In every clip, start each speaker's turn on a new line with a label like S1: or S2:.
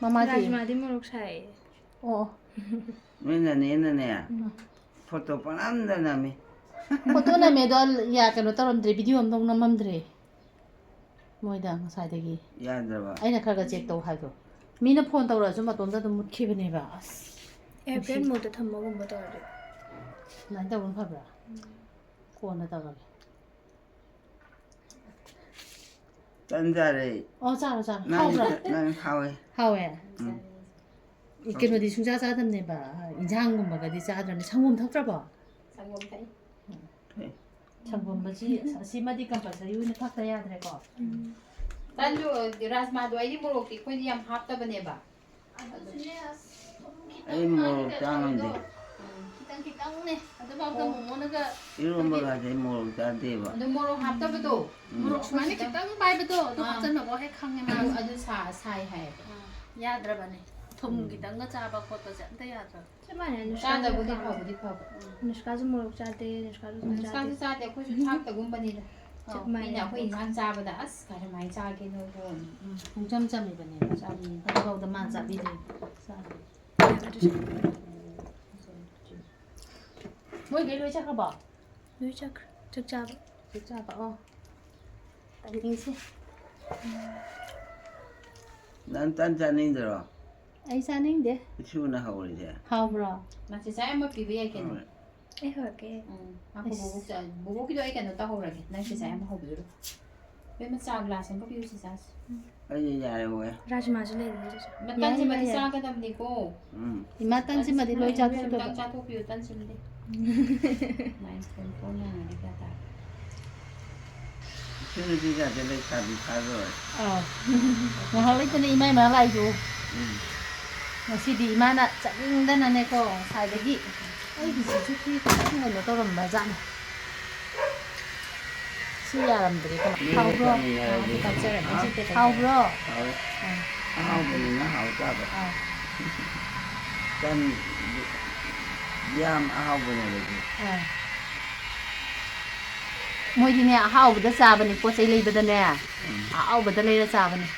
S1: ꯃꯃꯥꯗꯤ
S2: ꯔꯥꯖꯃꯥꯗꯤ ꯃꯣꯔꯣꯛ ꯁꯥꯏ
S1: ꯑꯣ
S3: ꯅꯣꯏꯅꯅꯦꯅꯅꯦ ꯐꯣꯇꯣ ꯄꯪꯅꯝꯗ ꯅꯝꯃꯤ
S1: ꯐꯣꯇꯣ ꯅꯝꯃꯦꯗꯣ ꯀꯩꯅꯣ ꯇꯧꯔꯝꯗ꯭ꯔꯦ ꯚꯤꯗꯤꯑꯣ ꯑꯝꯇ ꯅꯝꯃꯝꯗ꯭ꯔꯦ ꯃꯣꯏꯗ ꯉꯁꯥꯏꯗꯒꯤ
S3: ꯌꯥꯗ꯭ꯔꯕ
S1: ꯑꯩꯅ ꯈꯔ ꯆꯦꯛ ꯇꯧ ꯍꯥꯏꯕꯗꯣ ꯃꯤꯅ ꯐꯣꯟ ꯇꯧꯔꯛꯑꯁꯨ ꯃꯇꯣꯝꯇ ꯑꯗꯨꯝ ꯃꯨꯠꯈꯤꯕꯅꯦꯕ ꯑꯁ
S2: ꯑꯦꯌꯔꯄ꯭ꯂꯦꯟ ꯃꯣꯗꯇ ꯊꯝꯕꯒꯨꯝꯕ ꯇꯧꯔꯗꯤ
S1: ꯑꯗꯨꯃꯥꯏꯅ ꯇꯧꯕꯅ ꯐꯕ꯭ꯔꯥ ꯀꯣꯟꯅ ꯇꯧꯔꯒꯦ
S3: ꯇꯟꯖꯥꯔꯦ
S1: ꯑꯣ ꯆꯥꯔꯣ ꯍꯥꯎꯕ꯭ꯔꯥ
S3: ꯅꯪ ꯍꯥꯎꯋꯦ
S1: ꯍꯥꯎꯋꯦ ꯀꯩꯅꯣꯗꯤ ꯁꯨꯡꯆꯥ ꯆꯥꯗꯕꯅꯦꯕ ꯏꯟꯖꯥꯡꯒꯨꯝꯕꯒꯗꯤ ꯆꯥꯗ꯭ꯔꯕꯅꯦ ꯁꯪꯒꯣꯝ ꯊꯛꯇ꯭ꯔꯕꯣ
S2: ꯁꯪꯒꯣꯝ ꯊꯛꯏ
S1: ꯁꯪꯒꯣꯝ ꯑꯁꯤꯃꯗꯤ ꯀꯝꯄꯜꯁꯔꯤ ꯑꯣꯏꯅ ꯊꯛꯇ ꯌꯥꯗ꯭ꯔꯦꯀꯣ ꯇꯟꯁꯨ ꯔꯥꯖꯃꯥꯗꯣ ꯑꯩꯗꯤ ꯃꯣꯔꯣꯛꯇꯤ ꯑꯩꯈꯣꯏꯗꯤ ꯌꯥꯝ ꯍꯥꯞꯇꯕꯅꯦꯕ
S3: ꯑꯩ ꯃꯣꯔꯣꯛ ꯆꯥꯉꯝꯗꯦ
S1: ꯈꯤꯇꯪꯅꯦ ꯑꯗꯨꯐꯥꯎꯗ ꯃꯣꯃꯣꯅꯒ
S3: ꯏꯔꯣꯝꯕꯒꯁꯦ ꯃꯣꯔꯣꯛ ꯆꯥꯗꯦꯕ
S1: ꯑꯗꯨ ꯃꯣꯔꯣꯛ ꯍꯥꯞꯇꯕꯗꯣ ꯃꯣꯔꯣꯛ ꯁꯨꯃꯥꯏꯅ ꯈꯤꯇꯪ ꯄꯥꯏꯕꯗꯣ ꯑꯗꯨ ꯍꯥꯞꯆꯟꯕꯐꯥꯎ ꯍꯦꯛ ꯈꯪꯉꯦ ꯃꯥꯁꯦ
S4: ꯑꯗꯨ ꯁꯥꯏ ꯍꯥꯏꯌꯦꯕ
S1: ꯌꯥꯗ꯭ꯔꯕꯅꯦ ꯊꯨꯝ ꯈꯤꯇꯪꯒ ꯆꯥꯕ ꯈꯣꯠꯄꯁꯦ ꯑꯝꯇ ꯌꯥꯗ꯭ꯔꯕ
S2: ꯆꯞ ꯃꯥꯟꯅꯩ
S4: ꯆꯥꯗꯕꯨꯗꯤ ꯐꯕꯨꯗꯤ ꯐꯕ
S2: ꯅꯨꯁꯀꯥꯁꯨ ꯃꯣꯔꯣꯛ ꯆꯥꯗꯦ ꯅꯨꯁꯀꯥꯁꯨ ꯊꯨꯝ ꯆꯥꯗꯦ
S4: ꯅꯨꯡꯁꯥꯁꯨ ꯆꯥꯗꯦ ꯑꯩꯈꯣꯏꯁꯨ ꯊꯥꯛꯇꯒꯨꯝꯕꯅꯤꯗ
S2: ꯆꯞ
S4: ꯃꯤꯅ
S2: ꯃꯥꯟꯅꯩ
S4: ꯑꯩꯈꯣꯏ ꯏꯟꯁꯥꯡ ꯆꯥꯕꯗ ꯑꯁ ꯀꯔꯝꯍꯥꯏꯅ ꯆꯥꯒꯦꯅꯣ
S1: ꯄꯨꯡꯆꯝ ꯆꯝꯃꯤꯕꯅꯦꯕ ꯑꯗꯨꯐꯥꯎꯗ ꯃꯥ ꯆꯥꯕꯤꯗ꯭ꯔꯦ ꯆꯥꯗꯦ ꯃꯣꯏꯒꯩ ꯂꯣꯏ ꯆꯠꯈ꯭ꯔꯕꯣ
S2: ꯂꯣꯏ ꯆꯠꯈ꯭ꯔꯦ ꯆꯥꯛ ꯆꯥꯕ
S1: ꯆꯥꯛ ꯆꯥꯕ ꯇꯥꯏꯃꯤꯡꯁꯦ
S3: ꯅꯪ ꯇꯟ ꯆꯥꯅꯤꯡꯗ꯭ꯔꯣ
S1: ꯑꯩ ꯆꯥꯅꯤꯡꯗꯦ
S3: ꯏꯁꯨꯅ ꯍꯧꯔꯤꯁꯦ
S1: ꯍꯥꯎꯕ꯭ꯔꯣ
S4: ꯅꯪꯁꯦ ꯆꯥꯏ ꯑꯃ ꯄꯤꯕ ꯌꯥꯏ ꯀꯩꯅꯣ
S2: ꯑꯩ ꯍꯧꯔꯛꯀꯦ
S4: ꯕꯣꯕꯣꯛꯀꯤꯗꯣ ꯑꯩ ꯀꯩꯅꯣ ꯇꯧꯍꯧꯔꯒꯦ ꯅꯪ ꯆꯥꯏ ꯑꯃ ꯍꯧꯕꯤꯔꯣ ꯏꯕꯦꯝꯃ ꯆꯥ ꯒ꯭ꯂꯥꯁ ꯑꯃꯒ ꯄꯤꯌꯨ ꯆꯥꯁꯦ
S3: ꯑꯩꯗꯤ ꯌꯥꯔꯦ ꯍꯣꯏ
S2: ꯔꯥꯖꯃꯥꯁꯨ ꯂꯩꯔꯤꯅꯦ
S4: ꯇꯟꯁꯤꯃꯗꯤ ꯆꯥꯒꯗꯕꯅꯤꯀꯣ
S1: ꯏꯃꯥ ꯇꯟꯁꯤꯃꯗꯤ ꯂꯣꯏ ꯆꯥꯊꯣꯛꯇꯕ
S4: ꯑꯝꯇꯪ ꯆꯥꯊꯣꯛꯄꯤꯌꯨ ꯇꯟꯁꯤꯃꯗꯤ ꯃꯥꯏ ꯐꯣꯟ ꯌꯥꯡꯉꯗꯤ ꯀꯌꯥ ꯇꯥꯔꯦ
S3: ꯏꯁꯨ ꯅꯨꯄꯤꯒꯁꯦ ꯂꯩꯁꯥꯕꯤ ꯐꯥꯔꯣꯏ
S1: ꯉꯥꯏꯍꯥꯛ ꯂꯩꯇꯅ ꯏꯃꯥ ꯂꯥꯛꯏꯗꯣ ꯉꯁꯤꯗꯤ ꯏꯃꯥꯅ ꯆꯠꯅꯤꯡꯗꯅꯅꯦꯀꯣ ꯉꯁꯥꯏꯗꯒꯤ ꯑꯩꯒꯤꯁꯤꯁꯨ ꯈꯤꯇꯪ ꯀꯩꯅꯣ ꯇꯧꯔꯝꯕ ꯖꯥꯠꯅꯤ ꯁꯤ ꯌꯥꯔꯝꯗ꯭ꯔꯦ ꯍꯥꯎꯕ꯭ꯔꯣ ꯍꯥꯎꯕ꯭ꯔꯣ
S3: ꯑꯍꯥꯎꯕꯅꯤꯅ ꯍꯥꯎꯇꯥꯕ ꯇꯟ ꯌꯥꯝ ꯑꯍꯥꯎꯕꯅꯦꯕ
S1: ꯃꯣꯏꯗꯤꯅꯦ ꯑꯍꯥꯎꯕꯗ ꯆꯥꯕꯅꯦ ꯄꯣꯠ ꯆꯩ ꯂꯩꯕꯗꯅꯦ ꯑꯍꯥꯎꯕꯗ ꯂꯩꯔ ꯆꯥꯕꯅꯦ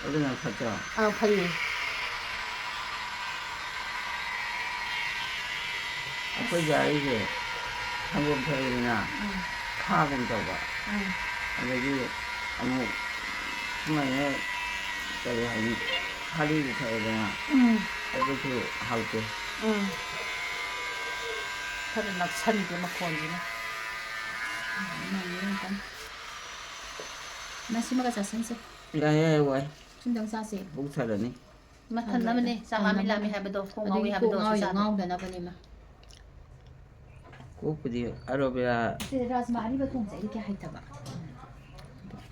S3: ꯑꯗꯨꯅ ꯐꯠꯇ꯭ꯔꯣ
S1: ꯐꯩꯌꯦ
S3: ꯑꯩꯈꯣꯏ ꯒꯥꯔꯤꯁꯦ ꯁꯪꯒꯣꯝ ꯊꯛꯏꯗꯅ ꯈꯥꯒꯨꯝ ꯇꯧꯕ ꯑꯗꯒꯤ ꯑꯃꯨꯛ ꯁꯨꯃꯥꯏꯅ ꯀꯔꯤ ꯍꯥꯏꯅꯤ ꯈꯥꯔꯤꯗꯨ ꯊꯛꯏꯗꯅ ꯑꯗꯨꯁꯨ ꯍꯥꯎꯇꯦ
S1: ꯈꯔ ꯅꯛꯁꯟꯒꯦ ꯃꯈꯣꯟꯁꯤꯅ
S4: ꯅꯁꯤꯃꯒ ꯆꯥꯁꯤꯟꯁꯦ
S3: ꯌꯥꯏ ꯋꯥꯏ
S4: ꯁꯨꯝꯗꯪ ꯆꯥꯁꯦ
S3: ꯄꯨꯛ ꯊꯜꯂꯅꯤ
S1: ꯃꯊꯟꯅꯕꯅꯦ ꯆꯥꯃꯤ ꯂꯥꯝꯃꯤ ꯍꯥꯏꯕꯗꯣ ꯀꯣꯛ ꯉꯥꯎꯏ ꯍꯥꯏꯕꯗꯣ
S4: ꯉꯥꯎꯗꯅꯕꯅꯦ ꯃꯥ
S3: ꯀꯣꯛꯄꯨꯗꯤ ꯑꯔꯣꯕꯦꯔꯥ
S4: ꯔꯥꯖꯃꯥ ꯑꯔꯤꯕ ꯊꯣꯡꯕꯁꯦ ꯑꯩꯗꯤ ꯀꯌꯥ ꯍꯩꯇꯕ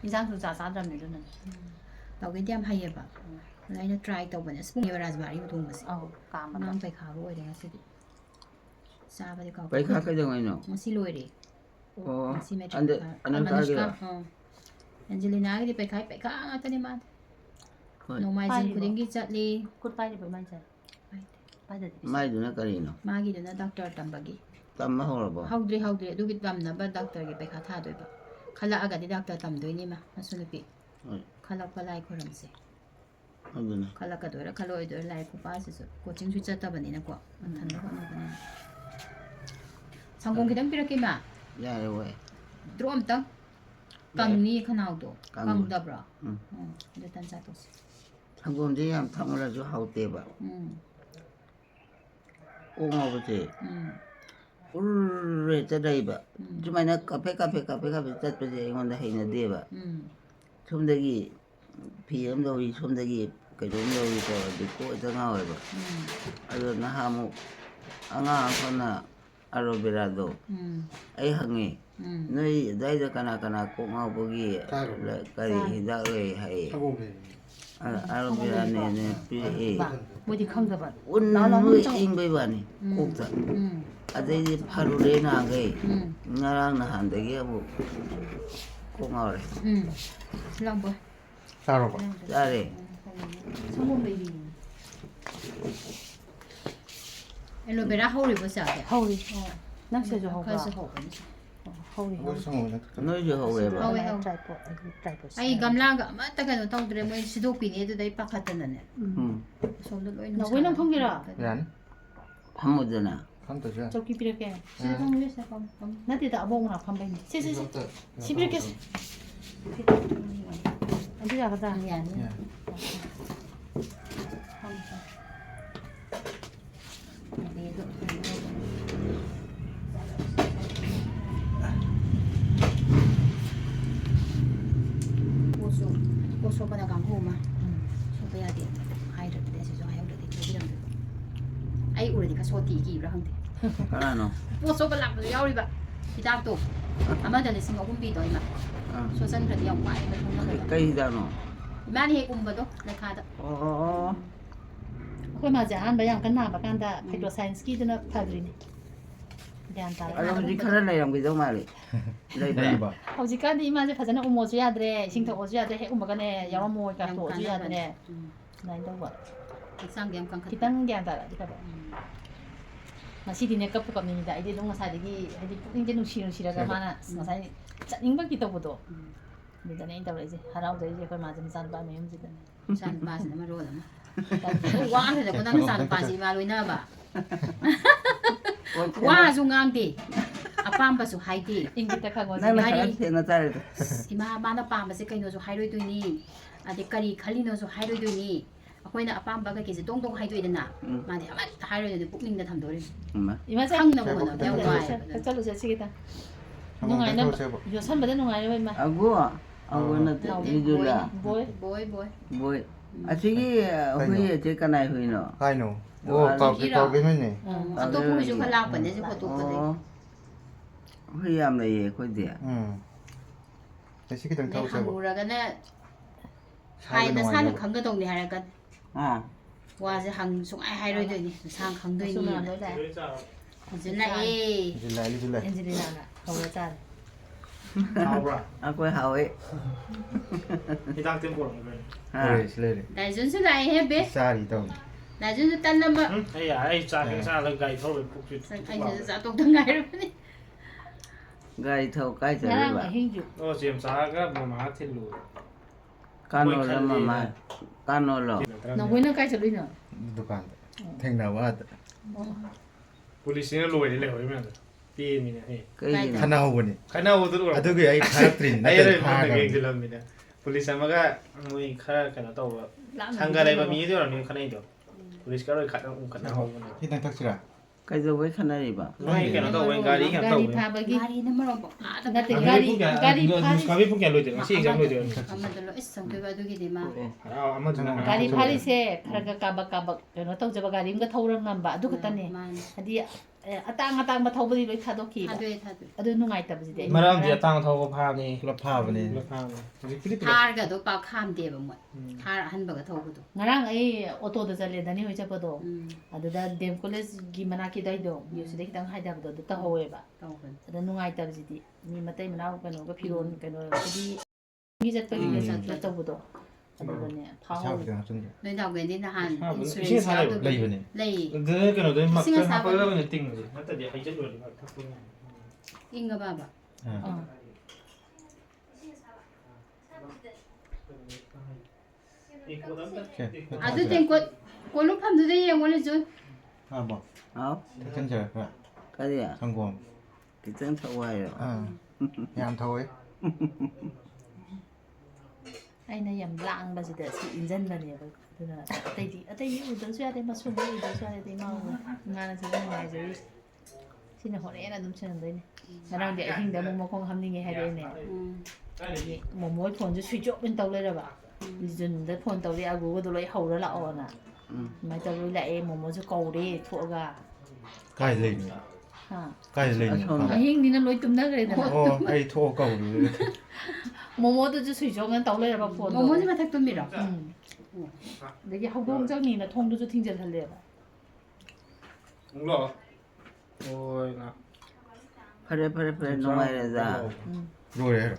S1: ꯏꯟꯖꯥꯡꯁꯨ ꯆꯥꯗ꯭ꯔꯕꯅꯦ ꯑꯗꯨꯅꯅꯦ
S4: ꯇꯧꯒꯦꯗꯤ ꯌꯥꯝ ꯍꯩꯌꯦꯕ ꯑꯗꯨꯅ ꯑꯩꯅ ꯇ꯭ꯔꯥꯏ ꯇꯧꯕꯅꯦ ꯁꯤꯒꯨꯝꯕ ꯔꯥꯖꯃꯥ ꯑꯔꯤꯕ ꯊꯣꯡꯕꯁꯦ
S1: ꯀꯥꯝꯕꯗ
S4: ꯑꯉꯥꯡ ꯄꯩꯈꯥꯕ ꯑꯣꯏꯔꯦ ꯉꯁꯤꯗꯤ ꯆꯥꯕꯗꯤ
S3: ꯄꯩꯈꯥ ꯀꯩꯗꯧꯉꯩꯅꯣ
S4: ꯉꯁꯤ ꯂꯣꯏꯔꯦ
S3: ꯑꯣ
S4: ꯉꯁꯤ ꯃꯦꯇ꯭ꯔꯤꯛ
S3: ꯑꯅꯪꯀꯥꯒꯤꯔꯣ
S4: ꯑꯦꯟꯖꯦꯂꯤꯅꯥꯒꯤꯗꯤ ꯄꯩꯈꯥ ꯉꯥꯛꯇꯅꯤ ꯃꯥꯗꯤ
S3: ꯍꯣꯏ
S4: ꯅꯣꯡꯃꯥꯏꯖꯤꯡ ꯈꯨꯗꯤꯡꯒꯤ ꯆꯠꯂꯤ
S1: ꯈꯨꯠ ꯄꯥꯏꯔꯤꯕ ꯃꯥꯏꯁꯦ
S3: ꯃꯥꯏꯗꯨꯅ ꯀꯔꯤꯅꯣ
S4: ꯃꯥꯒꯤꯗꯨꯅ ꯗꯣꯛꯇꯔ ꯇꯝꯕꯒꯤ
S3: ꯇꯝꯕ ꯍꯧꯔꯕꯣ
S4: ꯍꯧꯗ꯭ꯔꯤ ꯑꯗꯨꯒꯤ ꯇꯝꯅꯕ ꯗꯣꯛꯇꯔꯒꯤ ꯄꯩꯈꯥ ꯊꯥꯗꯣꯏꯕ ꯈꯜꯂꯛꯑꯒꯗꯤ ꯗꯣꯛꯇꯔ ꯇꯝꯗꯣꯏꯅꯤ ꯃꯁꯨ ꯅꯨꯄꯤ
S3: ꯍꯣꯏ
S4: ꯈꯜꯂꯛꯄ ꯂꯥꯏ ꯈꯣꯏꯔꯝꯁꯦ
S3: ꯑꯗꯨꯅ
S4: ꯈꯜꯂꯛꯀꯗꯣꯏꯔꯥ ꯈꯜꯂꯛꯑꯣꯏꯗꯣꯏꯔꯥ ꯂꯥꯏꯔꯤꯛ ꯈꯨꯄꯥꯁꯤꯁꯨ ꯀꯣꯆꯤꯡꯁꯨ ꯆꯠꯇꯕꯅꯤꯅꯀꯣ ꯃꯊꯟꯇ ꯍꯣꯠꯅꯕꯅꯤꯅ ꯁꯪꯒꯣꯝ ꯈꯤꯇꯪ ꯄꯤꯔꯛꯀꯦ ꯏꯃꯥ
S3: ꯌꯥꯔꯦ ꯍꯣꯏ
S4: ꯗ꯭ꯔꯣ ꯑꯝꯇꯪ ꯀꯪꯅꯤ ꯈꯅꯥꯎꯗꯣ ꯀꯪꯗꯕ꯭ꯔꯣ
S3: ꯎꯝ
S4: ꯑꯗꯨ ꯇꯟ ꯆꯥꯊꯣꯛꯁꯤ
S3: ꯁꯪꯒꯣꯝꯁꯦ ꯌꯥꯝ ꯊꯛꯃꯜꯂꯁꯨ ꯍꯥꯎꯇꯦꯕ ꯀꯣꯛ ꯉꯥꯎꯕꯁꯦ ꯎꯔ ꯍꯦꯛꯇ ꯂꯩꯕ ꯁꯨꯃꯥꯏꯅ ꯀꯥꯐꯦ ꯆꯠꯄꯁꯦ ꯑꯩꯉꯣꯟꯗ ꯍꯩꯅꯗꯦꯕ ꯁꯣꯝꯗꯒꯤ ꯐꯤ ꯑꯃ ꯂꯧꯋꯤ ꯁꯣꯝꯗꯒꯤ ꯀꯩꯅꯣꯝ ꯂꯧꯋꯤ ꯇꯧꯔꯗꯤ ꯀꯣꯛ ꯍꯦꯛꯇ ꯉꯥꯎꯋꯦꯕ ꯑꯗꯣ ꯅꯍꯥꯟꯃꯨꯛ ꯑꯉꯥꯡ ꯑꯃꯈꯛꯅ ꯑꯔꯣꯕꯦꯔꯥꯗꯣ ꯑꯩ ꯍꯪꯉꯤ ꯅꯣꯏ ꯑꯗꯨꯋꯥꯏꯗ ꯀꯅꯥ ꯀꯣꯛ ꯉꯥꯎꯕꯒꯤ ꯀꯔꯤ ꯍꯤꯗꯥꯛ ꯂꯩ ꯍꯥꯏꯌꯦ ꯑꯔꯣꯕꯦꯔꯥꯅꯦꯅ ꯄꯤꯔꯛꯑꯦ
S1: ꯃꯣꯏꯗꯤ ꯈꯪꯗꯕ
S3: ꯎꯟꯅꯣꯏ ꯏꯪꯕꯩ ꯋꯥꯅꯤ ꯀꯣꯛꯇ ꯑꯗꯩꯗꯤ ꯐꯔꯨꯔꯦ ꯅꯍꯥꯟꯈꯩ ꯉꯔꯥꯡ ꯅꯍꯥꯟꯗꯒꯤ ꯑꯃꯨꯛ ꯀꯣꯛ ꯉꯥꯎꯔꯦ
S4: ꯂꯥꯛꯄꯣꯏ
S5: ꯆꯥꯔꯕꯣ?
S3: ꯆꯥꯔꯦ
S4: ꯁꯪꯒꯣꯝ ꯂꯩꯔꯤ ꯑꯦꯂꯣꯕꯦꯔꯥ ꯍꯧꯔꯤꯕꯣ ꯆꯥꯁꯦ
S1: ꯍꯧꯔꯤ ꯅꯪ ꯁꯤꯁꯨ ꯍꯧꯕ꯭ꯔꯣ
S4: ꯈꯔꯁꯨ ꯍꯧꯕꯅꯤ
S1: ꯍꯧꯔꯤ
S5: 뭐 상호는
S3: 너희도 하고해봐.
S4: 하고.
S1: 트라이포드 트라이포드
S4: ꯑꯩ ꯒꯝꯂꯥꯒ ꯑꯃꯠꯇ ꯀꯩꯅꯣ ꯇꯧꯗ꯭ꯔꯦ ꯃꯣꯏ ꯁꯤꯗꯣꯛꯄꯤꯅꯤ ꯑꯗꯨꯗ ꯑꯩ ꯄꯥꯈꯠꯇꯅꯅꯦ ꯁꯣꯝꯗ ꯂꯣꯏꯅ
S1: ꯅꯈꯣꯏ ꯅꯪ ꯐꯪꯒꯦꯔꯥ?
S5: ያን
S3: 한무드나.
S5: 한도죠.
S1: ꯆꯧꯀꯤ ꯄꯤꯔꯛꯀꯦ
S4: ꯁꯤꯗ ꯐꯪꯂꯦ ꯁꯤꯗ ꯐꯪ
S1: ꯅꯠꯇꯦꯗ ꯑꯕꯣꯛ ꯃꯅꯥꯛ ꯐꯝꯕꯩꯅꯤ ꯁꯤ ꯄꯤꯔꯛꯀꯦ ꯑꯗꯨ ꯌꯥꯒꯗ꯭ꯔꯥ?
S4: ꯌꯥꯅꯤ
S5: 예.
S4: 꽃 쏘거나 강호마 쏘봐야 돼 하이르데 시죠 하이르데 그러는데 아이 우리니까 소띠기 입라 한데
S3: 하나노.
S4: 꽃 쏘고 락도 야우리바 히닥도 아마다 리싱 어금 비도 이마 소선 그래도 영 많이 면
S3: cây hida노.
S4: 많이 해 공부도 레카다
S3: 어.
S1: ค่อยมาจะอ่านไปอย่างกันหนาประกันแต่ไฮโดรไซน์สกีตัวนั้นพาดรินเดี๋ยวอันตราย
S3: 아버지 카라나 이런 게 정말. 레이바.
S5: 네이버.
S1: เอาจิกันดีมาจะพัฒนาอุโมงค์สุยาดเลยชิงทองสุยาดเลยให้อุโมงค์กันเนี่ยยาวโมยกับตัวสุยาดเนี่ยนายต้องบอก
S4: 상경 강
S1: kita nggak antara kita pak masih di nekap tukar nih dah ini dong masa lagi jadi pun jadi nusir ke mana masa ini cacing bang kita butuh ini dah nih tahu aja harau dari dia macam macam apa memang sih
S4: 산 빠지는 말 로나 와 근데 그다음에 산 빠지 말로이나 봐 와 중앙디 아빠ම්바수 하이디
S1: ini kita kan gak
S3: 나는
S4: 말이-
S3: 가라테 나타래도.
S4: 이마 마나 빠ම්바세 그이노수 하이로이도니 아디 까리 칼리노수 하이로이도니 아코이나 아빠ම්바가 계속 동동 하이도이드나 마디 아마 하이로이도 북밍다 담도리
S3: 엄마.
S1: 이만 자
S4: 상나 보거나 내가 와
S1: 짤로 잘 치겠다
S5: 한번
S1: nungai
S5: 해보세요.
S1: na yo san bada nungai na ma
S3: 아고 나 이줄라.
S1: boy
S4: 보이
S3: 뭐. 아치기 후에 제까나 후이노.
S5: 아이노. 오, 가게
S4: 또 보면 좀 갈라 번데 좀 것도 거든
S3: 후에 아무나 예 거기야.
S5: 응. 시키던
S4: 내
S5: 타고 세고.
S4: 한국라가나 하이나 사는 강가동네 하니까
S3: 어.
S4: 와서 항송 하이로이도니 상 강도이니
S1: suna no da
S4: 이제나 에
S5: 줄라.
S1: angelina na kawa cha
S6: 나오라.
S3: 아고 하오에.
S6: 이당 템포랑 그래.
S3: 아.
S5: 실례래.
S4: 나준수 나이 해베
S5: 쌀이도.
S4: 나준수 딴나마
S6: 응? 아야, 아이 짜게 살아 가이 서로 복주.
S4: 아이 자 똑똑 가이로니
S3: 가이 타고 가이
S1: ngarang
S3: 저봐.
S1: hinju
S6: 어 지금 사가 뭐 마틸로.
S3: 까놀라 마마. 까놀라.
S1: na hoina kai chalui na
S5: 두칸. 탱나와
S6: 폴리스는 로이래 그러면 삐미네.
S3: 그이
S5: 하나오보니.
S6: 가나 오더라.
S5: 아두게 아이 카트린.
S6: 아이를 만나게 들랍니다. 폴리스 아마가 뭐이 카 가나 또 상가래바 미디어는 가나이죠. 폴리스 가로 가나 하고는.
S5: 히당 탁시라.
S3: 가이저 왜 카나리바.
S6: 뭐이 가나 또 웬가리 그냥 또.
S1: gari pha bagi
S4: 가리는 뭐로 뭐
S1: na te gari gari pha
S6: 가비 풍게 로이죠. 시 exam 로이죠.
S4: 아마들로 있어 그 바둑이 되마
S6: 아 아마 좀
S1: gari phari se kharaga kabak kabak kano tau jaba gari mga thauram ngamba adu katane hadi atang atang ba thaubadi loi thadokki
S4: 다돼 다돼
S1: adu nungai tabji
S6: 마람디 땅 타고 파니.
S5: 클럽하보니.
S6: 파니. 이제 필리핀.
S4: 타르가도 빠 감대바 뭐 타르 한바가 더고도
S1: ngarang ai auto da chale dani hoi chapado aduda dem college gi manaki dai do yusi de kitang haida do ta howe ba
S4: 더고
S1: ada nungai tabji di ni matai manau kano ga phiron kano di gi jat pa gi jat ta bodo aduda ne thao
S5: 사업장 좀.
S4: 너희가 웬디나 한
S6: 아,
S4: 인슈런스
S6: 무슨 사람이
S4: 가도
S5: 레이버니.
S4: 레이
S6: 그 그노도 막
S4: 싱어
S6: 하고는 띵 거지. 나도 이제 이제 로리 막 타고.
S4: 인가 봐봐 아주 땡꽃 골로 팜도 돼 원래 좀
S5: 아 뭐.
S3: 어?
S5: 괜찮아. 그래.
S3: 가디야.
S5: 성공.
S3: 기장 타고 와요.
S5: 아. 양 타고에.
S1: aina yam lang ba jida si injan ba ne ba duna atai di udan su ya de masu de udan su ya de ma ngana sa ngai jari sina hore na dum chen dai ne ngarang de hing da mo kong ham ni nge ha de ne mo mo phone ju switch off bin taw le ra ba jun da phone taw ri agu do loi hau ra la o na mai taw loi la e mo mo ju kau de tho ga
S5: 가이 레이니.
S1: ha
S5: 가이 레이니.
S1: a hing ni na loi tum na gre da
S5: 어, 아이 토 가우리.
S1: mo mo do ju switch off taw le ra ba phone
S4: 뭐뭐지 마탁 좀 밀어
S1: 되게 하동장이 나 통도 좀 팅절 할래 봐.
S6: 몰라. 오이나.
S3: 파레 농아이라자.
S5: 로레.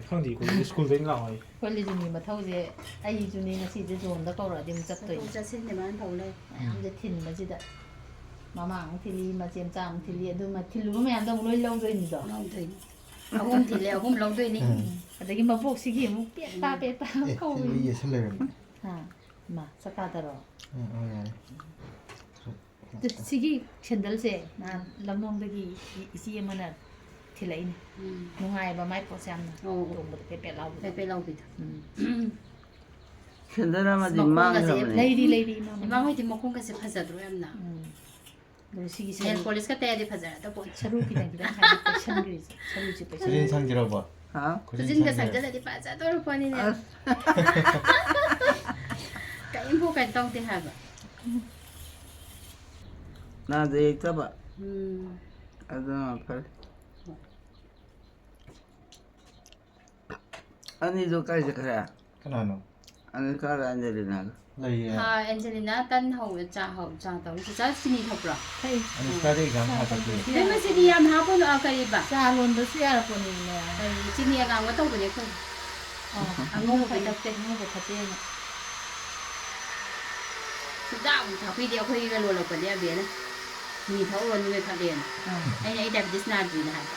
S6: 형도 이거 스쿨 된 거.
S1: 빨리 좀 이마 타오제 아이 준이 나 시제 좀 온다 거라 좀 잡도
S4: 진짜 신내만 더울래
S1: 이제 틴 맞이다. ꯃꯃꯥꯡ ꯊꯤꯜꯂꯤ ꯃꯆꯦꯝ ꯆꯥꯝ ꯊꯤꯜꯂꯤ ꯑꯗꯨ ꯊꯤꯜꯂꯨꯕ ꯃꯌꯥꯝꯗꯣ ꯑꯃꯨꯛ ꯂꯣꯏ ꯂꯧꯗꯣꯏꯅꯤꯗꯣ
S4: ꯂꯧꯗꯣꯏꯅꯤ ꯑꯍꯨꯝ ꯊꯤꯜꯂꯦ ꯑꯍꯨꯝ ꯂꯧꯗꯣꯏꯅꯤ
S1: ꯑꯗꯒꯤ ꯃꯕꯣꯛꯁꯤꯒꯤ ꯑꯃꯨꯛ ꯄꯦꯠꯄ ꯄꯦꯠꯄ
S5: ꯑꯦ
S1: ꯀꯧꯏ
S5: ꯁꯤꯜꯂꯤ ꯌꯦꯁꯜꯂꯔꯝꯃꯤ
S1: ꯃꯥ ꯆꯀꯥꯗꯔꯣ
S5: ꯌꯥꯔꯦ
S1: ꯁꯤꯒꯤ ꯁꯦꯟꯗꯜꯁꯦ ꯅꯍꯥꯟ ꯂꯝꯂꯣꯡꯗꯒꯤ ꯏꯆꯦ ꯑꯃꯅ ꯊꯤꯜꯂꯛꯏꯅꯦ ꯅꯨꯡꯉꯥꯏꯕ ꯃꯥꯏ ꯄꯣꯠꯁꯦ ꯌꯥꯝꯅ ꯇꯣꯡꯕꯗ ꯄꯦꯄꯦꯠ ꯂꯥꯎꯕꯗ
S4: ꯄꯦꯄꯦ ꯂꯧꯕꯤꯗꯣ
S3: ꯁꯦꯟꯗꯜ ꯑꯃꯗꯤ
S4: ꯃꯈꯣꯡꯒꯁꯦ
S3: ꯃꯥꯡꯈ꯭ꯔꯕꯅꯦ
S1: ꯂꯩꯔꯤ
S4: ꯏꯃꯥ ꯍꯣꯏꯗꯤ ꯃꯈꯣꯡꯒꯁꯦ ꯐꯖꯗ꯭ꯔꯣ ꯌꯥꯝꯅ
S1: ꯑꯗꯨ ꯁꯤꯒꯤ
S4: ꯅꯦꯜ ꯄꯣꯂꯤꯁꯀ ꯇꯩꯔꯗꯤ ꯐꯖꯔꯗ ꯄꯣꯠ
S1: ꯁꯔꯨ ꯈꯤꯇꯪ ꯈꯤꯇꯪ ꯍꯥꯏꯗꯤ ꯄꯩꯁꯟꯈ꯭ꯔꯤꯁꯦ ꯁꯔꯨꯁꯦ
S5: ꯈꯨꯖꯤꯟ
S1: ꯄꯩꯁꯟ
S5: ꯁꯪꯖꯔꯕ
S3: ꯍꯥ
S4: ꯈꯨꯖꯤꯟꯒ ꯁꯪꯖꯜꯂꯗꯤ ꯐꯖꯗꯣꯔ ꯄꯣꯠꯅꯤꯅꯦ
S3: ꯑꯁ
S4: ꯀꯔꯤꯝꯐꯥꯎ ꯀꯩꯅꯣ ꯇꯧꯗꯦ ꯍꯥꯏꯕ
S3: ꯅꯥꯗ ꯌꯦꯛꯇꯕ
S4: ꯎꯝ
S3: ꯑꯗꯨꯅ ꯐꯔꯦ ꯑꯅꯤꯗꯣ ꯀꯥꯏ ꯆꯠꯈ꯭ꯔꯦ
S5: ꯀꯅꯥꯅꯣ
S3: ꯑꯅꯤꯀꯥꯒ ꯑꯟꯖꯂꯤꯅꯥꯒ
S5: ꯂꯩꯌꯦ
S4: ꯑꯦꯟꯖꯦꯂꯤꯅꯥ ꯇꯟ ꯍꯧꯋꯦ ꯆꯥ ꯇꯧꯔꯤ ꯆꯥ ꯆꯤꯅꯤ ꯊꯛꯄ꯭ꯔꯣ
S1: ꯐꯩ
S5: ꯑꯅꯨꯁꯀꯥꯗꯤ ꯑꯦꯛꯖꯥꯝ ꯊꯥ ꯆꯠꯈꯤ
S4: ꯏꯕꯦꯝꯃ ꯆꯤꯅꯤ ꯌꯥꯝ ꯍꯥꯞꯄꯅꯣ ꯀꯔꯤꯕ
S1: ꯆꯥ ꯂꯣꯟꯕꯁꯨ ꯌꯥꯔꯛꯄꯅꯤꯅꯦ
S4: ꯀꯔꯤ ꯆꯤꯅꯤ ꯑꯉꯥꯡꯕ ꯇꯧꯕꯅꯦ ꯑꯩꯈꯣꯏ
S1: ꯑꯉꯧꯕ ꯊꯛꯇꯦ ꯑꯉꯧꯕ ꯐꯠꯇꯦꯅ
S4: ꯁꯨꯡꯊꯥꯛ ꯊꯥꯛꯄꯤꯗꯦ ꯑꯩꯈꯣꯏꯒ ꯂꯣꯜꯂꯛꯄꯅꯦ ꯑꯕꯦꯅ ꯆꯤꯅꯤ ꯊꯛꯎꯔꯣ ꯅꯣꯏ ꯈꯠꯂꯦꯅ ꯑꯩꯅ ꯑꯩ ꯗꯥꯏꯕꯦꯇꯤꯁ ꯅꯥꯗ꯭ꯔꯤꯅ ꯍꯥꯏꯕ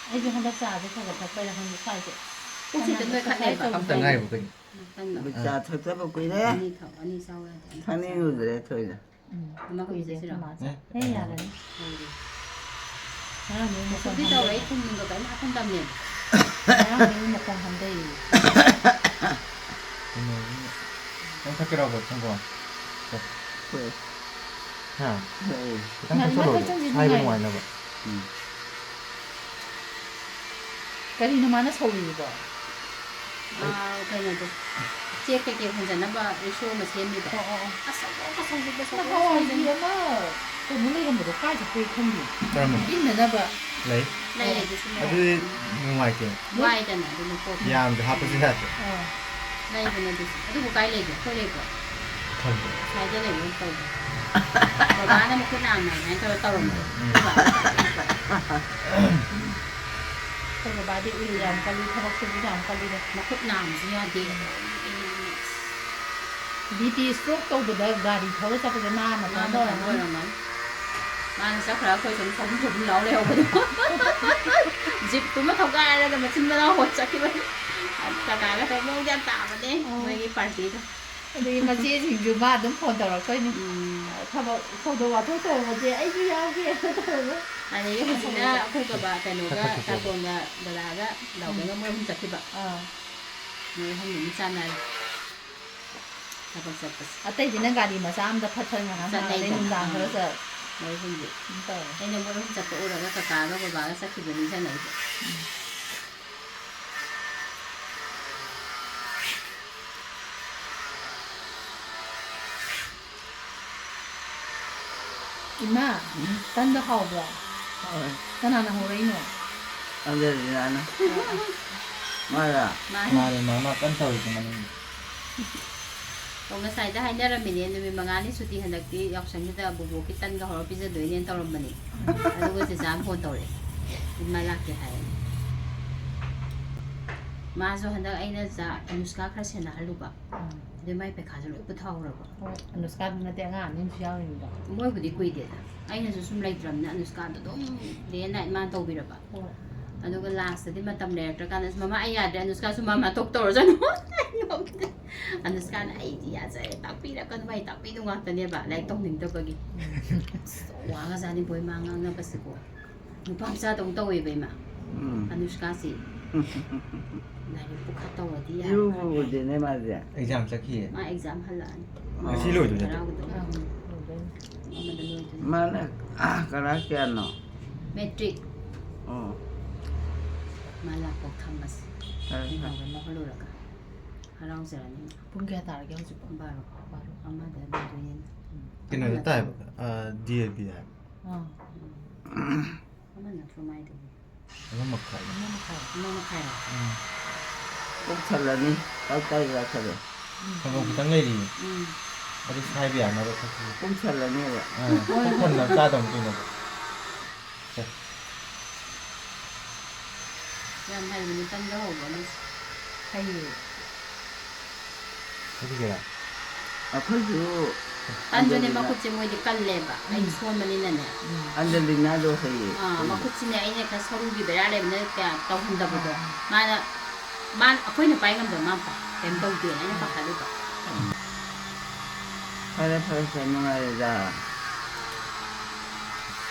S1: ꯑꯩꯁꯨ ꯍꯟꯗꯛ ꯆꯥꯁꯦ ꯈꯔ ꯈꯔ ꯊꯛꯄꯩꯔ ꯈꯪꯗꯦ ꯁ꯭ꯋꯥꯏꯁꯦ
S4: ꯄꯨꯛꯁꯤꯗ ꯅꯣꯏ ꯈꯠꯂꯦꯕ
S5: ꯑꯝꯇ ꯉꯥꯏꯕ ꯀꯩꯅꯣ
S3: ꯆꯥ ꯊꯛꯇꯕ ꯀꯨꯏꯔꯦ
S4: ꯑꯅꯤ ꯊꯛ ꯑꯅꯤ ꯆꯥꯎ ꯌꯥꯗꯦ
S3: ꯊꯛꯅꯤꯡꯉꯨꯗ꯭ꯔꯦ ꯊꯣꯏꯅ
S4: ꯑꯃ
S1: ꯀꯨꯏꯔꯦ
S4: ꯀꯨꯏꯔꯦ
S1: ꯃꯥꯁꯦ ꯌꯥꯔꯅꯤ ꯉꯔꯥꯡꯗꯤ ꯃꯈꯣꯡ
S4: ꯁꯨꯛꯇꯤ ꯇꯧꯔꯛꯏ ꯊꯨꯝꯒ ꯀꯔꯤꯝ ꯍꯥꯞꯐꯟꯗꯕꯅꯦ
S1: ꯉꯔꯥꯡꯗꯤ ꯃꯈꯣꯡ ꯍꯟꯊꯩ
S5: ꯀꯩꯅꯣꯒꯤ ꯅꯪ ꯊꯛꯀꯦꯔꯕ ꯁꯪꯒꯣꯝ
S3: ꯍꯣꯏ
S5: ꯍꯥ
S3: ꯍꯣꯏ
S5: ꯈꯤꯇꯪ ꯊꯛꯆꯜꯂꯣ ꯁꯥꯏꯕ ꯅꯨꯡꯉꯥꯏꯅꯕ
S1: ꯀꯔꯤꯅꯣ ꯃꯥꯅ ꯁꯧꯔꯤꯕꯣ
S4: ꯀꯩꯅꯣꯗꯣ ꯆꯦꯛ ꯀꯩꯀꯩ ꯍꯣꯟꯖꯅꯕ ꯔꯤꯁꯣ ꯑꯃ ꯁꯦꯝꯃꯤꯕ
S1: ꯍꯋꯥꯏꯒꯤ ꯑꯃ ꯀꯩꯅꯣ ꯂꯩꯔꯝꯕꯗꯣ ꯀꯥꯏ ꯆꯠꯄꯩ ꯈꯪꯗꯦ
S5: ꯀꯔꯝꯕꯅꯣ
S1: ꯏꯟꯅꯅꯕ
S5: ꯂꯩ
S4: ꯂꯩ ꯑꯗꯨꯁꯨ
S5: ꯑꯗꯨꯗꯤ ꯅꯨꯡꯉꯥꯏꯇꯦ
S4: ꯋꯥꯏꯗꯅ ꯑꯗꯨꯅ ꯄꯣꯠ
S5: ꯌꯥꯝꯗ ꯍꯥꯞꯄꯁꯨ ꯌꯥꯗꯦ
S4: ꯂꯩꯕꯅꯦ ꯑꯗꯨꯁꯨ ꯑꯗꯨꯕꯨ ꯀꯥꯏ ꯂꯩꯒꯦ ꯑꯩꯈꯣꯏ ꯂꯩꯕ꯭ꯔꯣ
S5: ꯈꯪꯗꯦ
S4: ꯁ꯭ꯋꯥꯏꯗ ꯂꯩꯕ ꯇꯧꯕ ꯕꯕꯥꯅ ꯃꯈꯨꯠ ꯅꯥꯝꯃ ꯑꯗꯨꯃꯥꯏꯅ ꯇꯧꯔ ꯇꯧꯔꯝꯕ
S1: ꯑꯩꯈꯣꯏ ꯕꯕꯥꯗꯤ ꯎꯏ ꯌꯥꯝ ꯀꯜꯂꯤ ꯊꯕꯛ ꯁꯨꯕꯁꯨ ꯌꯥꯝ ꯀꯜꯂꯤꯗ
S4: ꯃꯈꯨꯠ ꯅꯥꯝꯃꯁꯨ ꯌꯥꯗꯦ
S1: ꯕꯤ ꯄꯤ ꯏꯁꯇ꯭ꯔꯣꯛ ꯇꯧꯕꯗ ꯒꯥꯔꯤ ꯊꯧꯔ ꯆꯠꯄꯁꯦ ꯃꯥ ꯃꯇꯣꯝ ꯇꯧꯔꯝꯒꯅꯤ
S4: ꯑꯣꯏꯔꯝꯃꯅꯤ ꯃꯥꯅ ꯆꯠꯈ꯭ꯔ ꯑꯩꯈꯣꯏ ꯁꯨꯝ ꯁꯧꯕꯨꯝ ꯁꯧꯕꯨꯝ ꯂꯥꯎ ꯂꯩꯍꯧꯕꯗꯣ ꯖꯤꯞꯇꯨꯃ ꯊꯧꯒꯥꯏꯔꯒ ꯃꯆꯤꯟ ꯃꯅꯥꯎ ꯍꯣꯠ ꯆꯠꯈꯤꯕꯅꯤ ꯀꯀꯥꯒ ꯇꯧ ꯃꯑꯣꯡ ꯌꯥꯝ ꯇꯥꯕꯅꯦ ꯃꯣꯏꯒꯤ ꯄꯥꯔꯇꯤꯗꯣ
S1: ꯑꯗꯒꯤ ꯃꯆꯦꯁꯤꯡꯁꯨ ꯃꯥ ꯑꯗꯨꯝ ꯐꯣꯟ ꯇꯧꯔꯛꯇꯣꯏꯅꯤ ꯊꯕꯛ ꯊꯧꯗꯣꯛ ꯋꯥꯊꯣꯛ ꯇꯧꯕꯁꯦ ꯑꯩꯁꯨ ꯌꯥꯎꯒꯦ ꯇꯧꯔꯒ
S4: ꯑꯗꯒꯤ ꯍꯧꯖꯤꯛꯅ ꯑꯩꯈꯣꯏ ꯕꯕꯥ ꯀꯩꯅꯣꯒ ꯇꯥꯇꯣꯟꯒ ꯗꯗꯥꯒ ꯗꯥꯎꯕꯒ ꯃꯣꯏ ꯑꯍꯨꯝ ꯆꯠꯈꯤꯕ ꯃꯣꯏ ꯑꯍꯨꯝ ꯑꯗꯨꯝ ꯆꯥꯟꯅꯔꯦ ꯊꯕꯛ ꯆꯠꯄꯁꯦ
S1: ꯑꯇꯩꯗꯤꯅ ꯒꯥꯔꯤ ꯃꯆꯥ ꯑꯝꯗ ꯐꯠ ꯐꯠ ꯉꯥꯏꯍꯥꯛ ꯑꯗꯩ ꯅꯨꯡꯗꯥꯡ ꯈꯔ ꯆꯠ
S4: ꯃꯣꯏ ꯑꯍꯨꯝꯗꯤ
S1: ꯑꯗꯨꯝ ꯇꯧꯔꯦ
S4: ꯑꯩꯅ ꯃꯣꯏ ꯑꯍꯨꯝ ꯆꯠꯄ ꯎꯔꯒ ꯀꯀꯥꯒ ꯕꯕꯥꯒ ꯆꯠꯈꯤꯕ ꯅꯤꯡꯁꯤꯡꯉꯛꯏꯕ
S1: ꯏꯃꯥ ꯇꯟꯗꯣ ꯍꯥꯎꯕ꯭ꯔꯣ
S3: ꯍꯣꯏ
S1: ꯀꯅꯥꯅ ꯍꯧꯔꯛꯏꯅꯣ
S3: ꯑꯟꯖꯂꯤꯅꯥꯅ ꯃꯥꯔꯥ
S5: ꯃꯥꯅꯦ ꯃꯥ ꯀꯟꯅ ꯇꯧꯔꯤꯁꯦ ꯃꯅꯤꯡꯗ
S4: ꯑꯣ ꯉꯁꯥꯏꯗ ꯍꯥꯏꯅꯔꯝꯃꯤꯅꯦ ꯅꯨꯃꯤꯠ ꯃꯉꯥꯅꯤ ꯁꯨꯇꯤ ꯍꯟꯗꯛꯇꯤ ꯌꯥꯎꯁꯪꯁꯤꯗ ꯕꯣꯕꯣꯛꯀꯤ ꯇꯟꯒ ꯍꯧꯔ ꯄꯤꯖꯗꯣꯏꯅꯦꯅ ꯇꯧꯔꯝꯕꯅꯤ ꯑꯗꯨꯒ ꯆꯦꯆꯥꯅ ꯐꯣꯟ ꯇꯧꯔꯛꯑꯦ ꯏꯃꯥ ꯂꯥꯛꯀꯦ ꯍꯥꯏꯌꯦ ꯃꯥꯁꯨ ꯍꯟꯗꯛ ꯑꯩꯅ ꯑꯅꯨꯁꯀꯥ ꯈꯔ ꯁꯦꯟꯅꯍꯜꯂꯨꯕ ꯑꯗꯨ ꯃꯥꯏ ꯄꯩꯈꯥꯁꯨ ꯂꯣꯏ ꯄꯨꯊꯍꯧꯔꯕ
S1: ꯍꯣꯏ ꯑꯅꯨꯁꯀꯥꯗꯨ ꯅꯠꯇꯦ ꯑꯉꯥꯡ ꯑꯅꯤ ꯑꯃꯁꯨ ꯌꯥꯎꯔꯤꯅꯤꯗꯣ
S4: ꯃꯣꯏꯕꯨꯗꯤ ꯀꯨꯏꯗꯦꯗ ꯑꯩꯅꯁꯨ ꯁꯨꯝ ꯂꯩꯇ꯭ꯔꯕꯅꯤꯅ ꯑꯅꯨꯁꯀꯥꯗꯣ ꯑꯗꯨꯝ ꯗꯦ ꯅꯥꯏꯠ ꯃꯥꯅ ꯇꯧꯕꯤꯔꯕ
S1: ꯍꯣꯏ
S4: ꯑꯗꯨꯒ ꯂꯥꯁꯇꯗꯤ ꯃꯇꯝ ꯂꯩꯔꯛꯇ꯭ꯔꯀꯥꯟꯗ ꯃꯃꯥ ꯑꯩ ꯌꯥꯗ꯭ꯔꯦ ꯑꯅꯨꯁꯀꯥꯁꯨ ꯃꯃꯥ ꯇꯣꯛ ꯇꯧꯔꯖꯅꯨ ꯑꯅꯨꯁꯀꯥꯅ ꯑꯩꯗꯤ ꯌꯥꯖꯔꯦ ꯇꯥꯛꯄꯤꯔꯛꯀꯅꯨ ꯑꯩ ꯇꯥꯛꯄꯤꯗꯨ ꯉꯥꯛꯇꯅꯦꯕ ꯂꯥꯏꯔꯤꯛ ꯇꯧꯅꯤꯡꯗꯕꯒꯤ ꯋꯥꯒꯖꯥꯅꯤ ꯕꯣꯏ ꯃꯥ ꯉꯥꯡꯅꯕꯁꯤꯀꯣ ꯅꯨꯄꯥ ꯃꯆꯥꯗꯧ ꯇꯧꯋꯦꯕ ꯏꯃꯥ ꯑꯅꯨꯁꯀꯥꯁꯤ ꯂꯥꯏꯔꯤꯛ ꯄꯨꯈꯠ ꯇꯧꯔꯗꯤ
S3: ꯏꯔꯨꯕ ꯎꯗꯦꯅꯦ ꯃꯥꯗꯤ
S5: ꯑꯦꯛꯖꯥꯝ ꯆꯠꯈꯤꯌꯦ
S4: ꯃꯥ ꯑꯦꯛꯖꯥꯝ ꯍꯜꯂꯛꯑꯅꯤ
S5: ꯉꯁꯤ ꯂꯣꯏꯗꯣꯏ ꯅꯠꯇ꯭ꯔꯣ
S4: ꯍꯔꯥꯎꯒꯗꯧꯕ
S1: ꯂꯣꯏꯗꯣꯏꯅꯤ
S4: ꯑꯃꯗ ꯂꯣꯏꯗꯣꯏꯅꯤ
S3: ꯃꯥꯅ ꯀꯂꯥꯁ ꯀꯌꯥꯅꯣ
S4: ꯃꯦꯇ꯭ꯔꯤꯛ
S3: ꯑꯣ
S4: ꯃꯥ ꯂꯥꯛꯄꯧ ꯊꯝꯃꯁꯤ
S3: ꯐꯔꯦ ꯐꯔꯦ
S4: ꯏꯍꯥꯎꯒ ꯂꯧꯍꯜꯂꯨꯔꯒ ꯍꯔꯥꯎꯖꯔꯅꯤ
S1: ꯄꯨꯡ ꯀꯌꯥ ꯇꯥꯔꯒꯦ ꯍꯧꯖꯤꯛꯄꯣ
S4: ꯕꯥꯔꯣ
S1: ꯕꯥꯔꯣ
S4: ꯑꯃꯗ ꯂꯣꯏꯗꯣꯏꯅꯦꯅ
S5: ꯀꯩꯅꯣꯗ ꯇꯥꯏꯕ ꯗꯤ ꯑꯦꯜ ꯕꯤ ꯍꯥꯏꯕ
S4: ꯑꯃ ꯅꯠꯇ꯭ꯔꯣ ꯃꯥꯏꯗꯨꯕꯨ
S5: 1:30
S1: ꯑꯃ ꯃꯈꯥꯏ
S4: ꯑꯃ ꯃꯈꯥꯏꯔꯣ
S3: ꯄꯨꯛ ꯊꯜꯂꯅꯤ ꯇꯥꯏ ꯂꯥꯛꯈꯔꯦ
S5: ꯁꯪꯒꯣꯝ ꯈꯤꯇꯪ ꯂꯩꯔꯤꯌꯦ ꯑꯗꯨ ꯁꯥꯏꯕ ꯌꯥꯅꯕ ꯊꯛꯈꯤꯌꯦ
S3: ꯄꯨꯛ ꯊꯜꯂꯅꯦꯕ
S5: ꯄꯨꯛ ꯊꯟꯅ ꯆꯥꯗꯕꯅꯤ ꯀꯩꯅꯣ
S4: ꯌꯥꯝ ꯍꯩꯕꯅꯤ ꯇꯟꯒ ꯍꯧꯕ ꯑꯃ
S1: ꯍꯩꯌꯦ
S5: ꯑꯗꯨꯒꯤꯔꯥ
S3: ꯑꯩꯈꯣꯏꯁꯨ
S4: 딴전에 마쿠치 뭐이디 깔래봐. 아이 소원만이네.
S3: 안젤리나도 해.
S4: 마쿠치네 아이네 가 서루기 베라레네 그냥 떠훈다보다. 만 아코이네 빠이감도 많다. 뱀도게 아이네 바카르다.
S3: 파래 설명하자.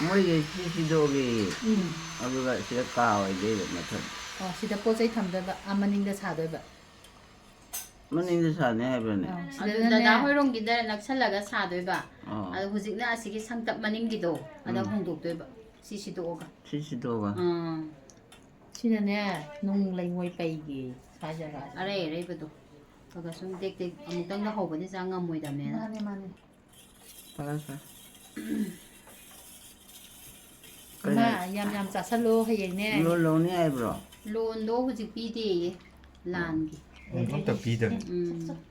S3: 뭐 이게 시시도기 어디가 시작가와 이제 맞죠?
S1: 시다 뽀자이 탐다가 아마닝다 사도이바.
S3: 만인데 사네 해변에.
S4: 아두다 나 호롱기다 낙찰라가 사도이바. 아두 후직나 아시기 상답 마닝기도 아다 홍독도이바. 시시도가.
S3: 시시도가.
S1: 시나네 농 레이모이 빠이기 사자가.
S4: 아래 레이브도. 그가 좀 땡땡 아무땅 나 호버니 장아 모이다메.
S1: 마네.
S3: 알았어.
S1: 엄마 얌얌 짜살로 하얘네.
S3: 롤롱이 해브로.
S4: 론도 후직 비디 란기.
S5: 좀 더 비더.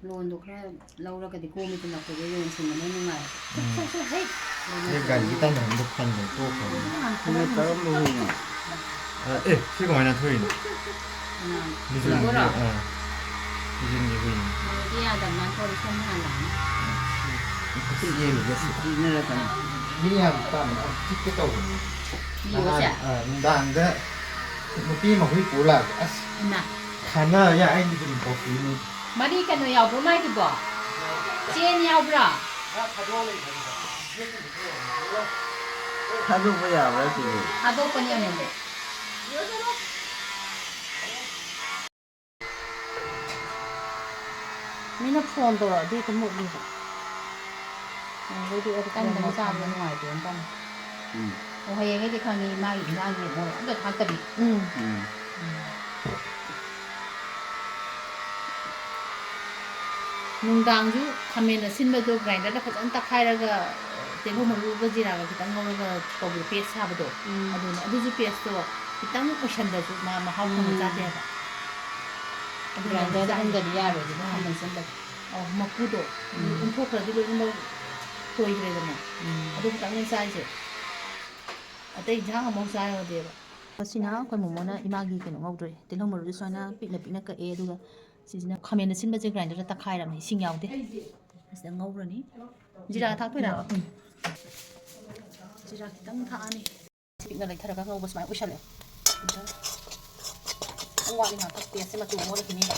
S4: 론도 그래 라우라가디 고미도 나고 요런 생각은 누나.
S5: 그러니까 일단은 행복한 거 또.
S3: 근데 다른 부분은
S5: 예, 실가 많이 토이네. 미술
S4: 뭐라?
S5: 미술 미술.
S4: 디아다 만토리 솜하라.
S5: 이게 뭐겠어?
S3: 이내라간
S5: 미야 땀 찍겠다고.
S4: 미오자.
S5: 난데 뭐 삐마 hui cũ là
S4: 나.
S5: khana ya anh đi có phí nữa.
S4: 마리 까노 야부 마이디 봐. 젠 야부라.
S3: 가족부야 왜 지금?
S4: 하도 뻔이었는데.
S1: 미나 폰도 어디 그 뭐지? 우리 어디
S4: 딴
S1: 가는
S4: 거
S1: 거
S4: 사는
S1: 사는
S4: 거 알고 딴.
S3: 응.
S4: 하얘게 강이 마이 나기 뭐 근데 단답이.
S1: 응.
S3: 응.
S1: 농당주 카메라 신바도 그라인더다 파잔 딱하이라가 텔로 머루가 지라가 기타 먹어가 거기 페이스 하버도 아두주 페이스도 기타 오션다주 마 하우는 자대가
S4: 그런데 한다리 야로 지금 한번 쓴다.
S1: 먹고도 음포크라도 뭐 보이그래도 뭐 아두 땅에 사이즈 어때 이상 한번 사요 돼봐
S7: Sina akwai mummuna imagi kano ngawdre tilhong maru suana pikna ka e aduga sisina khamena sinba je grinder ta khaira mai sing yawde asida ngawrani jira thak toira jira kitang thaani pikna lai thara ka ngawba smai ushale angwa ni ha tak te sima tu mo le kini ba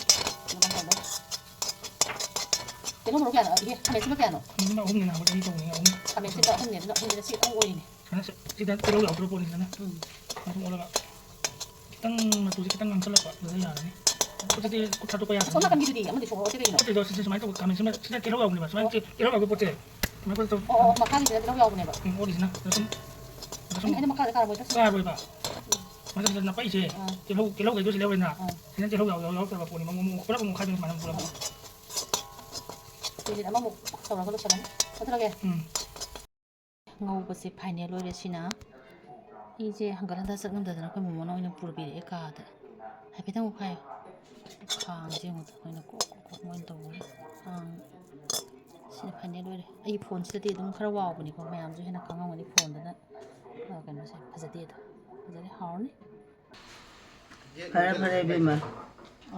S7: ngam ba tilhong maru kya ye khamen sinba kya no
S8: nhưng mà ông này nào mà đi tàu này ông
S7: khamen sinba hum ne no hum ne si ang oi ni
S8: karena kita terlalu jauh terus polis sana masuk bola pak kita masuk kita nggak salah pak saya ya nih aku jadi satu payah
S7: so na kan gitu di amade so hote no
S8: aku jadi sisi semai itu kami semai kita terlalu jauh nih pak semai terlalu jauh pote semai pote
S7: makali dia tilhong yaw ne ba
S8: oh di sana terus
S7: ini makali ka boy ta
S8: saya boy pak masa kita napa isi terlalu kayak itu sih lewat na sini terlalu jauh terlalu polis mau kurang mau kaji mana pulang
S7: jadi ama mo saura ko saban otra ngawbase final loire sina ije hangaranda saknamdadana koi momona oina purbire ekada haipetang ukhayo khang jeng oina ko moin tawni sina final loire ai phone sida dum khara wawbani ko mayam ju hena khangawani phone dana kano se phajade da phajade hauni
S3: 파래 비마.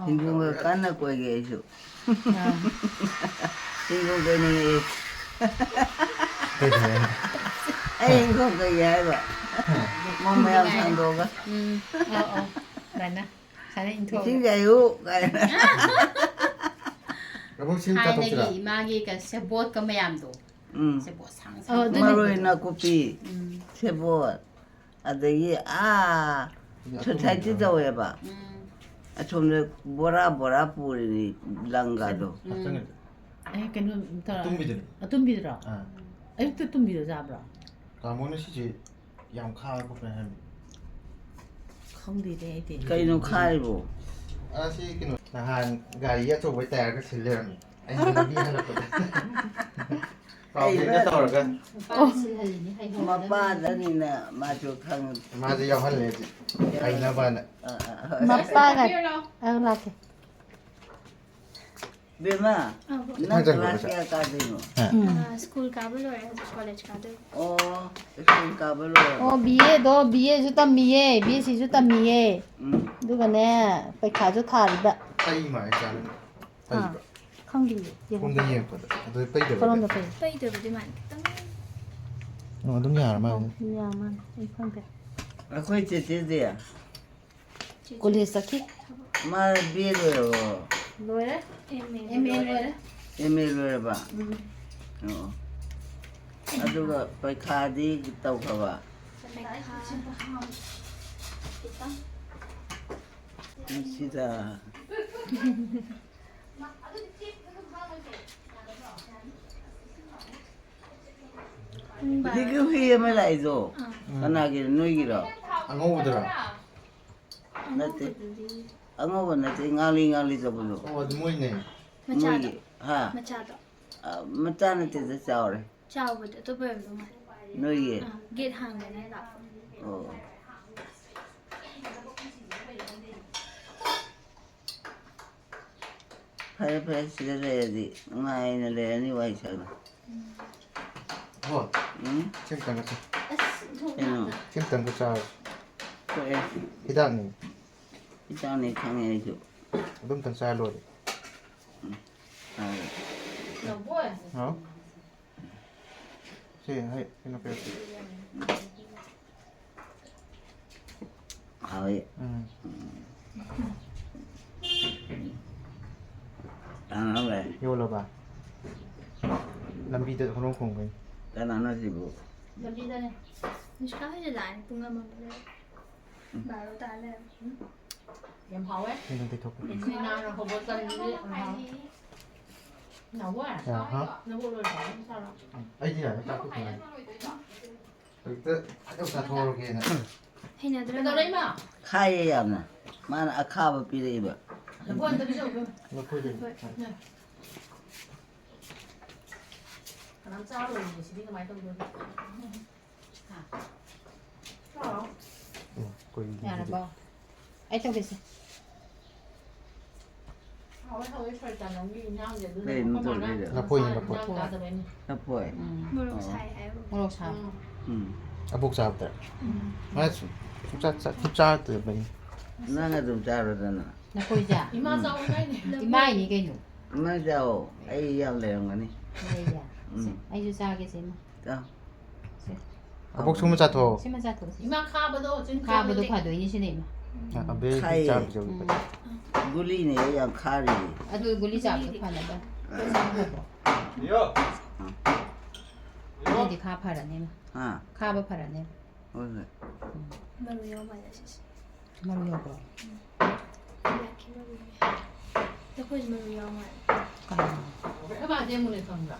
S3: 인공가 까나 거게 해줘. 인공가는 인공가 야봐. 뭐야 상도가.
S1: 맞나? 잘해 인트로
S3: 진짜요?
S5: 여보 지금 다 덥지라.
S4: 하이네기 이마기가 세봇 그 매암도.
S3: 응.
S4: 세봇 상상.
S3: 마로이나 코피. 세보. 아들이 저 잘지도 해봐. 좀 뭐라 뿌리니 랑가도.
S1: 에 cái thằng
S5: 뚱비들.
S1: 뚱비들아
S5: 아.
S1: ấy tôi 뚱비들 잡으라
S5: 가모는 시지 양카고 그냥.
S1: không đi đây thì
S3: cây nó khai bộ.
S5: 아시 그 나한 가리야 저 왜 때가 틀려니. 아니 비 하나 거. 이게 떨어가.
S3: mà ba đã đi nè mà chuột thằng
S5: 맞아 야 할래지. 아이나 봐나.
S1: 마빠가 라케
S3: bên mà nó là cái cá gì mà
S2: school का बोलो है college का दो
S3: ô cái cá bê lô
S1: 비에도 비에 주다 미에 비에시 주다 미에 누가네 백화주 타리다
S5: 타이 말 있잖아. 타이.
S7: ꯈꯪꯗꯤꯌꯦ ꯌꯦꯡꯉꯣ
S5: ꯁꯣꯝꯗ ꯌꯦꯡꯉꯛꯄꯗ ꯑꯗꯨ ꯄꯩꯗꯕ
S7: ꯀꯔꯣꯝꯗ ꯐꯩ
S2: ꯄꯩꯗꯕꯗꯤ ꯃꯥꯜꯂꯦ ꯈꯤꯇꯪ
S5: ꯑꯗꯨꯝ ꯌꯥꯔ ꯃꯥꯜꯂꯦ
S7: ꯌꯥꯝꯃꯥꯟ ꯑꯩ ꯈꯪꯗꯦ
S3: ꯑꯩꯈꯣꯏ ꯆꯦꯆꯦꯗꯤ
S7: ꯀꯣꯂꯦꯖ ꯆꯠꯈꯤ
S3: ꯃꯥ ꯕꯤ ꯑꯦ ꯂꯣꯏꯔꯕꯣ
S7: ꯂꯣꯏꯔꯦ
S2: ꯑꯦꯝ ꯑꯦ
S7: ꯂꯣꯏꯔꯦ
S3: ꯑꯦꯝ ꯑꯦ ꯂꯣꯏꯔꯕ ꯑꯣ ꯑꯗꯨꯒ ꯄꯩꯈꯥꯗꯤ ꯇꯧꯈ꯭ꯔꯕ ꯁꯤꯗ ꯍꯧꯖꯤꯛꯀꯤ ꯍꯨꯏ ꯑꯃ ꯂꯥꯛꯏꯗꯣ ꯀꯅꯥꯒꯤꯔꯣ ꯅꯣꯏꯒꯤꯔꯣ
S5: ꯑꯉꯧꯕꯗꯨꯔꯣ
S3: ꯅꯠꯇꯦ ꯑꯉꯧꯕ ꯅꯠꯇꯦ ꯉꯥꯡꯂꯤ ꯉꯥꯡꯂꯤ ꯇꯧꯕꯗꯣ
S5: ꯑꯣ ꯑꯗꯨ ꯃꯣꯏꯅꯦ
S2: ꯃꯆꯥꯗꯣ
S3: ꯃꯣꯏꯒꯤ ꯍꯥ
S2: ꯃꯆꯥꯗꯣ
S3: ꯃꯆꯥ ꯅꯠꯇꯦꯗ ꯆꯥꯎꯔꯦ
S2: ꯆꯥꯎꯕꯗꯣ ꯑꯇꯣꯞꯄ ꯑꯣꯏꯔꯝꯗꯧ ꯃꯥꯜꯂꯦ
S3: ꯅꯣꯏꯒꯤ
S2: ꯒꯦꯠ ꯍꯥꯡꯗꯅ ꯂꯥꯛꯄ
S3: ꯑꯣ ꯐꯔꯦ ꯐꯔꯦ ꯁꯤꯗ ꯂꯩꯔꯗꯤ ꯅꯨꯡꯉꯥꯏꯅ ꯂꯩꯔꯅꯤ ꯋꯥꯏ ꯁꯪꯅ
S5: ꯍꯣ
S3: ꯎꯝ
S5: ꯁꯤꯝꯇꯪꯒ
S3: ꯀꯩꯅꯣ
S5: ꯁꯤꯝꯇꯪꯒ ꯆꯥꯔ
S3: ꯊꯣꯛꯑꯦ
S5: ꯍꯤꯗꯥꯛꯅꯤ
S3: ꯏꯆꯥꯅꯤ ꯈꯪꯉꯦ ꯑꯩꯁꯨ
S5: ꯑꯗꯨꯝꯇꯪ ꯆꯥꯔ ꯂꯣꯏꯔꯦ ꯍꯥꯎ ꯁꯤ ꯍꯩ ꯀꯩꯅꯣ ꯄꯤꯔꯛꯀꯦ
S3: ꯍꯥꯎꯏ ꯇꯥꯟꯅꯕ
S5: ꯌꯣꯜꯂꯕ ꯂꯝꯕꯤꯗ ꯍꯣꯔꯣꯟ ꯈꯣꯡꯕꯩ
S3: ꯀꯅꯥꯅꯣ ꯁꯤꯕꯨ
S7: ꯂꯝꯕꯤꯗꯅꯦ
S2: ꯅꯨꯡꯁꯤꯀꯥ ꯍꯣꯏꯁꯨ ꯂꯥꯛꯑꯅꯤ ꯄꯨꯡ ꯑꯃꯃꯨꯛ ꯕꯥꯔꯣ ꯇꯥ ꯂꯩꯔꯝꯃꯦ
S7: ꯌꯥꯝ ꯍꯥꯎꯋꯦ
S5: ꯀꯩꯅꯣ ꯇꯩꯊꯣꯛꯀꯦ
S7: ꯅꯥꯅ ꯍꯧꯕ ꯇꯟꯗꯤ ꯅꯥꯎꯋꯦ
S5: ꯍꯥ
S7: ꯅꯕꯨꯛ ꯂꯣꯏꯔꯕ ꯆꯥꯔꯣ
S5: ꯑꯩꯗꯤ ꯌꯥꯔꯦ ꯆꯥꯛ ꯊꯣꯡꯉꯦ ꯍꯧꯖꯤꯛꯇ ꯈꯤꯇꯪ ꯆꯥꯊꯣꯛꯑꯒꯦꯅ
S2: ꯍꯩꯅꯗ꯭ꯔꯥ
S7: ꯀꯩꯗꯧꯔꯦ ꯏꯃꯥ
S3: ꯈꯥꯏꯌꯦ ꯌꯥꯝꯅ ꯃꯥꯅ ꯑꯈꯥꯕ ꯄꯤꯔꯛꯏꯕ
S7: ꯂꯐꯣꯏ ꯄꯤꯖꯧ
S5: ꯂꯐꯣꯏꯗꯤ
S7: ꯀꯅꯥꯝ ꯆꯥꯔꯣꯏꯌꯦ ꯁꯤꯗꯤ ꯀꯃꯥꯏꯅ ꯇꯧꯗꯣꯏꯕ ꯆꯥꯔꯣ ꯌꯥꯔꯕꯣ ꯑꯩ ꯇꯧꯒꯦꯁꯦ ꯍꯥꯎꯋꯦ ꯍꯥꯎꯋꯦ ꯁꯔꯇꯥꯅꯝꯒꯤ ꯏꯟꯖꯥꯡꯁꯦ ꯑꯗꯨꯅ
S3: ꯀꯩꯅꯣ ꯇꯧꯔꯤꯗꯣ
S5: ꯂꯐꯣꯏꯅꯤ ꯂꯐꯣꯏ
S7: ꯏꯟꯖꯥꯡ ꯆꯥꯗꯕꯩꯅꯤ
S3: ꯂꯐꯣꯏ
S2: ꯃꯣꯔꯣꯛ ꯁꯥꯏ ꯍꯥꯏꯕ
S7: ꯃꯣꯔꯣꯛ ꯁꯥꯕ
S5: ꯑꯕꯣꯛ ꯆꯥꯕꯗ ꯃꯥ ꯁꯨꯡꯆꯥ ꯆꯥꯗꯕꯩ
S3: ꯅꯪ ꯑꯗꯨꯝ ꯆꯥꯔꯣꯗꯅ
S7: ꯂꯐꯣꯏꯁꯦ ꯏꯃꯥ ꯆꯥꯎ ꯏꯃꯥꯏꯅꯤ ꯀꯩꯅꯣ
S3: ꯅꯪ ꯆꯥꯑꯣ ꯑꯩ ꯌꯥꯝ ꯂꯩꯔꯝꯒꯅꯤ
S7: ꯂꯩꯌꯦ ꯑꯩꯁꯨ ꯆꯥꯒꯦꯁꯦ ꯏꯃꯥ
S3: ꯆꯥꯎ
S5: ꯑꯕꯣꯛ ꯁꯨꯝꯕ ꯆꯥꯊꯣꯛꯑꯣ
S7: ꯁꯤꯃ ꯆꯥꯊꯣꯛꯑꯁꯤ ꯏꯃꯥ ꯈꯥꯕꯗꯣ ꯈꯥꯕꯗꯣ ꯐꯗꯣꯏꯅꯤ ꯁꯤꯅꯦ ꯏꯃꯥ
S5: ꯑꯕꯦ
S3: ꯈꯥꯏꯌꯦ.
S5: ꯆꯥꯕꯤꯖꯧ
S3: ꯒꯨꯂꯤꯅꯦ ꯌꯥꯝ ꯈꯥꯔꯤꯌꯦ
S7: ꯑꯗꯨ ꯒꯨꯂꯤ ꯆꯥꯕꯗꯣ ꯐꯅꯕ ꯑꯗꯨꯗꯤ ꯈꯥ ꯐꯔꯅꯤ ꯏꯃꯥ
S3: ꯍꯥ
S7: ꯈꯥꯕ ꯐꯔꯅꯤ
S3: ꯍꯣꯏ ꯍꯣꯏ
S2: ꯃꯔꯨ ꯌꯥꯎ ꯃꯥꯜꯂꯦ ꯁꯤꯁꯦ
S7: ꯃꯔꯨ ꯌꯥꯎꯕ꯭ꯔꯣ
S2: ꯌꯥꯛꯈꯤ ꯃꯔꯨ ꯂꯐꯣꯏꯁꯨ ꯃꯔꯨ ꯌꯥꯎ ꯃꯥꯜꯂꯦ
S7: ꯑꯩꯈꯣꯏ ꯕꯥꯗꯤ ꯑꯃꯨꯛꯅꯦ ꯈꯪꯕ꯭ꯔꯥ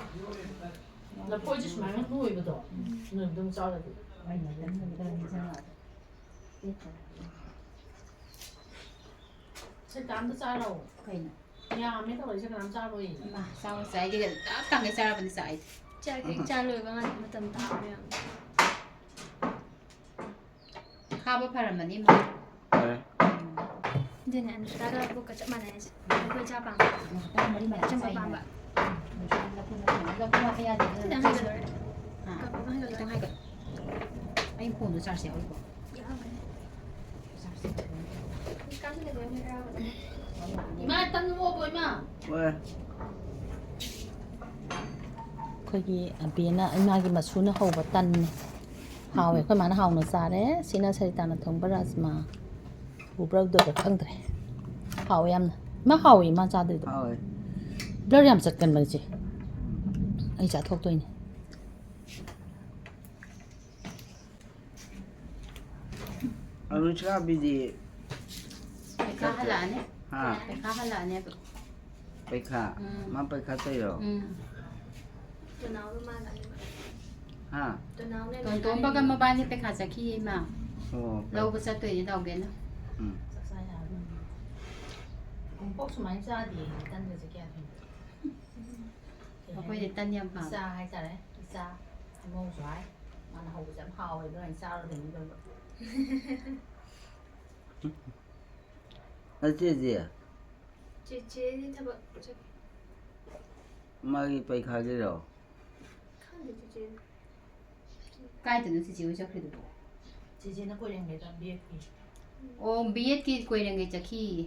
S7: ꯂꯐꯣꯏꯁꯦ ꯁꯨꯃꯥꯏꯅ ꯅꯣꯏꯕꯗꯣ ꯅꯣꯏꯕꯗꯣ ꯑꯃꯨꯛ ꯆꯥꯎꯔꯗꯤ ꯁꯤ ꯀꯅꯥꯝꯇ ꯆꯥꯔꯣ ꯀꯩꯅꯣ ꯌꯥꯝꯃꯦ ꯇꯧꯔꯤꯁꯦ ꯀꯅꯥꯝ ꯆꯥꯔꯣꯏ ꯏꯃꯥ ꯆꯥꯎ ꯆꯥꯏꯗꯤ ꯇꯥꯛ ꯇꯥꯡꯒꯩ ꯆꯥꯔꯕꯅꯤ ꯆꯥꯏ
S2: ꯆꯥꯛ ꯍꯦꯛ ꯆꯥ ꯂꯣꯏꯕ ꯃꯇꯝ ꯇꯥꯕ ꯌꯥꯝ
S7: ꯈꯥꯕ ꯐꯔꯝꯃꯅꯤ ꯏꯃꯥ
S3: ꯐꯔꯦ
S2: ꯑꯗꯨꯅꯦ ꯑꯅꯨꯁꯀꯥꯒ ꯑꯕꯣꯛꯀ ꯆꯞ ꯃꯥꯟꯅꯩꯁꯦ ꯑꯩꯈꯣꯏ ꯆꯥ ꯄꯥꯝꯕ ꯑꯆꯝꯕ ꯄꯥꯝꯕ ꯈꯤꯇꯪ ꯍꯩꯒꯠꯂꯨꯔꯦ ꯀꯞꯄꯒ
S7: ꯈꯤꯇꯪ
S2: ꯍꯩꯒꯠꯂꯨꯔꯦ
S7: ꯍꯥꯏꯒꯠ ꯑꯩ ꯐꯣꯟꯗꯣ ꯆꯥꯔꯖ ꯌꯥꯎꯔꯤꯕꯣ
S2: ꯌꯥꯎꯔꯝꯒꯅꯤ ꯅꯨꯡꯁꯤꯀꯥꯁꯨ ꯀꯩꯗꯧꯔꯦ ꯃꯣꯏ ꯍꯔꯥꯎꯕꯗ
S7: 이마 땀 누워 이마.
S3: ꯍꯣꯏ
S7: ꯑꯩꯈꯣꯏꯒꯤ ꯑꯕꯦꯅ ꯏꯃꯥꯒꯤ ꯃꯁꯨꯅ ꯍꯧꯕ ꯇꯟꯅꯦ ꯍꯥꯎꯋꯦ ꯑꯩꯈꯣꯏ ꯃꯥꯅ ꯍꯥꯎꯅ ꯆꯥꯔꯦ ꯁꯤꯅ ꯁꯔꯤꯇꯥꯅ ꯊꯣꯡꯕ ꯔꯥꯖꯃꯥ ꯎꯕ꯭ꯔꯥ ꯎꯗꯕ꯭ꯔꯥ ꯈꯪꯗ꯭ꯔꯦ ꯍꯥꯎꯋꯦ ꯌꯥꯝꯅ ꯏꯃꯥ ꯍꯥꯎꯋꯦ ꯏꯃꯥ ꯆꯥꯗꯣꯏꯗꯣ
S3: ꯍꯥꯎꯋꯦ
S7: ꯕ꯭ꯂꯔ ꯌꯥꯝ ꯆꯠꯀꯟꯕꯅꯦ ꯏꯆꯦ ꯑꯩ ꯆꯥꯊꯣꯛꯇꯣꯏꯅꯦ
S3: ꯑꯅꯨꯁꯀꯥꯕꯤꯗꯤ
S4: ꯄꯩꯈꯥ ꯍꯜꯂꯛꯑꯅꯤ
S3: ꯍꯥ
S4: ꯄꯩꯈꯥ ꯍꯜꯂꯛꯑꯅꯦꯕ
S3: ꯄꯩꯈꯥ ꯃꯥ ꯄꯩꯈꯥ ꯇꯧꯔꯣ
S2: ꯇꯣꯅꯥꯎꯒ ꯃꯥꯒ
S3: ꯍꯥ
S2: ꯇꯣꯅꯥꯎꯅꯦ
S4: ꯇꯣꯟꯇꯣꯝꯕꯒ ꯃꯕꯥꯅꯤ ꯄꯩꯈꯥ ꯆꯠꯈꯤꯌꯦ ꯏꯃꯥ
S3: ꯑꯣ
S4: ꯂꯧꯕ ꯆꯠꯇꯣꯏꯅꯦ ꯇꯧꯒꯦꯅ
S7: ꯄꯣꯛ ꯁꯨꯃꯥꯏꯅ ꯆꯥꯗꯦ ꯇꯟꯒꯁꯦ ꯀꯌꯥ
S4: ꯑꯩꯈꯣꯏꯗꯤ ꯇꯟ ꯌꯥꯝ ꯄꯥꯝꯃꯦ
S7: ꯏꯆꯥ ꯍꯥꯏꯇꯥꯔꯦ ꯏꯆꯥ ꯏꯃꯧꯁꯨ ꯍꯥꯏ ꯃꯥꯅ ꯍꯧꯕꯁꯦ ꯌꯥꯝ ꯍꯥꯎꯋꯦ ꯑꯗꯨꯅ ꯑꯩ ꯆꯥꯔꯣꯏꯗꯣꯏꯅꯤ ꯂꯣꯏꯕ
S3: ꯅꯆꯦꯗꯤ
S2: ꯆꯦꯆꯦꯗꯤ ꯊꯕꯛ ꯆꯠ
S3: ꯃꯥꯒꯤ ꯄꯩꯈꯥꯒꯤꯔꯣ
S2: ꯈꯪꯗꯦ ꯆꯦꯆꯦ
S4: ꯀꯥꯏꯗꯅꯣ ꯆꯤꯆꯦ ꯍꯣꯏ ꯆꯠꯈ꯭ꯔꯤꯗꯨꯕꯣ
S7: ꯆꯦꯆꯦꯅ ꯀꯣꯏꯔꯦꯡꯒꯩꯗ ꯕꯦꯠꯀꯤ
S4: ꯑꯣ ꯕꯤ ꯑꯦꯗꯀꯤ ꯀꯣꯏꯔꯦꯡꯒꯩ ꯆꯠꯈꯤꯌꯦ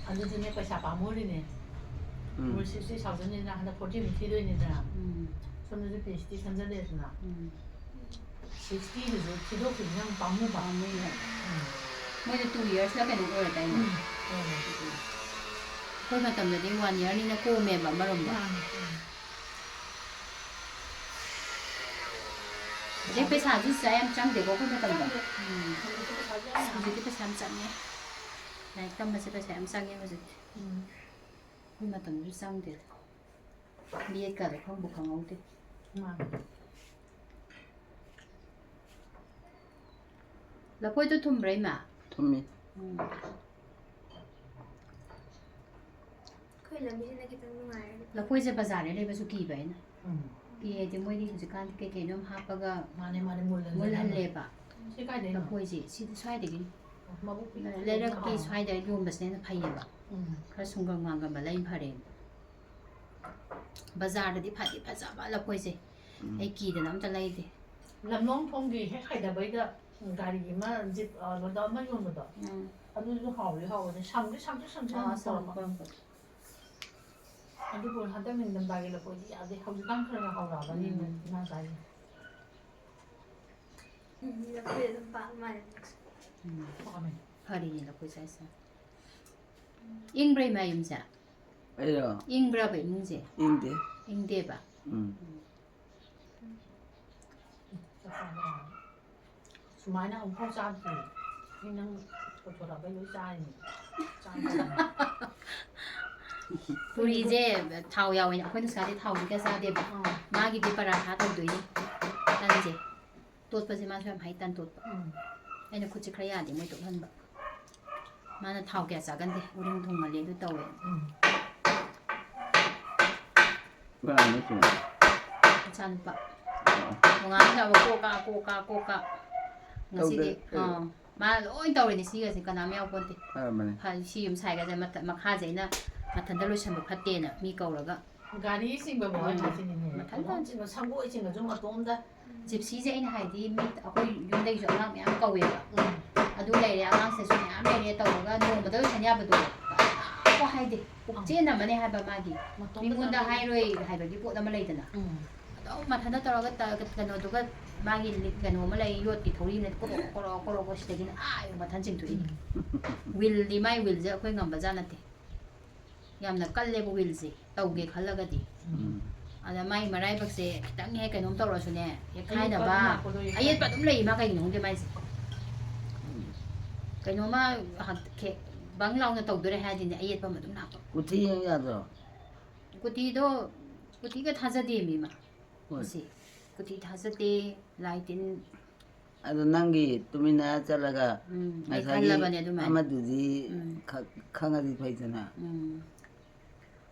S1: ꯑꯗꯨꯗꯨꯅꯦ ꯄꯩꯁꯥ ꯄꯥꯝꯃꯨꯔꯤꯅꯦ ꯃꯣꯏ 60,000ꯅꯤꯅ ꯍꯟꯗꯛ 40 ꯊꯤꯗꯣꯏꯅꯤꯗꯅ ꯁꯣꯝꯗꯁꯨ PhD ꯈꯟꯖꯜꯂꯦꯗꯅ 60ꯗꯨꯁꯨ ꯊꯤꯗꯣꯛꯈꯤꯕꯅ ꯌꯥꯝ ꯄꯥꯝꯃꯨꯕ
S4: ꯃꯣꯏꯗ 2 years ꯂ ꯀꯩꯅꯣ ꯑꯣꯏꯔꯗꯥꯏꯅꯦ ꯑꯩꯈꯣꯏ ꯃꯇꯝꯗꯗꯤ 1 yearꯅꯤꯅ ꯀꯣꯝꯃꯦꯕ ꯑꯃꯔꯣꯝꯗ ꯑꯗꯩ ꯄꯩꯁꯥꯁꯨ ꯌꯥꯝ ꯆꯪꯗꯦꯀꯣ ꯑꯩꯈꯣꯏ ꯃꯇꯝꯗ ꯍꯧꯖꯤꯛꯇꯤ ꯄꯩꯁꯥ ꯌꯥꯝ ꯆꯪꯉꯦ ꯂꯥꯏꯔꯤꯛ ꯇꯝꯕꯁꯦ ꯄꯩꯁꯥ ꯌꯥꯝ ꯆꯪꯉꯦ ꯍꯧꯖꯤꯛꯇꯤ ꯑꯩꯈꯣꯏ ꯃꯇꯝꯗꯁꯨ ꯆꯪꯗꯦꯗ B.Ed.ꯀꯥꯗꯣ ꯈꯪꯕꯨ ꯈꯪꯍꯧꯗꯦ ꯂꯐꯣꯏꯗꯣ ꯊꯨꯝꯕ꯭ꯔꯥ ꯏꯃꯥ
S3: ꯊꯨꯝꯃꯤ
S2: ꯑꯩꯈꯣꯏ ꯂꯝꯕꯤꯁꯤꯅ ꯈꯤꯇꯪ ꯅꯨꯡꯉꯥꯏꯔꯦ
S4: ꯂꯐꯣꯏꯁꯦ ꯕꯖꯥꯔꯗ ꯂꯩꯕꯁꯨ ꯀꯤꯕ ꯑꯩꯅ ꯀꯤꯌꯦꯗꯤ ꯃꯣꯏꯗꯤ ꯍꯧꯖꯤꯛꯀꯥꯟꯗꯤ ꯀꯩꯀꯩꯅꯣ ꯍꯥꯞꯄꯒ
S1: ꯃꯥꯅꯦ
S4: ꯃꯨꯜꯍꯜꯂꯦꯕ
S1: ꯁꯤ ꯀꯥꯏꯗꯩꯅꯣ
S4: ꯂꯐꯣꯏꯁꯦ ꯁꯤꯗꯤ ꯁ꯭ꯋꯥꯏꯗꯒꯤꯅꯤ
S1: ꯃꯕꯨꯛ
S4: ꯂꯩꯔꯛꯀꯤ ꯁ꯭ꯋꯥꯏꯗ ꯌꯣꯟꯕꯁꯤꯅ ꯍꯦꯟꯅ ꯐꯩꯌꯦꯕ ꯈꯔ ꯁꯨꯡꯒꯝ ꯃꯥꯡꯒꯝꯕ ꯂꯩ ꯐꯔꯦ ꯕꯖꯥꯔꯗꯗꯤ ꯐꯗꯤ ꯐꯖꯕ ꯂꯐꯣꯏꯁꯦ ꯑꯩ ꯀꯤꯗꯅ ꯑꯝꯇ ꯂꯩꯗꯦ
S1: ꯂꯝꯂꯣꯡꯊꯣꯡꯒꯤ ꯍꯦꯛ ꯍꯥꯏꯊꯕꯩꯗ ꯒꯥꯔꯤ ꯑꯃ ꯖꯤꯞ ꯂꯣꯗ ꯑꯃ ꯌꯣꯟꯕꯗꯣ ꯑꯗꯨꯁꯨ ꯍꯥꯎꯕꯅꯦ ꯁꯪꯁꯨ ꯁꯪꯊꯣꯔꯛꯄ ꯑꯗꯨꯕꯨ ꯍꯟꯗꯛ ꯅꯤꯡꯊꯝꯊꯥꯒꯤ ꯂꯐꯣꯏꯗꯤ ꯌꯥꯗꯦ ꯍꯧꯖꯤꯛꯀꯥꯟ ꯈꯔ ꯍꯥꯎꯔꯛꯑꯕꯅꯤ ꯏꯃꯥ ꯆꯥꯏꯁꯦ
S2: ꯂꯐꯣꯏ ꯑꯗꯨꯝ ꯄꯥꯝ ꯃꯥꯜꯂꯦ
S1: ꯄꯥꯝꯃꯦ
S4: ꯐꯔꯤꯅꯦ ꯂꯐꯣꯏ ꯆꯥꯏꯁꯦ ꯏꯪꯕ꯭ꯔꯥ ꯏꯃꯥ ꯌꯨꯝꯁꯦ
S3: ꯑꯩꯔꯣ
S4: ꯏꯪꯕ꯭ꯔꯥꯕ ꯏꯃꯨꯡꯁꯦ
S3: ꯏꯪꯗꯦ
S4: ꯏꯪꯗꯦꯕ
S1: ꯁꯨꯃꯥꯏꯅ ꯑꯃꯨꯛꯐꯥꯎ ꯆꯥꯗ꯭ꯔꯤ ꯑꯩ ꯅꯪ ꯄꯨꯊꯣꯔꯛꯄꯩ ꯂꯣꯏ ꯆꯥꯔꯤꯅꯤ
S4: ꯄꯨꯔꯤꯁꯦ ꯊꯥꯎ ꯌꯥꯎꯋꯦꯅ ꯑꯩꯈꯣꯏ ꯅꯨꯡꯁꯥꯗꯤ ꯊꯥꯎꯗꯤ ꯀꯌꯥ ꯆꯥꯗꯦꯕ ꯃꯥꯒꯤꯗꯤ ꯄꯔꯥꯊꯥ ꯇꯧꯗꯣꯏꯅꯤ ꯇꯟꯁꯦ ꯇꯣꯠꯄꯁꯦ ꯃꯥꯁꯨ ꯌꯥꯝ ꯍꯩ ꯇꯟ ꯇꯣꯠꯄ ꯑꯩꯅ ꯈꯨꯠꯁꯦ ꯈꯔ ꯌꯥꯗꯦ ꯃꯣꯏ ꯇꯣꯠꯍꯟꯕ ꯃꯥꯅ ꯊꯥꯎ ꯀꯌꯥ ꯆꯥꯒꯟꯗꯦ ꯎꯔꯤꯡ ꯊꯨꯡꯍꯜꯂꯦ ꯑꯗꯨ ꯇꯧꯋꯦ ꯏꯆꯥꯅꯨꯄꯥ ꯅꯣꯡꯉꯥꯜꯂꯒ ꯀꯣꯛꯀꯥ ꯉꯁꯤꯗꯤ ꯃꯥꯅ ꯂꯣꯏ ꯇꯧꯔꯤꯅꯦ ꯁꯤꯒꯁꯦ ꯀꯅꯥꯝ ꯌꯥꯎꯄꯣꯟꯇꯦ ꯁꯤ ꯌꯨꯝ ꯁꯥꯏꯒꯁꯦ ꯃꯈꯥꯁꯦ ꯑꯩꯅ ꯃꯊꯟꯇ ꯂꯣꯏꯁꯟꯕ ꯐꯠꯇꯦꯅ ꯃꯤ ꯀꯧꯔꯒ
S1: ꯒꯥꯔꯤ ꯆꯤꯡꯕ ꯃꯊꯟꯇ ꯁꯪꯒꯣꯏ ꯆꯤꯡꯉꯁꯨ ꯃꯇꯣꯝꯗ
S4: ꯖꯤꯞꯁꯤꯁꯦ ꯑꯩꯅ ꯍꯥꯏꯗꯤ ꯃꯤ ꯑꯩꯈꯣꯏ ꯌꯨꯝꯗꯒꯤꯁꯨ ꯑꯉꯥꯡ ꯃꯌꯥꯝ ꯀꯧꯋꯦꯕ ꯑꯗꯨ ꯂꯩꯔꯦ ꯑꯉꯥꯡꯁꯤꯁꯨ ꯃꯌꯥꯝ ꯂꯩꯔꯦ ꯇꯧꯔꯒ ꯅꯣꯡꯃꯗ ꯂꯣꯏꯁꯟ ꯌꯥꯕꯗꯣ ꯀꯅꯥꯝꯕꯨ ꯍꯥꯏꯗꯦ ꯄꯨꯛꯆꯦꯟ ꯑꯃꯅꯦ ꯍꯥꯏꯕ ꯃꯥꯒꯤ ꯃꯤꯉꯣꯟꯗ ꯍꯥꯏꯔꯣꯏ ꯍꯥꯏꯕꯒꯤ ꯄꯣꯠ ꯑꯃ ꯂꯩꯗꯅ ꯑꯗꯨꯝ ꯃꯊꯟꯇ ꯇꯧꯔꯒ ꯀꯩꯅꯣꯗꯨꯒ ꯃꯥꯒꯤ ꯀꯩꯅꯣ ꯑꯃ ꯂꯩ ꯌꯣꯠꯀꯤ ꯊꯧꯔꯤꯅ ꯀꯣꯔꯣ ꯁꯤꯗꯒꯤꯅ ꯃꯊꯟ ꯆꯤꯡꯊꯣꯛꯏꯅꯤ ꯋꯤꯜꯗꯤ ꯃꯥꯏ ꯋꯤꯜꯁꯦ ꯑꯩꯈꯣꯏ ꯉꯝꯕꯖꯥꯠ ꯅꯠꯇꯦ ꯌꯥꯝꯅ ꯀꯜꯂꯦꯕ ꯋꯤꯜꯁꯦ ꯇꯧꯒꯦ ꯈꯜꯂꯒꯗꯤ ꯑꯗ ꯃꯥꯏ ꯃꯔꯥꯏꯕꯛꯁꯦ ꯈꯤꯇꯪ ꯍꯦꯛ ꯀꯩꯅꯣꯝ ꯇꯧꯔꯁꯨꯅꯦ ꯌꯦꯛꯈꯥꯏꯅꯕ ꯑꯌꯦꯠꯄ ꯑꯗꯨꯝ ꯂꯩ ꯃꯥ ꯀꯩꯒꯤꯅꯣ ꯈꯪꯗꯦ ꯃꯥꯏꯁꯦ ꯀꯩꯅꯣꯃ ꯕꯪ ꯂꯥꯎꯅ ꯇꯧꯗꯣꯔꯦ ꯍꯥꯏꯔꯗꯤꯅꯦ ꯑꯌꯦꯠꯄ ꯑꯃ ꯑꯗꯨꯝ ꯂꯥꯛꯄ
S3: ꯀꯨꯊꯤ ꯌꯦꯡ ꯌꯥꯗ꯭ꯔꯣ
S4: ꯀꯨꯇꯤꯒ ꯊꯥꯖꯗꯦ ꯃꯤꯃ ꯑꯁꯤ ꯀꯨꯇꯤ ꯊꯥꯖꯗꯦ ꯂꯥꯏ ꯇꯤꯟ
S3: ꯑꯗꯣ ꯅꯪꯒꯤ ꯇꯨꯃꯤꯟꯅ ꯆꯠꯂꯒ
S4: ꯑꯩ
S3: ꯉꯁꯥꯏꯒꯤ
S4: ꯈꯜꯂꯕꯅꯦ ꯑꯗꯨꯃꯥꯏꯅ
S3: ꯑꯃꯗꯨꯗꯤ ꯈꯪꯉꯗꯤ ꯐꯩꯗꯅ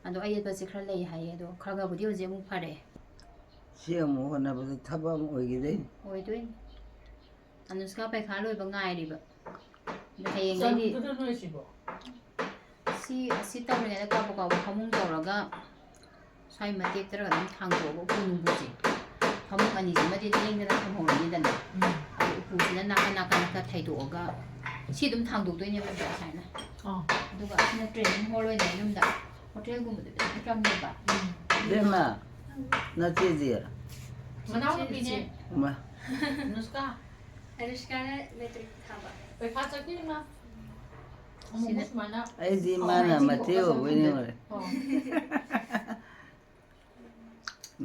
S4: ꯑꯗꯣ ꯑꯌꯦꯠꯄꯁꯦ ꯈꯔ ꯂꯩ ꯍꯥꯏꯌꯦ ꯑꯗꯣ ꯈꯔꯕꯨꯗꯤ ꯍꯧꯖꯤꯛ ꯑꯃꯨꯛ ꯐꯔꯛꯑꯦ
S3: ꯁꯤ ꯑꯃꯨꯛ ꯍꯣꯠꯅꯕꯗ ꯊꯕꯛ ꯑꯃ ꯑꯣꯏꯈꯤꯗꯣꯏꯅꯤ
S4: ꯑꯣꯏꯗꯣꯏꯅꯤ ꯑꯅꯨꯁꯀꯥ ꯄꯩꯈꯥ ꯂꯣꯏꯕ ꯉꯥꯏꯔꯤꯕ ꯍꯌꯦꯡꯗꯩꯗꯤ ꯑꯁꯤ ꯇꯧꯔꯤꯉꯩꯗ ꯀꯥꯎꯕ ꯐꯃꯨꯡ ꯇꯧꯔꯒ ꯁ꯭ꯋꯥꯏ ꯃꯇꯦꯛꯇꯔ ꯑꯗꯨꯝ ꯊꯥꯡꯗꯣꯛꯑꯒ ꯎꯄꯨ ꯅꯨꯡꯕꯨꯁꯦ ꯐꯃꯨꯡ ꯑꯅꯤꯁꯤꯃꯗꯤ ꯂꯦꯡꯗꯅ ꯊꯝꯍꯧꯔꯅꯤꯗꯅ ꯑꯗꯨ ꯎꯄꯨꯁꯤꯅ ꯅꯥꯀꯟ ꯊꯩꯗꯣꯛꯑꯒ ꯁꯤ ꯑꯗꯨꯝ ꯊꯥꯡꯗꯣꯛꯇꯣꯏꯅꯦꯕ ꯁꯨꯃꯥꯏꯅ ꯑꯗꯨꯒ ꯑꯁꯤꯅ ꯇ꯭ꯔꯦꯅꯤꯡ ꯍꯣꯜ ꯑꯣꯏꯅ ꯌꯨꯝꯗ ꯍꯣꯇꯦꯜꯒꯨꯝꯕꯗꯗꯤ ꯑꯗꯨꯝ ꯆꯪꯉꯦꯕ
S3: ꯕꯦꯝꯃ ꯅꯆꯦꯗꯤ
S1: ꯃꯅꯥꯎꯅꯨꯄꯤꯅꯦ ꯅꯨꯁꯀꯥ
S2: ꯑꯅꯨꯁꯀꯥꯅ ꯃꯦꯇ꯭ꯔꯤꯛ ꯊꯥꯕ
S1: ꯄꯩꯈꯥ ꯆꯠꯈꯤ ꯃꯥ ꯁꯨꯃꯥꯏꯅ
S3: ꯑꯩꯗꯤ ꯃꯥꯅ ꯃꯆꯦ ꯑꯣꯏꯕꯣꯏ ꯅꯤꯡꯉꯨꯔꯦ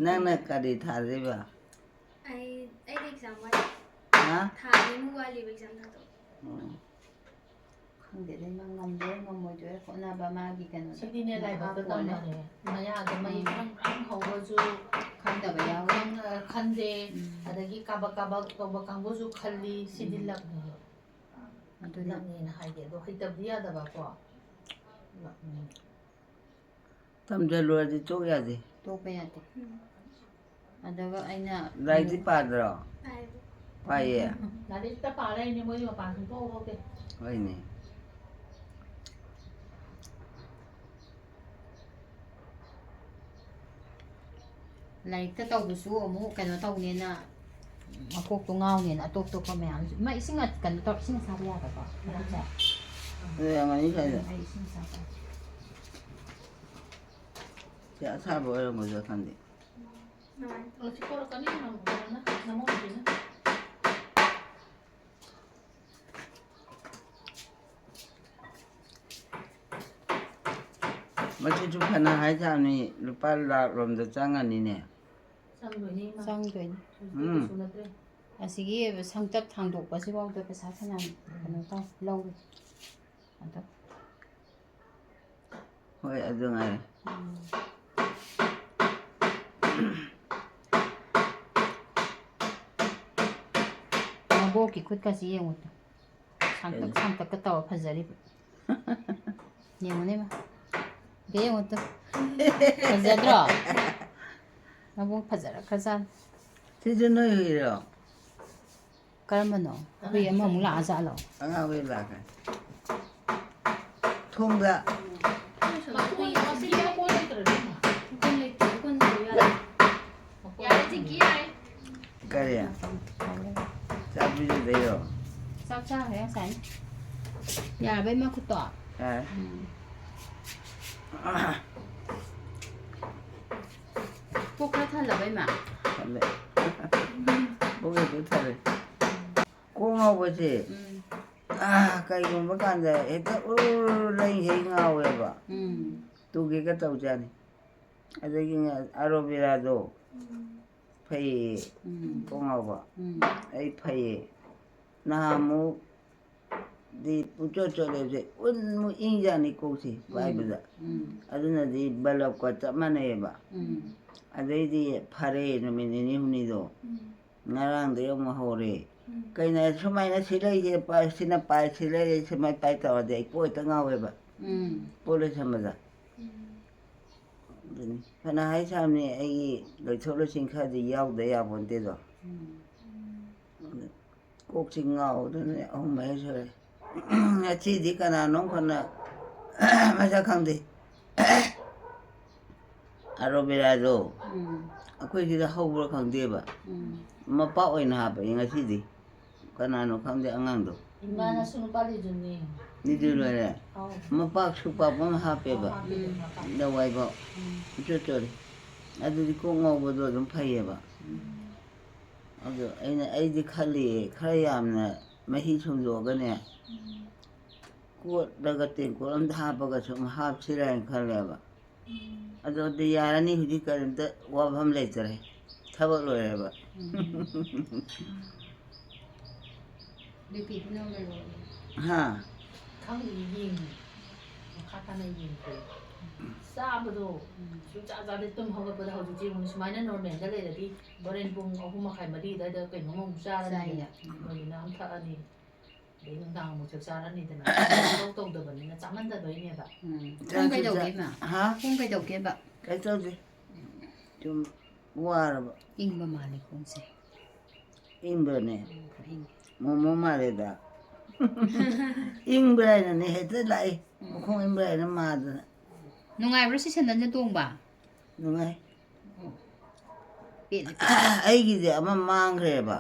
S3: ꯅꯪꯅ ꯀꯔꯤ ꯊꯥꯗꯣꯏꯕ
S2: ꯑꯩꯗꯤ ꯑꯦꯛꯖꯥꯝ ꯋꯥꯠꯂꯤ ꯊꯥ ꯑꯅꯤꯃꯨꯛ ꯋꯥꯠꯂꯤꯕ ꯑꯦꯛꯖꯥꯝ ꯊꯥꯗꯧꯕ
S4: ꯈꯪꯗꯦꯗ ꯏꯃꯥ ꯉꯝꯗꯣꯏꯔꯥ ꯉꯝꯃꯣꯏꯗꯣꯏꯔꯥ ꯍꯣꯠꯅꯕ ꯃꯥꯒꯤ ꯀꯩꯅꯣꯗ
S1: ꯁꯤꯗꯤꯅꯦ ꯂꯥꯏꯕꯛꯇ ꯇꯝꯕꯅꯦ ꯃꯌꯥꯗ ꯃꯩ ꯈꯪ ꯍꯧꯕꯁꯨ
S4: ꯈꯪꯗꯕ ꯌꯥꯎꯋꯤ
S1: ꯈꯟꯗꯦ ꯑꯗꯒꯤ ꯀꯥꯕꯛ ꯇꯧꯕ ꯀꯥꯡꯕꯨꯁꯨ ꯈꯜꯂꯤ ꯁꯤꯗꯤ ꯂꯛꯅꯦ ꯂꯛꯅꯦꯅ ꯍꯥꯏꯒꯦ ꯑꯗꯣ ꯍꯩꯇꯕꯗꯤ ꯌꯥꯗꯕꯀꯣ
S3: ꯇꯝꯁꯤꯜꯂꯨꯔꯗꯤ ꯇꯣꯛ ꯌꯥꯗꯦ
S4: ꯇꯣꯛꯄ ꯌꯥꯗꯦ ꯑꯗꯨꯒ ꯑꯩꯅ
S3: ꯂꯥꯏꯔꯤꯛꯇꯤ ꯄꯥꯗ꯭ꯔꯣ
S2: ꯄꯥꯏꯕ
S3: ꯄꯥꯏꯌꯦ
S1: ꯂꯥꯏꯔꯤꯛꯇ ꯄꯥ ꯂꯩꯔꯤꯅꯦ ꯃꯣꯏꯗꯤ ꯃꯄꯥꯟ ꯁꯨꯡꯊꯣꯛ ꯊꯣꯛꯇꯦ
S3: ꯍꯣꯏꯅꯦ
S4: ꯂꯥꯏꯔꯤꯛꯇ ꯇꯧꯕꯁꯨ ꯑꯃꯨꯛ ꯀꯩꯅꯣ ꯇꯧꯅꯦꯅ ꯃꯀꯣꯛꯇꯣ ꯉꯥꯎꯅꯦꯅ ꯑꯇꯣꯞꯄ ꯃꯌꯥꯝꯁꯨ ꯏꯁꯤꯡ ꯀꯩꯅꯣ ꯇꯧꯔ ꯏꯁꯤꯡ ꯑꯁꯥꯕ ꯌꯥꯗꯕ꯭ꯔꯣ
S3: ꯑꯗꯨ ꯌꯥꯝꯒꯅꯤ ꯁ꯭ꯋꯥꯏꯗ
S4: ꯑꯩ ꯏꯁꯤꯡ ꯑꯁꯥꯕ
S3: ꯁꯤ ꯑꯁꯥꯕ ꯑꯣꯏꯔꯝꯒꯗ꯭ꯔꯥ ꯈꯪꯗꯦ
S1: ꯁꯤ ꯄꯣꯔꯛꯀꯅꯤ ꯅꯃꯣꯗꯤꯅ
S3: ꯃꯁꯤꯁꯨ ꯐꯅ ꯍꯥꯏꯖꯥꯕꯅꯤ ꯂꯨꯄꯥ ꯂꯥꯛ ꯔꯣꯝꯗ ꯆꯪꯉꯅꯤꯅꯦ
S1: ꯆꯪꯗꯣꯏꯅꯤ
S4: ꯆꯪꯗꯣꯏꯅꯤ
S1: ꯀꯩꯁꯨ ꯅꯠꯇ꯭ꯔꯦ
S4: ꯑꯁꯤꯒꯤ ꯁꯪꯇꯞ ꯊꯥꯡꯗꯣꯛꯄꯁꯤꯐꯥꯎꯗ ꯄꯩꯁꯥ ꯐꯅꯌꯥꯝ ꯀꯩꯅꯣ ꯇꯧ ꯂꯧꯏ ꯑꯗꯣ
S3: ꯍꯣꯏ ꯑꯗꯨ ꯉꯥꯏꯔꯦ
S4: ꯃꯕꯣꯛꯀꯤ ꯈꯨꯠꯀꯁꯤ ꯌꯦꯡꯉꯨꯇꯣ ꯁꯥꯡꯇꯛ ꯁꯥꯡꯇꯛꯀ ꯇꯧꯔ ꯐꯖꯔꯤꯕ ꯌꯦꯡꯉꯨꯅꯦ ꯃꯥ ꯌꯦꯡꯉꯨꯇꯣ ꯐꯖꯗ꯭ꯔꯣ ꯃꯕꯣꯛ ꯐꯖꯔꯛꯈ꯭ꯔꯖꯥꯠꯅꯤ
S3: ꯁꯤꯁꯨ ꯅꯣꯏ ꯍꯨꯏꯔꯣ
S4: ꯀꯔꯝꯕꯅꯣ ꯍꯨꯏ ꯑꯃꯃꯨꯛ ꯂꯥꯛꯑꯖꯥꯠꯂꯣ
S3: ꯑꯉꯥꯡ ꯍꯨꯏ ꯂꯥꯛꯈ꯭ꯔꯦ ꯊꯣꯡꯗ ꯀꯔꯤ ꯆꯥꯕꯤꯗꯩꯔꯣ
S4: ꯆꯥꯛ ꯆꯥꯈ꯭ꯔꯦ ꯉꯁꯥꯏꯅ ꯌꯥꯔꯕꯩ ꯃꯈꯨꯠꯇꯣ
S3: ꯌꯥꯔꯦ
S4: ꯄꯨꯛ ꯈꯔ ꯊꯜꯂꯕꯩ ꯃꯥ
S3: ꯊꯜꯂꯦ ꯄꯨꯛꯇꯨ ꯊꯜꯂꯦ ꯀꯣꯛ ꯉꯥꯎꯕꯁꯦ ꯀꯩꯒꯨꯝꯕ ꯀꯥꯟꯗ ꯍꯦꯛꯇ ꯂꯩꯈꯩ ꯉꯥꯎꯋꯦꯕ ꯇꯨꯒꯦꯒ ꯇꯧꯖꯥꯅꯤ ꯑꯗꯒꯤ ꯑꯔꯣꯕꯦꯔꯥꯗꯣ ꯐꯩꯌꯦ ꯀꯣꯛ ꯉꯥꯎꯕ ꯑꯩ ꯐꯩꯌꯦ ꯅꯍꯥꯟꯃꯨꯛꯗꯤ ꯄꯨꯡꯆꯣꯠ ꯆꯣꯠꯂꯦꯕꯁꯦ ꯎꯟꯃꯨꯛ ꯏꯪꯖꯥꯅꯤ ꯀꯣꯛꯁꯤ ꯄꯥꯏꯕꯗ ꯑꯗꯨꯅꯗꯤ ꯕꯂꯞꯀ ꯆꯞ ꯃꯥꯟꯅꯩꯑꯕ ꯑꯗꯩꯗꯤ ꯐꯔꯦ ꯅꯨꯃꯤꯠ ꯅꯤꯅꯤ ꯍꯨꯝꯅꯤꯗꯣ ꯉꯔꯥꯡꯗꯩ ꯑꯃꯨꯛ ꯍꯧꯔꯦ ꯀꯩꯅꯣ ꯁꯨꯃꯥꯏꯅ ꯁꯤꯂꯩꯁꯦ ꯁꯤꯅ ꯄꯥꯏ ꯁꯤꯂꯩ ꯁꯨꯃꯥꯏꯅ ꯄꯥꯏ ꯇꯧꯔꯗꯤ ꯑꯩ ꯀꯣꯛ ꯍꯦꯛꯇ ꯉꯥꯎꯋꯦꯕ ꯄꯣꯠ ꯂꯣꯏꯁꯟꯕꯗ ꯑꯗꯨꯅꯤ ꯐꯅ ꯍꯥꯏ ꯁꯥꯕꯅꯤ ꯑꯩꯒꯤ ꯂꯣꯏꯊꯣꯛ ꯂꯣꯏꯁꯤꯟ ꯈꯔꯗꯤ ꯌꯥꯎꯗ ꯌꯥꯄꯣꯟꯇꯦꯗꯣ ꯀꯣꯛꯁꯤ ꯉꯥꯎꯗꯅ ꯑꯍꯨꯝ ꯃꯔꯤ ꯁꯨꯔꯦ ꯉꯁꯤꯗꯤ ꯀꯅꯥꯅꯣꯝ ꯈꯟꯅ ꯃꯁꯛ ꯈꯪꯗꯦ ꯑꯔꯣꯕꯦꯔꯥꯗꯣ ꯑꯩꯈꯣꯏ ꯁꯤꯗ ꯍꯧꯕ꯭ꯔꯥ ꯈꯪꯗꯦꯕ ꯃꯄꯥꯛ ꯑꯣꯏꯅ ꯍꯥꯞꯄꯛꯑꯦ ꯉꯁꯤꯗꯤ ꯀꯅꯥꯅꯣ ꯈꯪꯗꯦ ꯑꯉꯥꯡꯗꯣ
S1: ꯏꯃꯥꯅꯁꯨ ꯅꯨꯄꯥ ꯂꯤꯖꯨꯅꯤ
S3: ꯅꯤꯗꯨ ꯂꯣꯏꯔꯦ ꯃꯄꯥꯛ ꯁꯨꯄꯥꯛꯄ ꯑꯃ ꯍꯥꯞꯄꯦꯕ ꯂꯋꯥꯏꯐꯥꯎ ꯏꯆꯣꯠ ꯆꯣꯠꯂꯤ ꯑꯗꯨꯗꯤ ꯀꯣꯛ ꯉꯧꯕꯗꯣ ꯑꯗꯨꯝ ꯐꯩꯌꯦꯕ ꯑꯗꯣ ꯑꯩꯗꯤ ꯈꯜꯂꯤ ꯈꯔ ꯌꯥꯝꯅ ꯃꯍꯤ ꯁꯨꯝꯗꯣꯛꯑꯒꯅꯦ ꯀꯣꯠꯂꯒ ꯇꯦꯡꯀꯣꯠ ꯑꯝꯗ ꯍꯥꯞꯄꯒ ꯁꯨꯝ ꯍꯥꯞꯁꯤꯔꯥ ꯍꯥꯏꯅ ꯈꯜꯂꯦꯕ ꯑꯗꯨꯗꯤ ꯌꯥꯔꯅꯤ ꯍꯧꯖꯤꯛ ꯀꯔꯤꯝꯇ ꯋꯥꯐꯝ ꯂꯩꯇ꯭ꯔꯦ ꯊꯕꯛ ꯂꯣꯏꯔꯦꯕ
S4: ꯕꯤꯄꯤꯗꯤ ꯅꯣꯔꯃꯦꯜ ꯑꯣꯏꯌꯦ
S3: ꯍꯥ
S1: ꯈꯪꯗꯦ ꯌꯦꯡꯉꯤ ꯃꯈꯥ ꯇꯥꯅ ꯌꯦꯡꯈ꯭ꯔꯦ ꯆꯥꯕꯗꯣ ꯁꯨꯡꯆꯥ ꯆꯥꯗꯦ ꯇꯨꯝ ꯍꯧꯒꯠꯄꯗ ꯍꯧꯖꯤꯛꯇꯤ ꯌꯦꯡꯉꯨ ꯁꯨꯃꯥꯏꯅ ꯅꯣꯔꯃꯦꯜꯗ ꯂꯩꯔꯗꯤ ꯍꯣꯔꯦꯟ ꯄꯨꯡ 3:30 4 ꯑꯗꯨꯋꯥꯏꯗ ꯀꯩꯅꯣꯝ ꯑꯃꯨꯛ ꯆꯥꯔꯅꯤꯗꯅ ꯃꯣꯏꯅ ꯑꯃ ꯊꯛꯑꯅꯤ ꯑꯗꯩ ꯅꯨꯡꯗꯥꯡ ꯑꯃꯨꯛ ꯆꯥꯛ ꯆꯥꯔꯅꯤꯗꯅ ꯇꯧ ꯇꯧꯗꯕꯅꯤꯅ ꯆꯥꯃꯟꯗꯕꯩꯅꯦꯕ
S4: ꯄꯨꯡ ꯀꯩꯗꯧꯒꯦ ꯃꯥ ꯄꯨꯡ ꯀꯩꯗꯧꯒꯦꯕ
S3: ꯀꯩ ꯇꯧꯗꯦ ꯁꯨꯝ ꯋꯥꯔꯕ
S4: ꯏꯪꯕ ꯃꯥꯜꯂꯦ ꯈꯣꯡꯁꯦ
S3: ꯏꯪꯕ꯭ꯔꯅꯦ
S4: ꯈꯔ ꯏꯪꯉꯦ
S3: ꯃꯣꯃꯣ ꯃꯥꯜꯂꯦꯗ ꯏꯪꯕ꯭ꯔꯥ ꯍꯥꯏꯅꯅꯦ ꯍꯦꯛꯇ ꯂꯥꯛꯏ ꯃꯈꯣꯡ ꯏꯪꯕ꯭ꯔꯥ ꯍꯥꯏꯅ ꯃꯥꯗꯅ
S4: ꯅꯨꯡꯉꯥꯏꯕ꯭ꯔꯣ ꯁꯤ ꯁꯦꯟꯗꯟꯁꯦ ꯇꯣꯡꯕ
S3: ꯅꯨꯡꯉꯥꯏ
S4: ꯄꯦꯜꯂꯦ
S3: ꯑꯩꯒꯤꯗꯤ ꯑꯃ ꯃꯥꯡꯈ꯭ꯔꯦꯕ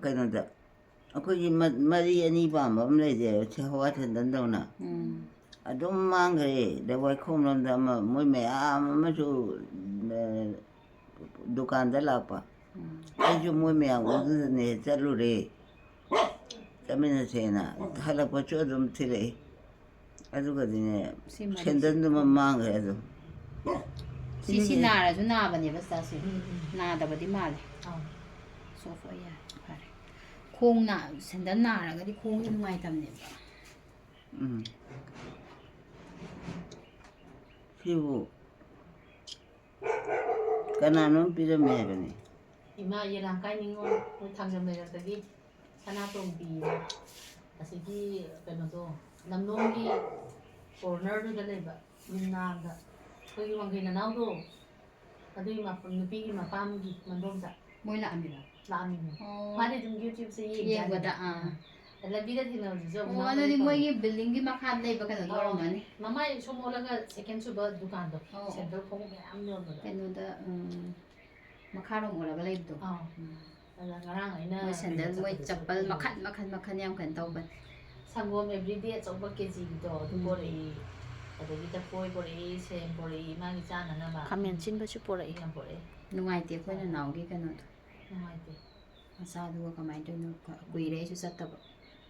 S3: ꯀꯩꯅꯣꯗ ꯑꯩꯈꯣꯏꯒꯤ ꯃꯔꯤ ꯑꯅꯤ ꯄꯥꯝꯕ ꯑꯃ ꯂꯩꯖꯩꯕ ꯍꯋꯥ ꯁꯦꯟꯗꯟꯗꯧꯅ ꯑꯗꯨꯝ ꯃꯥꯡꯈ꯭ꯔꯦ ꯂꯋꯥꯏꯈꯣꯡ ꯂꯣꯝꯗ ꯑꯃ ꯃꯣꯏ ꯃꯌꯥꯝ ꯑꯃꯁꯨ ꯗꯨꯀꯥꯟꯗ ꯂꯥꯛꯄ ꯑꯩꯁꯨ ꯃꯣꯏ ꯃꯌꯥꯝ ꯎꯗꯨꯗꯅꯦ ꯆꯠꯂꯨꯔꯦ ꯆꯠꯃꯤꯟꯅꯁꯦꯅ ꯍꯜꯂꯛꯄꯁꯨ ꯑꯗꯨꯝ ꯊꯤꯜꯂꯛꯏ ꯑꯗꯨꯒꯗꯤꯅꯦ ꯁꯦꯟꯗꯟꯗꯨꯃ ꯃꯥꯡꯈ꯭ꯔꯦ ꯑꯗꯨꯝ
S4: ꯁꯤ ꯅꯥꯔꯁꯨ ꯅꯥꯕꯅꯦꯕ ꯆꯥꯁꯦ ꯅꯥꯗꯕꯗꯤ ꯃꯥꯜꯂꯦ ꯁꯣꯐ ꯑꯣꯏ ꯌꯥꯔꯦ ꯐꯔꯦ ꯈꯣꯡ ꯁꯦꯟꯗꯟ ꯅꯥꯔꯒꯗꯤ ꯈꯣꯡꯁꯦ ꯅꯨꯡꯉꯥꯏꯇꯕꯅꯦꯕ
S3: ꯁꯤꯕꯨ ꯀꯅꯥꯅꯣꯝ ꯄꯤꯔꯝꯃꯦ ꯍꯥꯏꯕꯅꯤ
S1: ꯏꯃꯥ ꯌꯦꯂꯥꯡꯀꯥꯏ ꯅꯤꯉꯣꯜ ꯃꯣꯏ ꯊꯥꯡꯖꯝ ꯂꯩꯔꯛꯇꯒꯤ ꯁꯅꯥꯇꯣꯝꯕꯤꯅ ꯑꯁꯤꯒꯤ ꯀꯩꯅꯣꯗꯣ ꯂꯝꯂꯣꯡꯒꯤ ꯀꯣꯔꯅꯔꯗꯨꯗ ꯂꯩꯕ ꯌꯨꯝꯅꯥꯝꯗ ꯑꯩꯈꯣꯏꯒꯤ ꯋꯥꯡꯈꯩ ꯅꯅꯥꯎꯗꯣ ꯑꯗꯨꯒꯤ ꯅꯨꯄꯤꯒꯤ ꯃꯄꯥꯝꯒꯤ ꯃꯟꯗꯣꯝꯗ
S4: ꯃꯣꯏ ꯂꯥꯛꯑꯝꯃꯤꯔꯣ
S1: ꯂꯥꯛꯑꯝꯃꯤꯅꯦ ꯃꯥꯗꯤ ꯑꯗꯨꯝ ꯌꯨꯇ꯭ꯌꯨꯕꯁꯦ
S4: ꯌꯦꯡꯕꯗ
S1: ꯂꯝꯕꯤꯗ ꯊꯦꯡꯅꯕꯗꯨꯁꯨ
S4: ꯑꯣ ꯑꯗꯨꯗꯤ ꯃꯣꯏꯒꯤ ꯕꯤꯜꯗꯤꯡꯒꯤ ꯃꯈꯥꯗ ꯂꯩꯕ ꯀꯩꯅꯣꯗꯣ ꯑꯣꯏꯔꯝꯒꯅꯤ
S1: ꯃꯃꯥꯏ ꯁꯣꯝ ꯑꯣꯜꯂꯒ ꯁꯦꯀꯦꯟ ꯁꯨꯕ ꯗꯨꯀꯥꯟꯗꯣ ꯁꯦꯟꯇꯔ ꯈꯣꯡꯎꯞ ꯃꯌꯥꯝ ꯌꯣꯟꯕꯗꯣ
S4: ꯀꯩꯅꯣꯗ ꯃꯈꯥꯔꯣꯝ ꯑꯣꯜꯂꯒ ꯂꯩꯕꯗꯣ
S1: ꯑꯗ ꯉꯔꯥꯡ ꯑꯩꯅ
S4: ꯃꯣꯏ ꯁꯦꯟꯗꯜ ꯃꯣꯏ ꯆꯄꯜ ꯃꯈꯟ ꯃꯈꯟ ꯌꯥꯝ ꯀꯩꯅꯣ ꯇꯧꯕꯅꯤ
S1: ꯁꯪꯒꯣꯝ ꯑꯦꯕ꯭ꯔꯤꯗꯦ ꯑꯆꯧꯕ ꯀꯦꯖꯤꯒꯤꯗꯣ ꯑꯗꯨ ꯄꯣꯔꯛꯏ ꯑꯗꯒꯤ ꯂꯐꯣꯏ ꯄꯣꯔꯛꯏ ꯁꯦꯝ ꯄꯣꯔꯛꯏ ꯃꯥꯒꯤ ꯆꯥꯅꯅꯕ
S7: ꯈꯥꯃꯦꯟ ꯁꯤꯟꯕꯁꯨ ꯄꯣꯔꯛꯏ
S1: ꯌꯥꯝ ꯄꯣꯔꯛꯏ
S4: ꯅꯨꯡꯉꯥꯏꯇꯦ ꯑꯩꯈꯣꯏ ꯅꯅꯥꯎꯒꯤ ꯀꯩꯅꯣꯗꯣ
S1: ꯅꯨꯡꯉꯥꯏꯇꯦ
S4: ꯃꯆꯥꯗꯨꯒ ꯀꯃꯥꯏꯅ ꯇꯧꯔꯤꯅꯣ ꯀꯨꯏꯔꯦ ꯑꯩꯁꯨ ꯆꯠꯇꯕ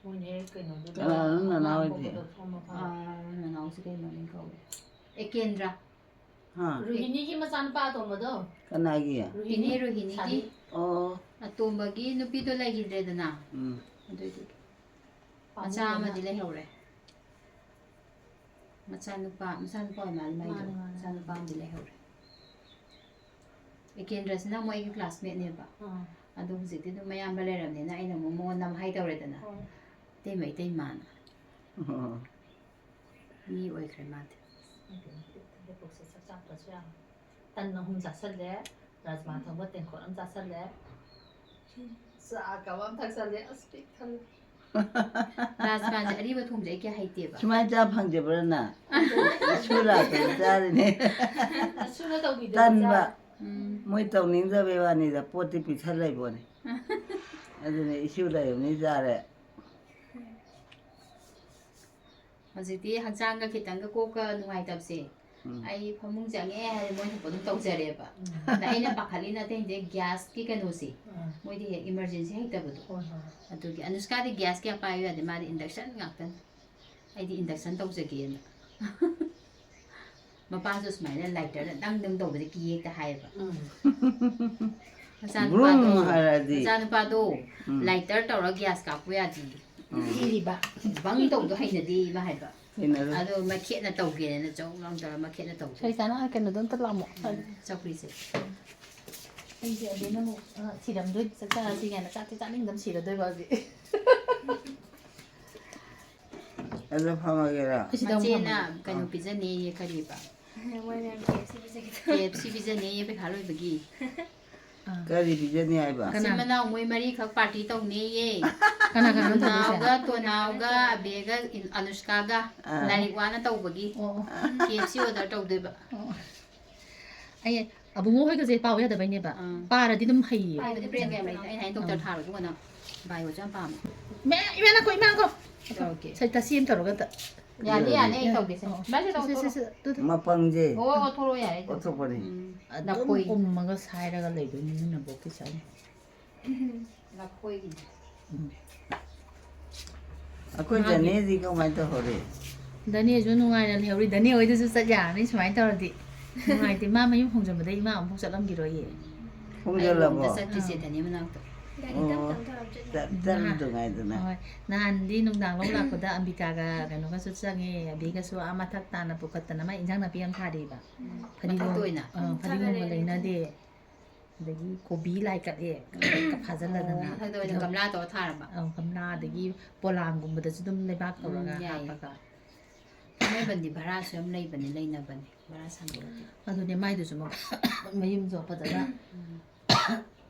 S1: ꯃꯣꯏꯅ ꯍꯦꯛ ꯀꯩꯅꯣꯗꯨꯗ
S3: ꯀꯅꯥꯅꯣ ꯅꯅꯥꯎ
S1: ꯑꯉꯥꯡ
S3: ꯍꯥꯏꯗꯤ?
S1: ꯄꯣꯛꯄꯗ ꯊꯣꯡꯕ ꯐꯕ
S4: ꯅꯅꯥꯎꯁꯤ ꯀꯩ ꯃꯃꯤꯡ ꯀꯧꯏ ꯑꯦꯀꯦꯟꯗ꯭ꯔꯥ
S3: ꯍꯥ
S1: ꯔꯨꯍꯤꯅꯤꯒꯤ ꯃꯆꯥꯅꯨꯄꯥ ꯑꯇꯣꯝꯕꯗꯣ
S3: ꯀꯅꯥꯒꯤ
S4: ꯏꯅꯦ ꯔꯣꯍꯤꯅꯤꯒꯤ
S1: ꯁꯥꯗꯤ
S3: ꯑꯣ
S4: ꯑꯇꯣꯝꯕꯒꯤ ꯅꯨꯄꯤꯗꯣ ꯂꯩꯈꯤꯗ꯭ꯔꯦꯗꯅ
S3: ꯎꯝ
S4: ꯑꯗꯨꯏꯗꯨꯒꯤ ꯃꯆꯥ ꯑꯃꯗꯤ ꯂꯩꯍꯧꯔꯦ ꯃꯆꯥꯅꯨꯄꯥ ꯑꯣꯏ ꯃꯥꯜꯂꯦ ꯃꯥꯏꯗꯣ
S1: ꯃꯥꯅꯦ, ꯃꯥꯅꯦ.
S4: ꯃꯆꯥꯅꯨꯄꯥ ꯑꯃꯗꯤ ꯂꯩꯍꯧꯔꯦ ꯑꯦꯀꯦꯟꯗ꯭ꯔꯁꯤꯅ ꯑꯃꯨꯛ ꯑꯩꯒꯤ ꯀ꯭ꯂꯥꯁꯃꯦꯠꯅꯦꯕ ꯑꯗꯣ ꯍꯧꯖꯤꯛꯇꯤ ꯑꯗꯨꯝ ꯃꯌꯥꯝꯕ ꯂꯩꯔꯕꯅꯤꯅ ꯑꯩꯅ ꯑꯃꯨꯛ ꯃꯉꯣꯟ ꯅꯝꯍꯥꯏ ꯇꯧꯔꯦꯗꯅ ꯏꯇꯩꯃ ꯏꯇꯩꯃꯥꯅ
S3: ꯑꯣ.
S4: ꯃꯤ ꯑꯣꯏꯈ꯭ꯔꯦ ꯃꯥꯗꯤ
S1: ꯍꯟꯗꯛꯄꯣꯛꯁꯦ ꯆꯥꯛ ꯆꯥꯗ꯭ꯔꯁꯨ ꯌꯥꯔꯦ ꯇꯟ 3 ꯆꯥꯁꯤꯜꯂꯦ ꯔꯥꯖꯃꯥ ꯊꯣꯡꯕ ꯇꯦꯡꯀꯣꯠ ꯑꯃ ꯆꯥꯁꯤꯜꯂꯦ ꯆꯥ ꯀꯞ ꯑꯃ ꯊꯛꯆꯜꯂꯦ ꯑꯁ ꯄꯤꯛ ꯊꯜꯂꯦ
S4: ꯔꯥꯖꯃꯥꯁꯦ ꯑꯔꯤꯕ ꯊꯣꯡꯕꯁꯦ ꯑꯩ ꯀꯌꯥ ꯍꯩꯇꯦꯕ
S3: ꯁꯨꯃꯥꯏꯅ ꯆꯥ ꯐꯪꯖꯕ꯭ꯔꯅ ꯏꯁꯨ ꯂꯥꯛꯇꯅ ꯆꯥꯔꯤꯅꯦ
S1: ꯁꯨꯅ ꯇꯧꯕꯤꯗꯕ
S3: ꯇꯟꯕ
S4: ꯎꯝ
S3: ꯃꯣꯏ ꯇꯧꯅꯤꯡꯗꯕꯩ ꯋꯥꯅꯤꯗ ꯄꯣꯠꯇꯤ ꯄꯤꯊꯟ ꯂꯩꯕꯣꯅꯤ ꯑꯗꯨꯅ ꯏꯁꯨ ꯂꯩꯕꯅꯤ ꯆꯥꯔꯦ
S4: ꯍꯧꯖꯤꯛꯇꯤ ꯍꯛꯆꯥꯡꯒ ꯈꯤꯇꯪꯒ ꯀꯣꯛꯀ ꯅꯨꯡꯉꯥꯏꯇꯕꯁꯦ ꯑꯩ ꯐꯃꯨꯡ ꯆꯪꯉꯦ ꯍꯥꯏꯔꯗꯤ ꯃꯣꯏ ꯊꯣꯛꯄ ꯑꯗꯨꯝ ꯇꯧꯖꯔꯦꯕ ꯑꯗ ꯑꯩꯅ ꯄꯥꯈꯠꯂꯤꯅ ꯑꯇꯩꯗꯤ ꯒ꯭ꯌꯥꯁꯀꯤ ꯀꯩꯅꯣꯁꯦ ꯃꯣꯏꯗꯤ ꯍꯦꯛ ꯏꯃꯥꯔꯖꯦꯟꯁꯤ ꯍꯩꯇꯕꯗꯣ ꯑꯗꯨꯒꯤ ꯑꯅꯨꯁꯀꯥꯗꯤ ꯒ꯭ꯌꯥꯁ ꯀꯌꯥ ꯄꯥꯏꯌꯨ ꯌꯥꯗꯦ ꯃꯥꯗꯤ ꯏꯟꯗꯛꯁꯟ ꯉꯥꯛꯇꯅꯤ ꯑꯩꯗꯤ ꯏꯟꯗꯛꯁꯟ ꯇꯧꯖꯒꯦꯅ ꯃꯄꯥꯁꯨ ꯁꯨꯃꯥꯏꯅ ꯂꯥꯏꯇꯔꯗ ꯗꯪ ꯇꯧꯕꯁꯦ ꯀꯤ ꯍꯦꯛꯇ ꯍꯥꯏꯌꯦꯕ
S3: ꯕ꯭ꯔꯨꯝ ꯍꯥꯏꯔꯗꯤ
S4: ꯃꯆꯥꯅꯨꯄꯥꯗꯣ ꯂꯥꯏꯇꯔ ꯇꯧꯔ ꯒ꯭ꯌꯥꯁ ꯀꯥꯞꯄꯨ ꯌꯥꯗꯦ
S7: ꯏꯔꯤꯕ
S4: ꯕꯪ ꯇꯧꯗꯣ ꯍꯩꯅꯗꯦ ꯏꯃ ꯍꯥꯏꯕ
S3: ꯍꯩꯅꯔꯣꯏ.
S4: ꯑꯗꯣ ꯃꯈꯦꯠꯅ ꯇꯧꯒꯦꯅ ꯆꯧ ꯂꯥꯎ ꯇꯧꯔ ꯃꯈꯦꯠꯅ ꯇꯧꯒꯦ
S7: ꯁꯔꯤꯇꯥꯅ ꯀꯩꯅꯣꯗꯣ ꯑꯝꯇ ꯂꯥꯛꯃꯣ
S4: ꯆꯧꯀ꯭ꯔꯤꯁꯦ
S1: ꯑꯩꯁꯦ ꯑꯗꯨꯅ ꯑꯃꯨꯛ ꯁꯤꯔꯝꯗꯣꯏ ꯆꯥꯛ ꯆꯥꯔꯁꯤ ꯀꯥꯏꯅ ꯆꯥꯛꯇꯤ ꯆꯥꯅꯤꯡꯗꯕ ꯁꯤꯔꯗꯣꯏꯕ ꯍꯧꯖꯤꯛ
S3: ꯑꯗꯨ ꯐꯝꯃꯒꯦꯔꯥ
S4: ꯃꯆꯦꯅ ꯀꯩꯅꯣ ꯄꯤꯖꯅꯦꯌꯦ ꯀꯔꯤꯕ
S2: ꯃꯣꯏ ꯃꯌꯥꯝ KFC ꯄꯤꯖꯒꯦ
S4: KFC ꯄꯤꯖꯅꯦꯌꯦ ꯄꯩꯈꯥ ꯂꯣꯏꯕꯒꯤ
S3: ꯀꯔꯤ ꯄꯤꯖꯅꯤ ꯍꯥꯏꯕ
S4: ꯃꯆꯤꯟ ꯃꯅꯥꯎ ꯃꯣꯏ 3ꯈꯛ ꯄꯥꯔꯇꯤ ꯇꯧꯅꯦꯌꯦ
S7: ꯀꯅꯥ ꯀꯅꯥ
S4: ꯅꯨꯅꯥꯎꯒ ꯇꯣꯅꯥꯎꯒ ꯑꯕꯦꯒ ꯑꯅꯨꯁꯀꯥꯒ ꯂꯥꯏꯔꯤꯛ ꯋꯥꯅ ꯇꯧꯕꯒꯤ KFC ꯑꯣꯔꯗꯔ ꯇꯧꯗꯣꯏꯕ
S7: ꯑꯩ ꯑꯕꯨꯡꯉꯣ ꯍꯣꯏꯒꯁꯦ ꯄꯥꯎ ꯌꯥꯗꯕꯩꯅꯦꯕ ꯄꯥꯔꯗꯤ ꯑꯗꯨꯝ ꯍꯩꯌꯦ
S4: ꯄꯥꯏꯕꯗꯤ ꯕ꯭ꯔꯦꯟ ꯌꯥꯝ ꯂꯩꯇꯦ ꯑꯩꯅ ꯍꯥꯏꯅ ꯗꯣꯛꯇꯔ ꯊꯥꯔꯨꯕ ꯀꯣꯟꯅ ꯕꯥꯏꯑꯣꯁꯨ ꯌꯥꯝ ꯄꯥꯝꯃꯦ
S7: ꯏꯃꯥꯅꯀꯣ
S4: ꯇꯧꯔꯛꯀꯦ
S7: ꯁꯔꯤꯇꯥ ꯁꯦꯝ ꯇꯧꯔꯒ
S4: ꯌꯥꯅꯤ ꯑꯩ ꯇꯧꯒꯦꯁꯦ ꯚꯥꯏꯁꯦ
S3: ꯃꯄꯪꯁꯦ
S4: ꯑꯣ ꯑꯣꯊꯣꯔꯛꯑꯣ ꯌꯥꯔꯦ
S3: ꯑꯣꯊꯣꯛꯄꯅꯤ
S7: ꯑꯗꯨꯝ ꯎꯝꯃꯒ ꯁꯥꯏꯔꯒ ꯂꯩꯗꯣꯏꯅꯤ ꯅꯕꯣꯛꯀꯤ ꯆꯥꯏ
S4: ꯂꯐꯣꯏꯒꯤꯅꯤ
S3: ꯑꯩꯈꯣꯏ ꯖꯅꯦꯗꯤ ꯀꯃꯥꯏꯅ ꯇꯧꯍꯧꯔꯤ
S1: ꯙꯅꯦꯁꯨ ꯅꯨꯡꯉꯥꯏꯅ ꯂꯩꯍꯧꯔꯤ ꯙꯅꯦ ꯍꯣꯏꯗꯁꯨ ꯆꯠ ꯌꯥꯔꯅꯤ ꯁꯨꯃꯥꯏꯅ ꯇꯧꯔꯗꯤ ꯅꯨꯡꯉꯥꯏꯇꯦ ꯃꯥ ꯃꯌꯨꯝ ꯍꯣꯡꯖꯟꯕꯗꯩ ꯏꯃꯥ ꯑꯃꯨꯛ ꯆꯠꯂꯝꯈꯤꯔꯣꯏꯌꯦ
S3: ꯍꯣꯡꯖꯜꯂꯕꯣ
S4: ꯑꯩ ꯆꯠꯇ꯭ꯔꯤꯁꯦ ꯙꯅꯤ ꯃꯅꯥꯛꯇ
S2: ꯒꯥꯔꯤ ꯇꯞ ꯇꯞ ꯇꯧꯔ ꯆꯠꯂꯤ
S3: ꯆꯠꯂꯨꯉꯥꯏꯗꯅ
S1: ꯍꯣꯏ ꯅꯍꯥꯟꯗꯤ ꯅꯨꯡꯗꯥꯡ ꯂꯧ ꯂꯥꯛꯄꯗ ꯑꯝꯕꯤꯀꯥꯒ ꯀꯩꯅꯣꯒꯁꯨ ꯆꯪꯉꯦ ꯑꯕꯤꯒꯁꯨ ꯃꯊꯛ ꯇꯥꯅ ꯄꯨꯈꯠꯇꯅ ꯃꯥ ꯏꯟꯖꯥꯡ ꯅꯥꯄꯤ ꯌꯥꯝ ꯊꯥꯔꯤꯕ
S4: ꯃꯊꯛꯇ ꯑꯣꯏꯅ
S1: ꯐꯗꯤꯒꯣꯝꯒ ꯂꯩꯅꯗꯦ ꯑꯗꯒꯤ ꯀꯣꯕꯤ ꯂꯥꯏ ꯀꯠꯂꯦ ꯐꯥꯖꯤꯜꯂꯗꯅ
S4: ꯃꯊꯛꯇ ꯑꯣꯏꯅ ꯒꯝꯂꯥ ꯇꯧꯔ ꯊꯥꯔꯕ
S1: ꯒꯝꯂꯥ ꯑꯗꯒꯤ ꯄꯣꯂꯥꯡꯒꯨꯝꯕꯗꯁꯨ ꯑꯗꯨꯝ ꯂꯩꯕꯥꯛ ꯇꯧꯔꯒ
S4: ꯌꯥꯏꯌꯦ.
S1: ꯍꯥꯞꯄꯒ
S4: ꯊꯥꯡꯃꯩꯕꯟꯗꯤ ꯚꯔꯥꯁꯨ ꯌꯥꯝ ꯂꯩꯅꯕꯅꯤ ꯚꯔꯥ ꯁꯥꯟꯗꯣꯛꯑꯗꯤ
S1: ꯑꯗꯨꯅꯦ ꯃꯥꯏꯗꯨꯁꯨ ꯃꯌꯨꯝꯁꯨ ꯐꯖꯅ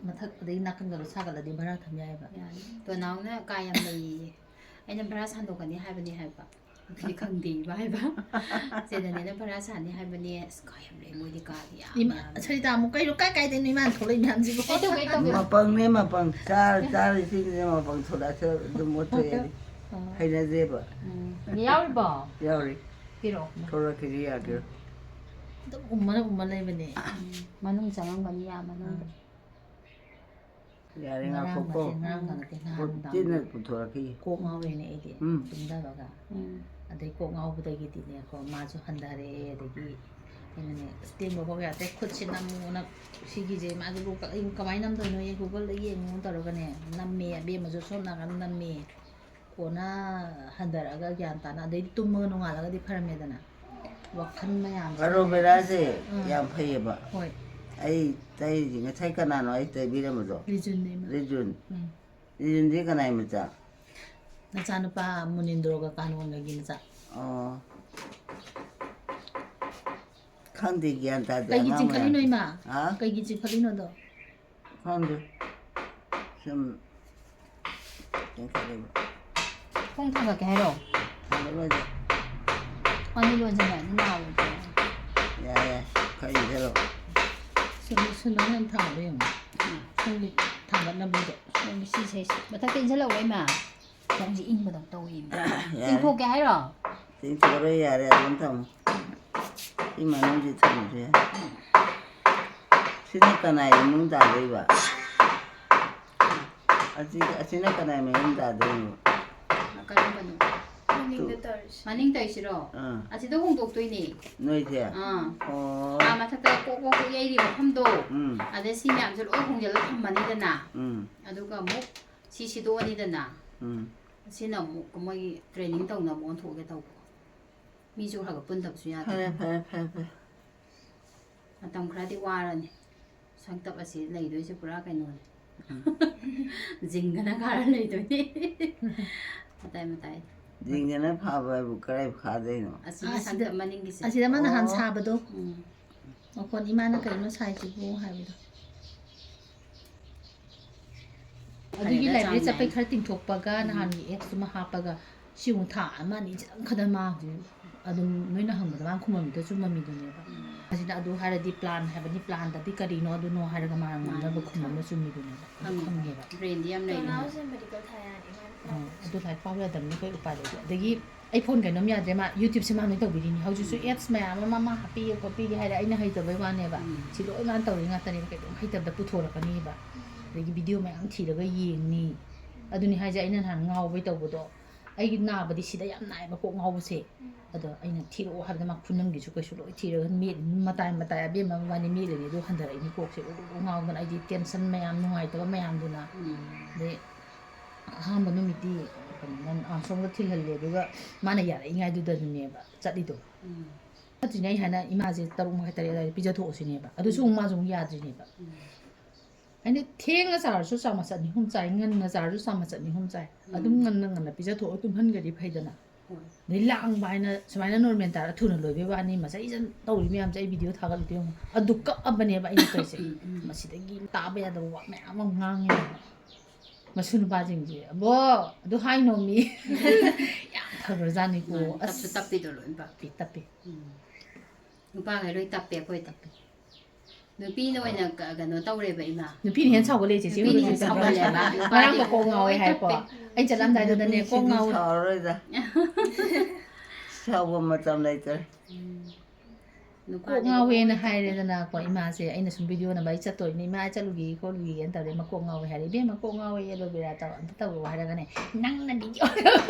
S1: ꯃꯊꯛ ꯑꯗꯒꯤ ꯅꯥꯀꯟꯒꯗꯣ ꯁꯥꯒꯠꯂꯗꯤ ꯚꯔꯥ ꯊꯝ ꯌꯥꯏꯑꯕ
S4: ꯌꯥꯅꯤ ꯇꯣꯅꯥꯎꯅ ꯀꯥ ꯌꯥꯝ ꯂꯩꯌꯦ ꯑꯩꯅ ꯚꯔꯥ ꯁꯥꯟꯗꯣꯛꯀꯅꯤ ꯍꯥꯏꯕꯅꯤ ꯍꯥꯏꯕ ꯑꯗꯨꯗꯤ ꯈꯪꯗꯦꯕ ꯍꯥꯏꯕ ꯆꯦꯗꯅꯦꯅ ꯚꯔꯥ ꯁꯥꯅꯤ ꯍꯥꯏꯕꯅꯦ ꯑꯁ ꯀꯥ ꯌꯥꯝ ꯂꯩ ꯃꯣꯏꯗꯤ ꯀꯥꯗꯤ ꯌꯥꯝ
S1: ꯁꯔꯤꯇꯥ ꯑꯃꯨꯛ ꯀꯩꯅꯣ ꯀꯥꯏꯗꯩꯅꯣ ꯏꯃꯥꯅ ꯊꯣꯛꯂꯛꯏ ꯃꯌꯥꯝꯁꯤꯕꯨ
S3: ꯃꯄꯪꯅꯦ ꯃꯄꯪ ꯆꯥꯔꯤꯁꯤꯡꯁꯦ ꯃꯄꯪ ꯊꯣꯛꯂꯛꯑꯁꯨ ꯑꯗꯨꯝ ꯑꯣꯠꯊꯣꯛꯑꯦꯗꯤ ꯍꯩꯅꯗꯦꯕ
S1: ꯌꯥꯎꯔꯤꯕꯣ
S3: ꯌꯥꯎꯔꯤ
S1: ꯄꯤꯔꯛꯑꯣ
S3: ꯊꯣꯛꯂꯛꯈꯤꯗꯤ ꯌꯥꯒꯦꯔꯣ
S1: ꯑꯗꯨꯝ ꯎꯝꯃ ꯂꯩꯕꯅꯦ
S4: ꯃꯅꯨꯡ ꯆꯪꯉꯝꯒꯅꯤ ꯌꯥꯝ ꯃꯅꯨꯡꯗ
S3: ꯌꯥꯔꯦ
S1: ꯉꯔꯥꯡ
S3: ꯉꯥꯛꯈꯣꯀꯣ
S1: ꯅꯠꯇꯦ ꯅꯍꯥꯟ
S3: ꯆꯤꯟꯅ
S1: ꯅꯨꯡꯗꯥꯡꯗꯣ
S3: ꯄꯨꯊꯣꯔꯛꯈꯤ
S1: ꯀꯣꯛ ꯉꯥꯎꯔꯦꯅꯦ ꯑꯩꯗꯤ
S3: ꯎꯝ.
S1: ꯇꯨꯝꯊꯕꯒ ꯑꯗꯩ ꯀꯣꯛ ꯉꯥꯎꯕꯗꯒꯤꯗꯤꯅꯦꯀꯣ ꯃꯥꯁꯨ ꯍꯟꯊꯔꯛꯑꯦ ꯑꯗꯒꯤ ꯑꯩꯅꯅꯦ ꯇꯦꯡꯕ ꯐꯥꯎ ꯌꯥꯗꯦ ꯈꯨꯠꯁꯦ ꯅꯝꯃꯨꯅ ꯁꯤꯒꯤꯁꯦ ꯃꯥꯁꯨ ꯀꯃꯥꯏꯅ ꯅꯝꯗꯣꯏꯅꯣ ꯒꯨꯒꯜꯗ ꯌꯦꯡꯉꯨ ꯇꯧꯔꯒꯅꯦ ꯅꯝꯃꯦ ꯑꯕꯦꯝꯃꯁꯨ ꯁꯣꯝ ꯅꯥꯀꯟꯗ ꯅꯝꯃꯦ ꯀꯣꯟꯅ ꯍꯟꯊꯔꯛꯑꯒ ꯒ꯭ꯌꯥꯟ ꯇꯥꯅ ꯑꯗꯩ ꯇꯨꯝꯃꯒ ꯅꯣꯡꯉꯥꯜꯂꯒꯗꯤ ꯐꯔꯝꯃꯦꯗꯅ ꯋꯥꯈꯜ ꯃꯌꯥꯝꯁꯦ
S3: ꯑꯔꯣꯕꯦꯔꯥꯁꯦ ꯌꯥꯝ ꯐꯩꯌꯦꯕ
S1: ꯍꯣꯏ
S3: ꯑꯩ ꯇꯩꯔꯤꯁꯤ ꯉꯁꯥꯏ ꯀꯅꯥꯅꯣ ꯑꯩ ꯇꯩꯕꯤꯔꯝꯕꯗꯣ
S1: ꯔꯤꯖꯨꯟꯅꯦ
S3: ꯔꯤꯖꯨꯟ ꯔꯤꯖꯨꯟꯗꯤ ꯀꯅꯥꯏ ꯃꯆꯥ
S1: ꯅꯆꯥꯅꯨꯄꯥ ꯃꯨꯅꯤꯟꯗ꯭ꯔꯣꯒ ꯀꯥꯅꯣꯟꯒꯒꯤ ꯃꯆꯥ
S3: ꯑꯣ ꯈꯪꯗꯦ ꯒ꯭ꯌꯥꯟ ꯇꯥꯗꯦ
S1: ꯀꯩꯒꯤ
S3: ꯑꯉꯥꯡ
S1: ꯆꯤꯡꯈꯠꯂꯤꯅꯣ
S3: ꯃꯌꯥꯝ
S1: ꯏꯃꯥ
S3: ꯍꯥ
S1: ꯀꯩꯒꯤ ꯆꯤꯡꯈꯠꯂꯤꯅꯣꯗꯣ
S3: ꯈꯪꯗꯦ ꯁꯨꯝ ꯆꯤꯡꯈꯠꯂꯤꯕ
S4: ꯈꯣꯡ ꯊꯥꯡꯒꯠꯀꯦ ꯍꯥꯏꯔꯣ
S3: ꯊꯥꯡꯒꯠꯂꯣꯏꯗ
S4: ꯑꯅꯤ ꯂꯣꯟꯁꯤꯜꯂꯛꯑꯗꯤ ꯅꯥꯔꯣꯏꯗ꯭ꯔꯣ
S3: ꯌꯥꯏ ꯈꯔ ꯏꯟꯊꯔꯛꯑꯣ
S1: ꯁꯨꯟꯗꯣꯛ ꯌꯥꯝ ꯊꯥꯡꯒꯠꯂꯣ ꯌꯦꯡꯉꯣ ꯁꯣꯝꯒꯤ ꯊꯥꯡꯒꯠꯅꯕꯗꯣ
S4: ꯁꯣꯝꯒꯤ ꯁꯤꯁꯦ ꯃꯊꯛꯇ ꯏꯟꯁꯤꯜꯂꯛꯑꯣ ꯏꯃꯥ ꯈꯣꯡꯁꯦ ꯏꯪꯕꯗꯧ ꯇꯧꯋꯤ
S3: ꯌꯥꯔꯦ
S4: ꯆꯤꯡꯊꯣꯛꯀꯦ ꯍꯥꯏꯔꯣ
S3: ꯆꯤꯡꯊꯣꯛꯑꯔꯣꯏ ꯌꯥꯔꯦ ꯑꯗꯨꯝ ꯊꯝꯃꯣ 이만원지 참으세. 시내가나에 문다 되봐. 시내가나에 문다 되고.
S4: ꯀꯔꯝꯕꯅꯣ
S2: ꯃꯅꯤꯡꯗ ꯇꯧꯔꯤꯁꯦ
S4: ꯃꯅꯤꯡ ꯇꯧꯔꯤꯁꯤꯔꯣ ꯑꯁꯤꯗ ꯍꯣꯡꯗꯣꯛꯇꯣꯏꯅꯦ
S3: 너희들.
S4: ꯑꯥ ꯃꯊꯛꯇ ꯀꯣꯛ ꯀꯣꯛ ꯀꯣꯛ ꯌꯩꯔꯤ ꯃꯐꯝꯗꯣ ꯑꯗ ꯁꯤ ꯃꯌꯥꯝꯁꯨ ꯂꯣꯏ ꯍꯣꯡꯖꯤꯜꯂ ꯊꯝꯃꯅꯤꯗꯅ ꯑꯗꯨꯒ ꯑꯃꯨꯛ ꯁꯤ ꯁꯤꯗꯣꯛꯑꯅꯤꯗꯅ ꯁꯤꯅ ꯑꯃꯨꯛ ꯃꯣꯏꯒꯤ ꯇ꯭ꯔꯦꯅꯤꯡ ꯇꯧꯅꯕ ꯑꯣꯟꯊꯣꯛꯑꯒꯦ ꯇꯧꯕ ꯃꯤꯁꯨ ꯈꯔ ꯄꯨꯟꯗꯕꯁꯨ ꯌꯥꯗꯦ
S3: ꯐꯔꯦ.
S4: ꯃꯇꯝ ꯈꯔꯗꯤ ꯋꯥꯔꯅꯤ ꯁꯪꯇꯞ ꯑꯁꯤ ꯂꯩꯗꯣꯏꯁꯦ ꯄꯨꯔꯥ ꯀꯩꯅꯣꯅꯤ ꯖꯤꯡꯒꯅ ꯈꯥꯔ ꯂꯩꯗꯣꯏꯅꯤ ꯃꯇꯥꯏ
S3: 징전에 파봐야 그래 가대노.
S4: ꯑꯁꯤꯒꯤ ꯁꯪꯇꯞ ꯃꯅꯤꯡꯒꯤꯁꯦ
S1: ꯑꯁꯤꯗ ꯑꯃ ꯅꯍꯥꯟ ꯁꯥꯕꯗꯣ ꯃꯈꯣꯟ ꯏꯃꯥꯅ ꯀꯩꯅꯣ ꯁꯥꯏꯁꯤꯕꯨ ꯍꯥꯏꯕꯗꯣ ꯑꯗꯨꯒꯤ ꯂꯥꯏꯕ꯭ꯔꯦꯔꯤ ꯆꯠꯄꯩ ꯈꯔ ꯇꯤꯡꯊꯣꯛꯄꯒ ꯅꯍꯥꯟꯒꯤ ꯑꯦꯞꯁꯇꯨꯃ ꯍꯥꯞꯄꯒ ꯁꯤꯃꯨꯛ ꯊꯥ ꯑꯃ ꯑꯅꯤ ꯈꯤꯇꯪ ꯈꯗ ꯃꯥꯡꯁꯦ ꯑꯗꯨꯝ ꯅꯣꯏꯅ ꯍꯪꯕꯗ ꯃꯥꯅ ꯈꯨꯃꯝꯃꯤꯗꯣ ꯆꯨꯝꯃꯝꯃꯤꯗꯨꯅꯦꯕ ꯑꯁꯤꯗ ꯑꯗꯨ ꯍꯥꯏꯔꯗꯤ ꯄ꯭ꯂꯥꯟ ꯍꯥꯏꯕꯅꯤ ꯄ꯭ꯂꯥꯟꯗꯗꯤ ꯀꯔꯤꯅꯣ ꯑꯗꯨꯅꯣ ꯍꯥꯏꯔꯒ ꯃꯥꯅ ꯉꯝꯅꯕ ꯈꯨꯃꯝꯗ ꯆꯨꯝꯃꯤꯗꯨꯅꯦꯕ ꯈꯪꯉꯦꯕ
S4: ꯕ꯭ꯔꯦꯟꯗꯤ ꯌꯥꯝ ꯂꯩꯅ
S2: ꯇꯣꯅꯥꯎꯁꯦ ꯃꯦꯗꯤꯀꯦꯜ ꯊꯥ ꯌꯥꯅꯤ
S1: ꯑꯗꯨ ꯂꯥꯏꯔꯤꯛ ꯄꯥꯕ ꯌꯥꯗꯕꯅꯤ ꯑꯩꯈꯣꯏ ꯎꯄꯥꯏ ꯂꯩꯇꯦ ꯑꯗꯒꯤ ꯑꯩ ꯐꯣꯟ ꯀꯩꯅꯣꯝ ꯌꯥꯗ꯭ꯔꯦ ꯃꯥ ꯌꯨꯇ꯭ꯌꯨꯕꯁꯦ ꯃꯥ ꯂꯣꯏ ꯇꯧꯕꯤꯔꯤꯅꯤ ꯍꯧꯖꯤꯛꯁꯨ ꯑꯦꯞꯁ ꯃꯌꯥꯝ ꯑꯃ ꯃꯥ ꯍꯥꯞꯄꯤꯒꯦ ꯈꯣꯠꯄꯤꯒꯦ ꯍꯥꯏꯔꯦ ꯑꯩꯅ ꯍꯩꯇꯕꯩ ꯋꯥꯅꯦꯕ ꯁꯤ ꯂꯣꯏ ꯃꯥꯅ ꯇꯧꯔꯤ ꯉꯥꯛꯇꯅꯦꯕ ꯀꯩꯅꯣꯝ ꯍꯩꯇꯕꯗ ꯄꯨꯊꯣꯔꯛꯀꯅꯤꯕ ꯑꯗꯒꯤ ꯚꯤꯗꯤꯑꯣ ꯃꯌꯥꯝ ꯊꯤꯔꯒ ꯌꯦꯡꯅꯤ ꯑꯗꯨꯅꯤ ꯍꯥꯏꯁꯦ ꯑꯩꯅ ꯅꯍꯥꯟ ꯉꯥꯎꯕꯩ ꯇꯧꯕꯗꯣ ꯑꯩꯒꯤ ꯅꯥꯕꯗꯤ ꯁꯤꯗ ꯌꯥꯝ ナꯏꯕ ꯀꯣꯛ ꯉꯥꯎꯕꯁꯦ ꯑꯗꯣ ꯑꯩꯅ ꯊꯤꯔꯛꯑꯣ ꯍꯥꯏꯕꯗ ꯃꯥ ꯈꯨꯅꯝꯒꯤꯁꯨ ꯀꯩꯁꯨ ꯂꯣꯏ ꯊꯤꯔꯒ ꯃꯦꯠꯂꯤ ꯃꯇꯥꯏ ꯑꯕꯦꯝꯃ ꯃꯕꯥꯅꯤ ꯃꯦꯠꯂꯤꯅꯤ ꯑꯗꯨ ꯍꯟꯊꯔꯛꯏꯅꯤ ꯀꯣꯛꯁꯦ ꯉꯥꯎꯗꯅ ꯑꯩꯗꯤ ꯇꯦꯟꯁꯟ ꯃꯌꯥꯝ ꯅꯨꯡꯉꯥꯏꯇꯕ ꯃꯌꯥꯝꯗꯨꯅ ꯑꯗꯩ ꯑꯍꯥꯟꯕ ꯅꯨꯃꯤꯠꯇꯤ ꯑꯁꯣꯝꯗ ꯊꯤꯜꯍꯜꯂꯦ ꯑꯗꯨꯒ ꯃꯥꯅ ꯌꯥꯔꯛꯏꯉꯥꯏꯗꯨꯗꯅꯦꯕ ꯆꯠꯂꯤꯗꯣ ꯐꯠꯇ꯭ꯔꯤꯅꯦ ꯑꯩ ꯍꯥꯏꯅ ꯏꯃꯥꯁꯦ 6:30 ꯑꯗꯨꯋꯥꯏꯗ ꯄꯤꯖꯊꯣꯛꯑꯁꯤꯅꯦꯕ ꯑꯗꯨꯁꯨ ꯃꯥꯁꯨ ꯌꯥꯗ꯭ꯔꯤꯅꯦꯕ ꯑꯩꯅ ꯊꯦꯡꯅ ꯆꯥꯔꯁꯨ ꯆꯥꯃꯁ 2-3 ꯆꯥꯏ ꯉꯟꯅ ꯆꯥꯔꯁꯨ ꯆꯥꯃꯁ 2-3 ꯆꯥꯏ ꯑꯗꯨꯝ ꯉꯟꯅ ꯄꯤꯖꯊꯣꯛꯑ ꯇꯨꯝꯍꯟꯒꯗꯤ ꯐꯩꯗꯅ ꯑꯗꯩ ꯂꯥꯡꯕ ꯍꯥꯏꯅ ꯁꯨꯃꯥꯏꯅ ꯅꯣꯔꯃꯦꯜ ꯇꯥꯔ ꯊꯨꯅ ꯂꯣꯏꯕꯩ ꯋꯥꯅꯤ ꯃꯆꯩꯖꯟ ꯇꯧꯔꯤ ꯃꯌꯥꯝꯁꯦ ꯑꯩ ꯚꯤꯗꯤꯑꯣ ꯊꯥꯒꯠꯂꯤꯗꯣ ꯌꯦꯡꯉꯨ ꯑꯗꯨ ꯀꯛꯑꯕꯅꯦꯕ ꯑꯩꯅ ꯇꯧꯔꯤꯁꯦ ꯃꯁꯤꯗꯒꯤ ꯇꯥꯕ ꯌꯥꯗꯕ ꯋꯥ ꯃꯌꯥꯝ ꯑꯃ ꯉꯥꯡꯉꯦꯕ ꯃꯁꯨ ꯅꯨꯄꯥꯁꯤꯡꯁꯦ ꯑꯕꯣ ꯑꯗꯨ ꯍꯥꯏꯅꯣꯃꯤ ꯌꯥꯝ ꯐꯈ꯭ꯔꯖꯥꯠꯅꯤꯀꯣ
S4: ꯇꯞꯁꯨ ꯇꯞꯄꯤꯗꯣ ꯂꯣꯏ
S1: ꯇꯞꯄꯤ
S4: ꯅꯨꯄꯥꯈꯩ ꯂꯣꯏ ꯇꯞꯄꯦ ꯑꯩꯈꯣꯏ ꯇꯞꯄꯦ ꯅꯨꯄꯤꯅ ꯑꯣꯏꯅ ꯀꯩꯅꯣ ꯇꯧꯔꯦꯕ ꯏꯃꯥ
S1: ꯅꯨꯄꯤꯅ ꯍꯦꯟꯅ ꯁꯥꯎꯒꯠꯂꯦ ꯆꯦꯆꯦ
S4: ꯅꯨꯄꯤꯅ ꯍꯦꯟꯅ ꯁꯥꯎꯒꯠꯂꯦꯕ
S1: ꯉꯔꯥꯡ ꯀꯣꯛ ꯉꯥꯎꯋꯦ ꯍꯥꯏꯀꯣ ꯑꯩ ꯆꯠꯂꯝꯗꯥꯏꯗꯨꯗꯅꯦ ꯀꯣꯛ ꯉꯥꯎꯋꯦ
S3: 사오르다. 사오고 맞잠 나이들.
S1: ꯀꯣꯛ ꯉꯥꯎꯋꯦꯅ ꯍꯥꯏꯔꯦꯗꯅꯀꯣ ꯏꯃꯥꯁꯦ ꯑꯩꯅ ꯁꯨꯝ ꯚꯤꯗꯤꯑꯣ ꯅꯝꯕ ꯑꯩ ꯆꯠꯇꯣꯏꯅꯤ ꯏꯃꯥ ꯆꯠꯂꯨꯒꯦ ꯈꯣꯠꯂꯨꯒꯦꯅ ꯇꯧꯔꯦ ꯃꯀꯣꯛ ꯉꯥꯎꯋꯦ ꯍꯥꯏꯔꯦ ꯏꯕꯦꯝꯃ ꯀꯣꯛ ꯉꯥꯎꯋꯦ ꯑꯦꯂꯣꯕꯦꯔꯥ ꯇꯧ ꯑꯝꯇ ꯇꯧꯔꯣ ꯍꯥꯏꯔꯒꯅꯦ ꯅꯪꯅ ꯚꯤꯗꯤꯑꯣ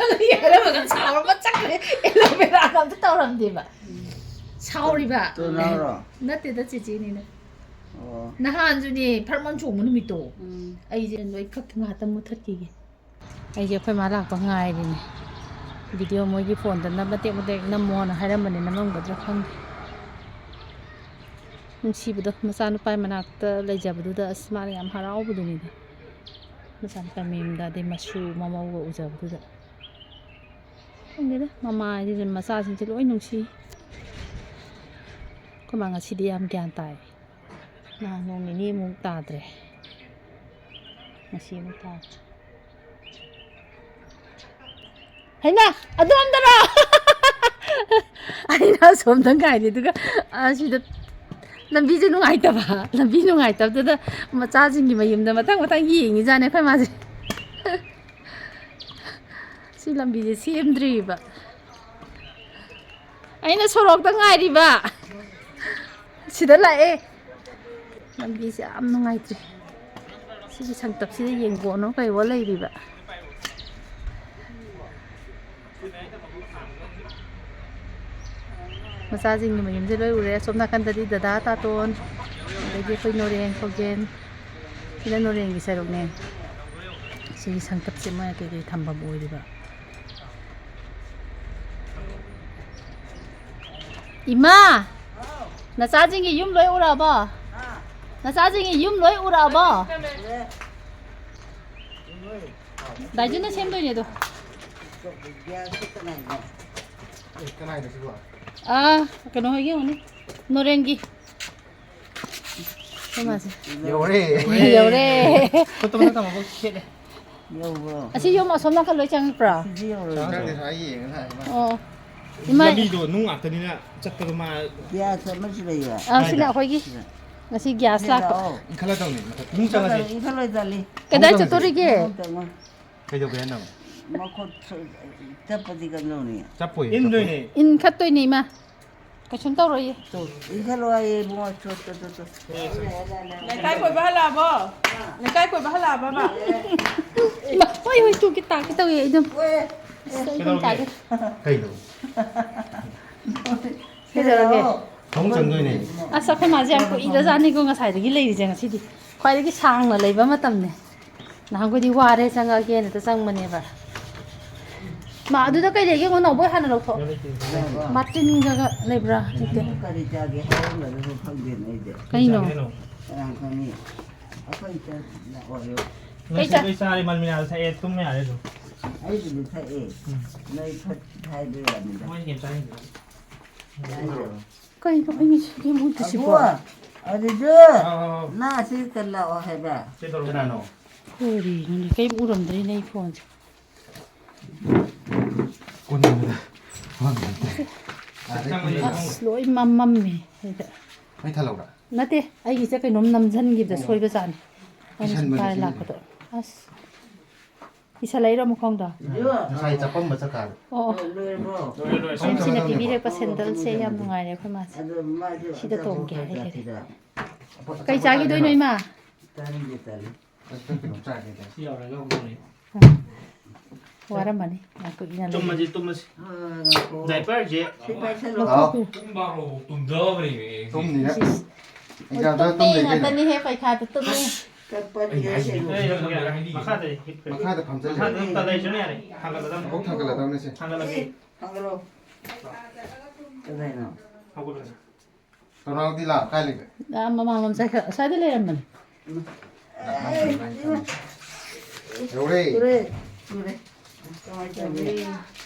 S1: ꯍꯥꯏꯔꯝꯃꯒ ꯁꯥꯎꯔꯒ ꯆꯠꯈ꯭ꯔꯦ ꯑꯦꯂꯣꯕꯦꯔꯥꯒ ꯑꯝꯇ ꯇꯧꯔꯝꯗꯦꯕ ꯁꯥꯎꯔꯤꯕ ꯅꯠꯇꯦꯗ ꯆꯦꯆꯦꯅꯤꯅ ꯅꯍꯥꯟꯁꯨꯅꯦ ꯐꯔꯃꯟ ꯆꯣꯡꯕ ꯅꯨꯃꯤꯠꯇꯣ ꯑꯩꯁꯦ ꯂꯣꯏ ꯉꯥꯛꯇꯪ ꯃꯨꯊꯠꯈꯤꯒꯦ ꯑꯩꯁꯦ ꯑꯩꯈꯣꯏ ꯃꯥ ꯂꯥꯛꯄ ꯉꯥꯏꯔꯤꯅꯦ ꯚꯤꯗꯤꯑꯣ ꯃꯣꯏꯒꯤ ꯐꯣꯟꯗ ꯃꯇꯦꯛ ꯅꯝꯃꯣꯅ ꯍꯥꯏꯔꯝꯕꯅꯦ ꯅꯝꯃꯝꯒꯗ꯭ꯔꯥ ꯈꯪꯗꯦ ꯅꯨꯡꯁꯤꯕꯗꯣ ꯃꯆꯥꯅꯨꯄꯥ ꯃꯅꯥꯛꯇ ꯂꯩꯖꯕꯗꯨꯗ ꯑꯁ ꯃꯥꯅ ꯌꯥꯝ ꯍꯔꯥꯎꯕꯗꯨꯅꯤꯗ ꯃꯆꯥꯅꯨꯄꯥ ꯃꯌꯨꯝꯗ ꯑꯗꯩ ꯃꯁꯨ ꯃꯃꯧꯒ ꯎꯖꯕꯗꯨꯗ ꯈꯪꯗꯦꯗ ꯃꯃꯥ ꯍꯥꯏꯁꯤꯁꯦ ꯃꯆꯥꯁꯤꯡꯁꯦ ꯂꯣꯏ ꯅꯨꯡꯁꯤ ꯑꯩꯈꯣꯏ ꯃꯥ ꯉꯁꯤꯗꯤ ꯌꯥꯝ ꯒ꯭ꯌꯥꯟ ꯇꯥꯏ ꯅꯍꯥꯟ ꯅꯣꯡ ꯅꯤꯅꯤꯃꯨꯛ ꯇꯥꯗ꯭ꯔꯦ ꯉꯁꯤ ꯑꯃꯨꯛ ꯇꯥꯗ꯭ꯔꯦ ꯍꯩꯃꯥ ꯑꯗꯣꯝꯗꯔꯣ ꯑꯩꯅ ꯑꯁꯣꯝꯗ ꯉꯥꯏꯔꯤ ꯑꯗꯨꯒ ꯑꯁꯤꯗ ꯂꯝꯕꯤꯁꯦ ꯅꯨꯡꯉꯥꯏꯇꯕ ꯂꯝꯕꯤ ꯅꯨꯡꯉꯥꯏꯇꯕꯗꯨꯗ ꯃꯆꯥꯁꯤꯡꯒꯤ ꯃꯌꯨꯝꯗ ꯃꯊꯪ ꯌꯦꯡꯉꯤꯖꯥꯠꯅꯦ ꯑꯩꯈꯣꯏ ꯃꯥꯁꯦ ꯁꯤ ꯂꯝꯕꯤꯁꯦ ꯁꯦꯝꯗ꯭ꯔꯤꯕ ꯑꯩꯅ ꯁꯣꯔꯣꯛꯇ ꯉꯥꯏꯔꯤꯕ ꯁꯤꯗ ꯂꯥꯛꯑꯦ ꯂꯝꯕꯤꯁꯦ ꯌꯥꯝ ꯅꯨꯡꯉꯥꯏꯇ꯭ꯔꯤ ꯁꯤꯒꯤ ꯁꯪꯇꯞꯁꯤꯗ ꯌꯦꯡꯒꯣꯟꯅꯣ ꯀꯩꯋꯣ ꯂꯩꯔꯤꯕ ꯃꯆꯥꯁꯤꯡꯒꯤ ꯃꯌꯨꯝꯁꯦ ꯂꯣꯏ ꯎꯔꯦ ꯁꯣꯝ ꯅꯥꯀꯟꯗꯗꯤ ꯗꯗꯥ ꯇꯥꯇꯣꯟ ꯑꯗꯒꯤ ꯑꯩꯈꯣꯏ ꯅꯣꯔꯦꯟ ꯈꯣꯒꯦꯟ ꯁꯤꯗ ꯅꯣꯔꯦꯟꯒꯤ ꯁꯔꯨꯛꯅꯦ ꯁꯤꯒꯤ ꯁꯪꯇꯞꯁꯦ ꯃꯣꯏꯅ ꯀꯩꯀꯩ ꯊꯝꯐꯝ ꯑꯣꯏꯔꯤꯕ ꯏꯃꯥ ꯅꯆꯥꯁꯤꯡꯒꯤ ꯌꯨꯝ ꯂꯣꯏ ꯎꯔꯛꯑꯕꯣ ꯅꯆꯥꯁꯤꯡꯒꯤ ꯌꯨꯝ ꯂꯣꯏ ꯎꯔꯛꯑꯕꯣ ꯗꯥꯏꯖꯨꯅ ꯁꯦꯝꯗꯣꯏꯅꯦ ꯑꯗꯣ
S5: ꯀꯅꯥꯏꯗ ꯁꯤꯕꯣ?
S1: ꯀꯩꯅꯣ ꯍꯣꯏꯒꯤ ꯌꯦꯡꯉꯨꯅꯤ ꯅꯣꯔꯦꯟꯒꯤ ꯀꯃꯥꯁꯦ
S5: ꯌꯧꯔꯦ.
S1: ꯌꯧꯔꯦ
S6: ꯈꯨꯠꯇ ꯇꯝꯃꯒ ꯈꯦꯠꯂꯦ
S3: 여보.
S1: ꯑꯁꯤ ꯌꯨꯝ ꯑꯁꯣꯝ ꯅꯥꯀꯟ ꯂꯣꯏ ꯆꯪꯉꯛꯄ꯭ꯔꯣ
S3: 시지 여보.
S5: ꯆꯪꯗꯦ ꯁ꯭ꯋꯥꯏ ꯌꯦꯡꯉ ꯂꯥꯛꯑꯦ.
S1: ꯑꯣ 이마
S6: ꯂꯝꯕꯤꯗꯣ ꯅꯨꯡ ꯉꯥꯛꯇꯅꯤꯅ ꯆꯠꯄꯗꯣ ꯃꯥ
S3: 야, 잠시만요.
S1: sini ꯑꯩꯈꯣꯏꯒꯤ ꯉꯁꯤ ꯒ꯭ꯌꯥꯁ ꯂꯥꯛꯄ
S6: ꯏꯟꯈꯠꯂꯗꯧꯅꯤ ꯅꯨꯡ ꯆꯪꯉꯁꯤ
S3: 이걸로 달리.
S1: ꯀꯗꯥꯏ ꯆꯠꯇꯣꯔꯤꯒꯦ
S6: ꯀꯩꯗꯧꯒꯦ 하나
S3: 막고 잡아지가 노니.
S6: ꯆꯠꯄꯣꯏ ꯏꯟꯗꯣꯏꯅꯦ
S1: ꯏꯟꯈꯠꯇꯣꯏꯅꯦ ꯏꯃꯥ
S7: 그좀 떨어이.
S3: 또 이걸로 와예 뭐 저.
S1: cái quầy ba là bơ cái quầy ba là bơ mà
S7: 이마, 어이, 좀 기타, 기타 왜 이놈. 이건 다 돼.
S5: Cây đủ.
S7: 그래서
S5: Không người này.
S7: 아싸 그 맞이 않고 이러자니 그 사이드기 레이지가 시디. 과이기 상나 레이바 맞담네. 나한고디 와래 생각에 또 상만해 봐. 마 아두다 까지 얘기 건 어버 하나 놓고. 마틴 가가 레브라 이때.
S3: 까지 자기 하는 거는 방대네 이제.
S7: 그이노.
S3: 그냥 그니. 아까 있잖아. 어려.
S6: Ngay sẽ gây xa đi mà mình nào sẽ tung mẹ đấy rồi.
S3: 아이들이 다 해. 너희 다 돼야 합니다.
S6: Không kiểm tra hình.
S7: 그이노 이게 이게 뭐 드시
S3: 아부아
S7: 봐.
S3: 어디죠? 나 시끌라 해봐.
S6: Trên đầu
S5: Thế nào nó?
S7: 우리 눈이 게임 우름들이 내 폰.
S5: Con nhìn rồi. Vâng.
S7: 아, 슬로이 맘맘미.
S5: Mấy thằng lẩu đã.
S7: 나때 아이기 제가 놈 남잔기다 소이베산. 아니 잘 나거든. 아스. 이살라이라 무콩다.
S5: Sai chắp bông mà sao cả.
S7: 어.
S3: 룰 뭐.
S6: rồi rồi.
S7: 당신의 비비력과 샌들세 얌 누가이래 그 맛.
S3: 아주 맞아.
S7: 시도 동게 해.
S3: 그
S7: 까이 자기도 이노 이마.
S3: 다른 게 다른.
S5: Cái nóng chai này.
S6: Chiều này không rồi.
S7: 와란 말이. 아그 이나.
S6: Tum mà gì tum mà gì.
S3: 어.
S6: Giải phép gì.
S5: Đó. Tôm gì đấy. Anh chào tôi tôm gì đây này.
S7: 니 해파이 카드 뜨니.
S3: 끝번이 해고.
S6: Đây là cái mà khác đây.
S5: Mà khai được phẩm chất
S6: Khác
S5: này.
S6: ta đây chỗ này này. Hàng là tao.
S5: Không thằng cái là tao này xem.
S6: Hàng là gì?
S3: 한글로. 그래요.
S6: Không có được.
S5: Tao nó đi làm khai lịch.
S7: 나 마마맘 사이드 사이드레란 말.
S5: Đâu đi.
S3: 그래. 그래. 그만하자.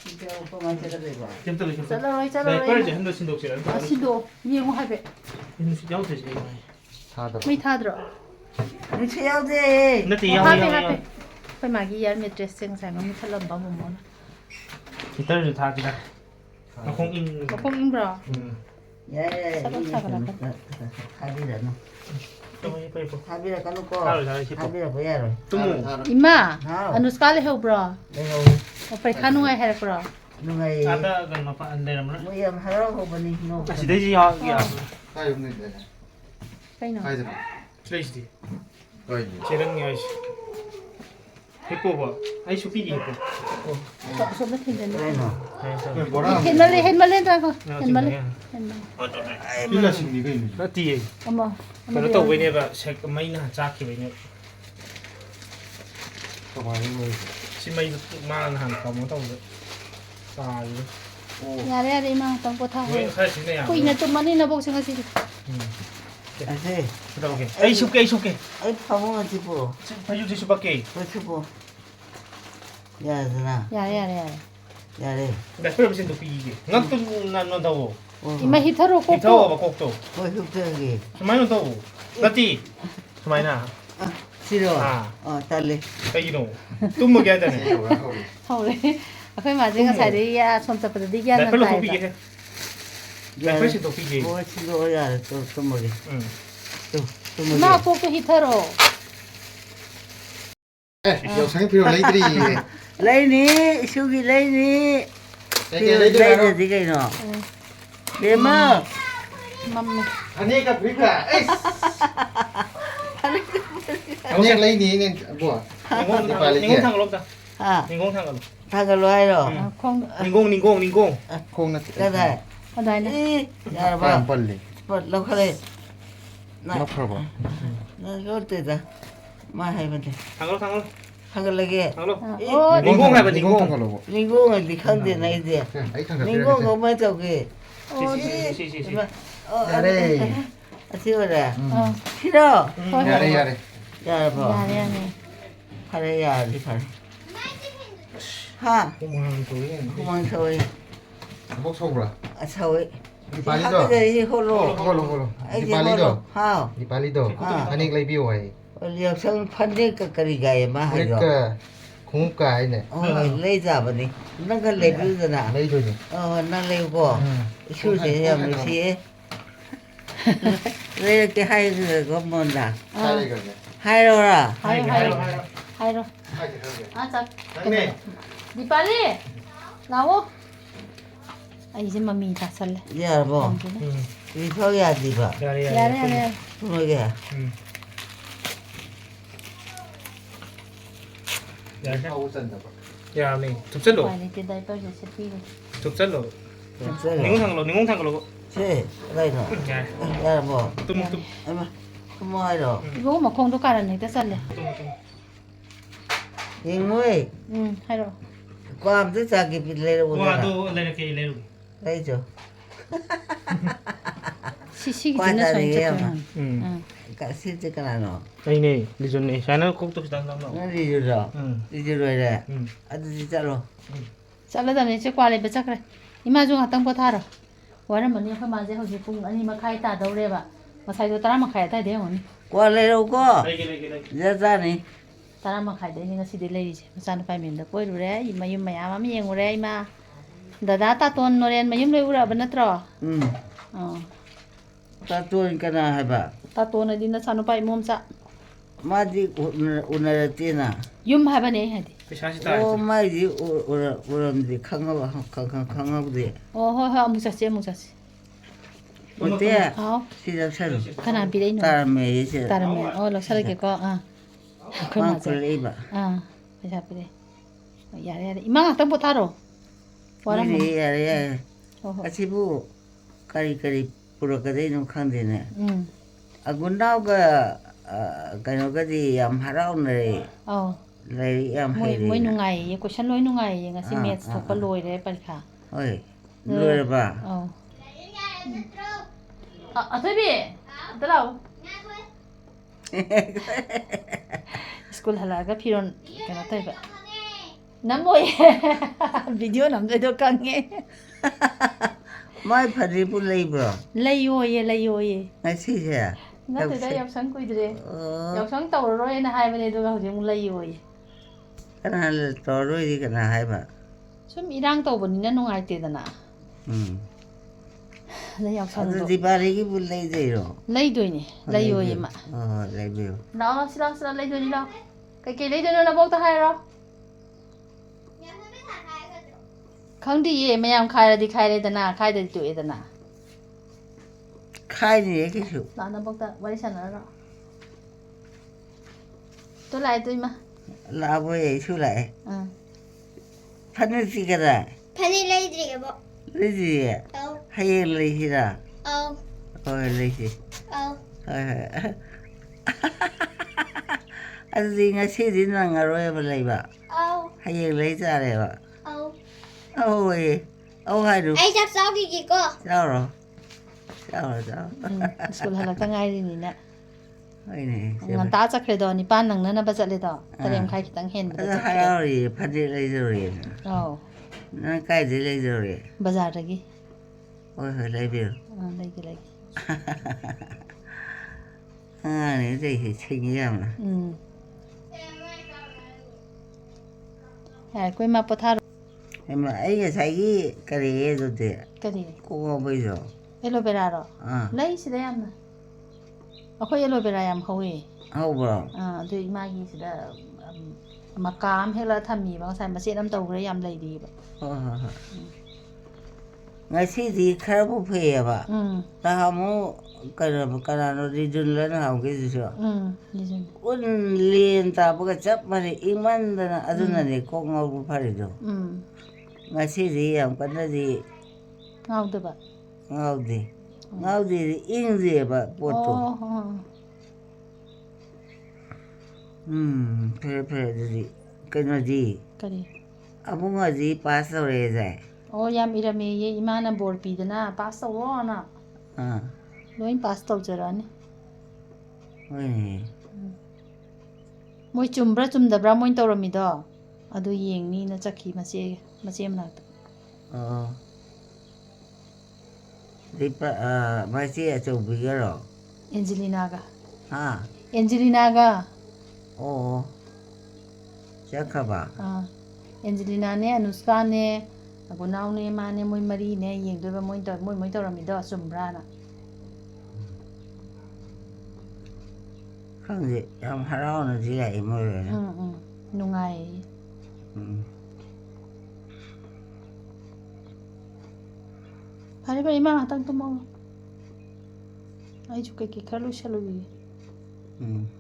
S3: 진짜 오빠만 제가 되고.
S6: Kiếm từ kiếm từ.
S7: 잘라로이
S6: Giải phép
S7: 잘라로이.
S6: chỉ hơn đôi xin độc chỉ là.
S7: 아 시도 이용 하베.
S6: Em sẽ giáo thì gì.
S5: Tha được.
S7: 미 타들어.
S3: 미쳐야 돼.
S6: Nó thì
S7: 하베
S6: nhau
S7: 하베. 그 마기 얄메 드레싱 상은 미 탈런 너무 뭐나.
S6: thì tới rồi tha thì ra. Nó không in.
S7: 뭐 콩임브라.
S3: 예.
S7: 차근차근
S3: 합의라 너.
S6: Tôi phải phải.
S3: 합의라 까놓고.
S6: Tha rồi tha rồi.
S3: 합의라 뭐야?
S6: Tum mù.
S7: 임마.
S3: 아.
S7: 아누스칼레 헤브라.
S3: 내가
S7: 오빠이 카누가 헤브라.
S3: 누가 이
S6: À ta gần nó phải ăn đây làm nó.
S3: 뭐야 하라고 보니 너.
S6: Chỉ đây gì họ kìa.
S5: Khai hôm nay đây này.
S7: 까이노.
S5: Khai rồi.
S6: đây gì.
S5: Coi gì.
S6: Chế đang nghe gì. Hippo bỏ. Ai chụp đi hippo.
S7: 소매 텐데.
S3: 그래 너.
S5: Cái bố ra.
S7: 햇말레 라고.
S6: Nó
S7: 햇말레.
S5: Cái là xin gì cái gì.
S6: nó tì.
S7: 어머.
S6: Cái nó tàu với này và sẽ có mấy nó chắc thì với nhau.
S5: Các bạn ơi.
S6: Xin mấy mang hàng có món tàu rồi. Tài.
S7: 야래 야래 이마 땅고 타.
S6: Với khai chính này à.
S7: 코이네 좀 많이 나보고 생각하지.
S3: 아세.
S6: Đâu kìa. Ai chụp kê chụp kê.
S3: 아이 파봉아 집어.
S6: Phải chụp chụp kê.
S3: 그 집어. 야잖아.
S7: 야래 야래 야래.
S3: 야래.
S6: Để phải xem được cái gì. Ngắt tung nó tàu.
S7: 이마 히터로
S6: Thì thâu
S7: 꽂고.
S6: vào cột tàu.
S3: 뭐 흡적이.
S6: Máy nó tàu. Nó tì. Máy nào.
S3: 싫어.
S6: 아.
S3: 딸래.
S6: Cái gì đâu. Tung một cái này.
S5: Đâu ra đâu đi.
S7: 서울에. 그 마지막 사리야 손잡아도
S6: Để
S7: 니기하는
S6: phải lục cái gì
S7: 타이다.
S6: thế. Để phải xem được cái gì.
S3: 뭐 싫어야 또 머리.
S6: Ừ.
S3: 또 머리.
S7: 이마 꽂고 히터로.
S5: Ê, kiểu sáng phiêu lấy cái gì.
S3: 레이니 슈기 레이니.
S5: Cái lấy cái
S3: 레이니 디가 이노. 레마.
S7: 맘매.
S5: Anh ấy gặp với cả. Ê. Anh ấy lấy ní nên của.
S6: Ningung thang lốp ra.
S3: 아,
S6: Ningung thang lốp.
S3: 타글로 해로.
S7: 콩.
S6: Ningung.
S5: Không nó.
S3: 그래.
S7: 어다이네.
S3: 이, 야,
S5: Vàng
S3: 봐.
S5: bẩn
S3: 뭐, 로컬에.
S5: Nó
S3: 나,
S5: phở bỏ.
S3: 나 이럴 때다. 마 해면 돼.
S6: Thang lốp.
S3: 타글레게.
S6: Thang lốp.
S7: 어.
S6: Ningung hay là
S5: Ningung
S6: ningung?
S5: thằng lẩu.
S3: 링공을 리컨데 나이데.
S5: Ấy thằng gặp
S3: 링공 그만 저기.
S6: Xì.
S3: 어,
S5: đây.
S3: 아시오라.
S7: 어.
S3: 싫어.
S5: Nhà đây, nhà đây.
S3: 야, 봐.
S7: 야래 야래.
S3: 팔에 야, 리 팔. 하,
S6: Không hàng túi này.
S3: 구멍 서위.
S5: Bốc sâu rồi.
S3: 아, 서위.
S5: Đi Bali đó.
S3: 학교에 홀로.
S5: Holo. Đi
S3: 아이지
S5: Bali
S3: 홀로.
S5: đó.
S3: 하.
S5: Đi Bali đó.
S3: À.
S5: Anh ấy lấy biểu ấy.
S3: 역성 판대가 거리가에 마
S5: Lấy
S3: 하죠.
S5: cả khung cái này.
S3: 어, 레이자버니. 너가 레비잖아.
S5: Lấy rồi nhỉ.
S3: 어, 나 레고. 슈제야 무시에. 왜 이렇게 하이가 뭔다.
S5: Hai đây gần nhỉ.
S3: 하이로라.
S7: 하이로 하이로. 하이로.
S5: Hai cái hơn nhỉ.
S7: 아, 자.
S6: Anh này.
S7: 니 빨리 나오. ꯑꯩꯁꯦ ꯃꯃꯤ ꯇꯥꯁꯜꯂꯦ
S3: ꯌꯥꯔꯕꯣ ꯏꯐꯥꯎ ꯌꯥꯗꯤꯕ
S6: ꯌꯥꯔꯦ
S7: ꯌꯥꯔꯦ ꯌꯥꯔꯦ
S3: ꯊꯨꯝꯃꯒꯦ
S6: ꯌꯥꯔꯅꯤ ꯊꯨꯞꯆꯜꯂꯣ
S7: ꯎꯄꯥꯏ ꯂꯩꯇꯦ ꯗꯥꯏꯄꯔꯁꯦ ꯁꯦꯠꯄꯤꯔꯦ
S6: ꯊꯨꯞꯆꯜꯂꯣ
S3: ꯊꯨꯞꯆꯜꯂꯣ
S6: ꯅꯤꯡꯉꯣ ꯊꯥꯡꯒꯠꯂꯣ
S3: ꯁꯦ ꯀꯩꯅꯣ
S6: ꯌꯥꯔꯦ
S3: ꯌꯥꯔꯕꯣ
S6: ꯇꯨꯝꯃꯣ
S3: ꯑꯃ ꯊꯨꯝꯃꯣ ꯍꯥꯏꯔꯣ
S7: 이거 ꯃꯈꯣꯡꯗꯣ ꯀꯥꯔꯟ ꯍꯦꯛꯇ ꯆꯜꯂꯦ
S3: ꯌꯦꯡꯉꯣꯏ
S7: ꯍꯥꯏꯔꯛꯑꯣ
S3: ꯀ꯭ꯋꯥ ꯑꯝꯇ ꯆꯥꯒꯦ ꯂꯩꯔꯛꯎꯗꯅ
S6: ꯋꯥꯗꯣ ꯂꯩꯔꯛꯀꯦ ꯂꯩꯔꯨꯒꯦ
S3: ꯂꯩꯆꯣ
S7: 시기지는
S3: 과자리예요.
S7: 전
S3: 실제 거나노
S6: ꯑꯩꯅꯦ ꯂꯤꯖꯨꯟꯅꯦ ꯁꯥꯏꯅ ꯀꯣꯛꯇꯣ ꯈꯤꯇꯪ ꯅꯪ
S3: 너 리주죠?
S6: 응.
S3: 리주로래.
S6: 응.
S3: 아주 진짜로.
S7: 잘라다니 이제 꽈리be ꯆꯠꯈ꯭ꯔꯦ 이마 좀 ꯉꯥꯛꯇꯪ ꯄꯣꯊꯥꯔꯣ ꯋꯥꯔꯝꯃꯅꯤ ꯑꯩꯈꯣꯏ ꯃꯥꯁꯦ ꯍꯧꯖꯤꯛ ꯄꯨꯡ 2:30 ꯇꯥꯗꯧꯔꯦꯕ ꯉꯁꯥꯏꯗꯣ 10:30 ꯑꯗꯥꯏꯗ ꯌꯦꯡꯉꯨꯅꯤ
S3: 꽈레로고.
S6: ꯂꯩꯒꯦ
S3: 여자니.
S7: 10:30ꯗꯩꯅꯤ ꯉꯁꯤꯗꯤ ꯂꯩꯔꯤꯁꯦ ꯃꯆꯥꯅꯨꯄꯥ ꯃꯌꯨꯝꯗ ꯀꯣꯏꯔꯨꯔꯦ ꯃꯌꯨꯝ ꯃꯌꯥꯝ ꯑꯃ ꯌꯦꯡꯉꯨꯔꯦ ꯏꯃꯥ ꯗꯗꯥ ꯇꯥꯇꯣꯟ ꯅꯣꯔꯦꯟ ꯃꯌꯨꯝ ꯂꯣꯏ ꯎꯔꯛꯑꯕ ꯅꯠꯇ꯭ꯔꯣ
S3: 응. 따뚜니까나 해봐.
S7: ꯇꯥꯇꯣꯟꯑꯗꯤ ꯅꯆꯥꯅꯨꯄꯥ 이모ꯝꯆꯥ
S3: 마디 오늘했지나.
S7: ꯌꯨꯝ 하ꯕꯅꯦ ꯑꯩ ꯍꯥꯏꯗꯤ
S6: ꯄꯩꯁꯥꯁꯤ
S3: 오
S6: ꯇꯥꯔꯦ
S3: 마디 오람디 강하고디.
S7: ꯍꯣꯏ ꯑꯃꯨꯛꯆꯠꯁꯤ
S3: 어때?
S7: ꯍꯥꯎ
S3: 시작하러.
S7: ꯀꯅꯥ ꯄꯤꯔꯛꯏꯅꯣ
S3: 따라매 이제.
S7: ꯇꯥꯔꯝꯃꯦ ꯂꯧꯁꯜꯂꯒꯦꯀꯣ ꯑꯩꯈꯣꯏ ꯃꯥꯁꯦ
S3: 풀레이바.
S7: ꯄꯩꯁꯥ ꯄꯤꯔꯛꯑꯦ ꯌꯥꯔꯦ 이마 ꯉꯥꯛꯇꯪ ꯄꯣꯊꯥꯔꯣ ꯋꯥꯔꯝꯃꯅꯤ
S3: 미리 야래.
S7: ꯍꯣꯏ ꯍꯣꯏ
S3: 아치부 까리까리 부러거든 칸데네.
S7: 응
S3: 아군나가 그노가디 얌 하라오네.
S7: ꯑꯧ
S3: 레이 얌
S7: ꯃꯣꯏ
S3: 헤리.
S7: ꯅꯨꯡꯉꯥꯏꯌꯦ ꯀꯣꯏꯁꯟ ꯂꯣꯏ ꯅꯨꯡꯉꯥꯏꯌꯦ ꯉꯁꯤ
S3: ꯑꯥ,
S7: ꯃꯦꯠꯁ
S3: ꯑꯥ,
S7: ꯊꯣꯛꯄ
S3: ꯑꯥ.
S7: ꯂꯣꯏꯔꯦ ꯄꯔꯤꯈꯥ
S3: 어이. 노래봐.
S7: ꯑꯧ ꯑꯊꯣꯏꯕꯤ ꯑꯝꯇ ꯂꯥꯛꯑꯣ ꯁ꯭ꯀꯨꯜ ꯍꯜꯂꯛꯑꯒ ꯐꯤꯔꯣꯟ ꯀꯩꯅꯣ ꯇꯧꯕ ꯅꯝꯃꯣꯏꯌꯦ ꯚꯤꯗꯤꯑꯣ ꯅꯝꯗꯣꯏꯗꯣ ꯈꯪꯉꯦ
S3: 마이 파리부 레이브로.
S7: ꯂꯩꯌꯣꯌꯦ
S3: 아시제.
S7: ꯅꯠꯇꯦꯗ ꯌꯥꯎꯁꯪ ꯀꯨꯏꯗ꯭ꯔꯦ
S3: 어.
S7: ꯌꯥꯎꯁꯪ ꯇꯧꯔꯔꯣꯏꯅ 하이ꯕꯅꯦ ꯑꯗꯨꯒ ꯍꯧꯖꯤꯛ ꯑꯃꯨꯛ ꯂꯩꯌꯣꯌꯦ
S3: 그날 또로이디 그나 해봐.
S7: ꯁꯨꯝ 이랑ꯇꯧꯕꯅꯤ나 ꯅꯨꯡꯉꯥꯏꯇꯦꯗꯅ ꯑꯗ ꯌꯥꯎꯁꯪꯗꯣ
S3: 아주 디바리기 불레이제요.
S7: ꯂꯩꯗꯣꯏꯅꯦ ꯂꯩꯌꯣꯌꯦ ꯃꯥ
S3: 레이브요.
S7: ꯂꯥꯛꯑꯣ ꯁꯤꯗ ꯂꯩꯗꯣꯏꯅꯤ ꯂꯥꯛꯑꯣ ꯀꯩꯀꯩ ꯂꯩꯗꯣꯏꯅꯣ ꯅꯕꯣꯛꯇ ꯍꯥꯏꯔꯣ ꯈꯪꯗꯤꯌꯦ ꯃꯌꯥꯝ ꯈꯥꯏꯔꯗꯤ ꯈꯥꯏꯔꯦꯗꯅ ꯈꯥꯏꯗꯗꯤ ꯇꯣꯛꯑꯦꯗꯅ
S3: 카이니 얘기쇼.
S7: ꯂꯥꯛꯑꯣ ꯅꯕꯣꯛꯇ ꯋꯥꯔꯤ ꯁꯥꯟꯅꯔꯣ 또 lại tôi mà
S3: 라보에 슈라에. 파늘지가다.
S2: Penny lady abo.
S3: 레지.
S2: Oh.
S3: 하예 레이시라.
S2: Oh.
S3: 레이시.
S2: Oh.
S3: 아주 nga 나가로에 벌레바.
S2: Oh.
S3: 하예 레이자래바.
S2: Oh.
S3: 어이. 하이루.
S2: Ai sắp sáu cái gì cơ?
S3: 싸우러.
S7: school halakta ngairini나
S3: 어이네.
S7: nganta chakredo nipan nangnana bajaledo tarem khai kitang hen bada chakre
S3: 하라리 파디 레이저리.
S7: oh
S3: 난 까이디 레이저리.
S7: bazar dagi
S3: 어이 레이비요.
S7: lagi
S3: 아니 이제 책이야마.
S7: ya koi ma potharo
S3: 에마 아이가 자기 그래 해도 돼.
S7: kari
S3: 그거 보이죠?
S7: aloe vera ro
S3: 아.
S7: lai sida yamna akhoi aloe vera yam hawi
S3: 하고
S7: du imagi sida makam hela thami ba sai ma senam tawgre yam leidi ba
S3: ngasi kharabu phe ba ta mu karano rijun lana hauge jiso
S7: listen
S3: un lien ta ba chap mari iman dana aduna ne ko ngau pharido ngasi yam kana di
S7: ngau ba
S3: ngaudi ingzi ba poto phe di kana di
S7: kari
S3: abunga di pass ore jai
S7: yam irame ye imana board pidana pass tawo na loin pass tawjarani
S3: oi
S7: moi chumbra chumdabra moi tawramido adu yengni na chakhi mache manakta
S3: Lipa masih aja bigaro.
S7: Angelina ga
S3: Ha. Oh. Siapa ba?
S7: Angelina ne Anushka ne agunau ne ma ne moi mari ne yengdoba moi tawramido chumbra na
S3: Khangje yang harauna ji lai mo re.
S7: nungai ꯐꯔꯦ ꯐꯔꯦ ꯏꯃꯥ ꯉꯥꯛꯇꯪ ꯇꯨꯝꯃꯣ ꯑꯩꯁꯨ ꯀꯩꯀꯩ ꯈꯔ ꯂꯣꯏꯁꯜꯂꯨꯏ
S3: ꯎꯝ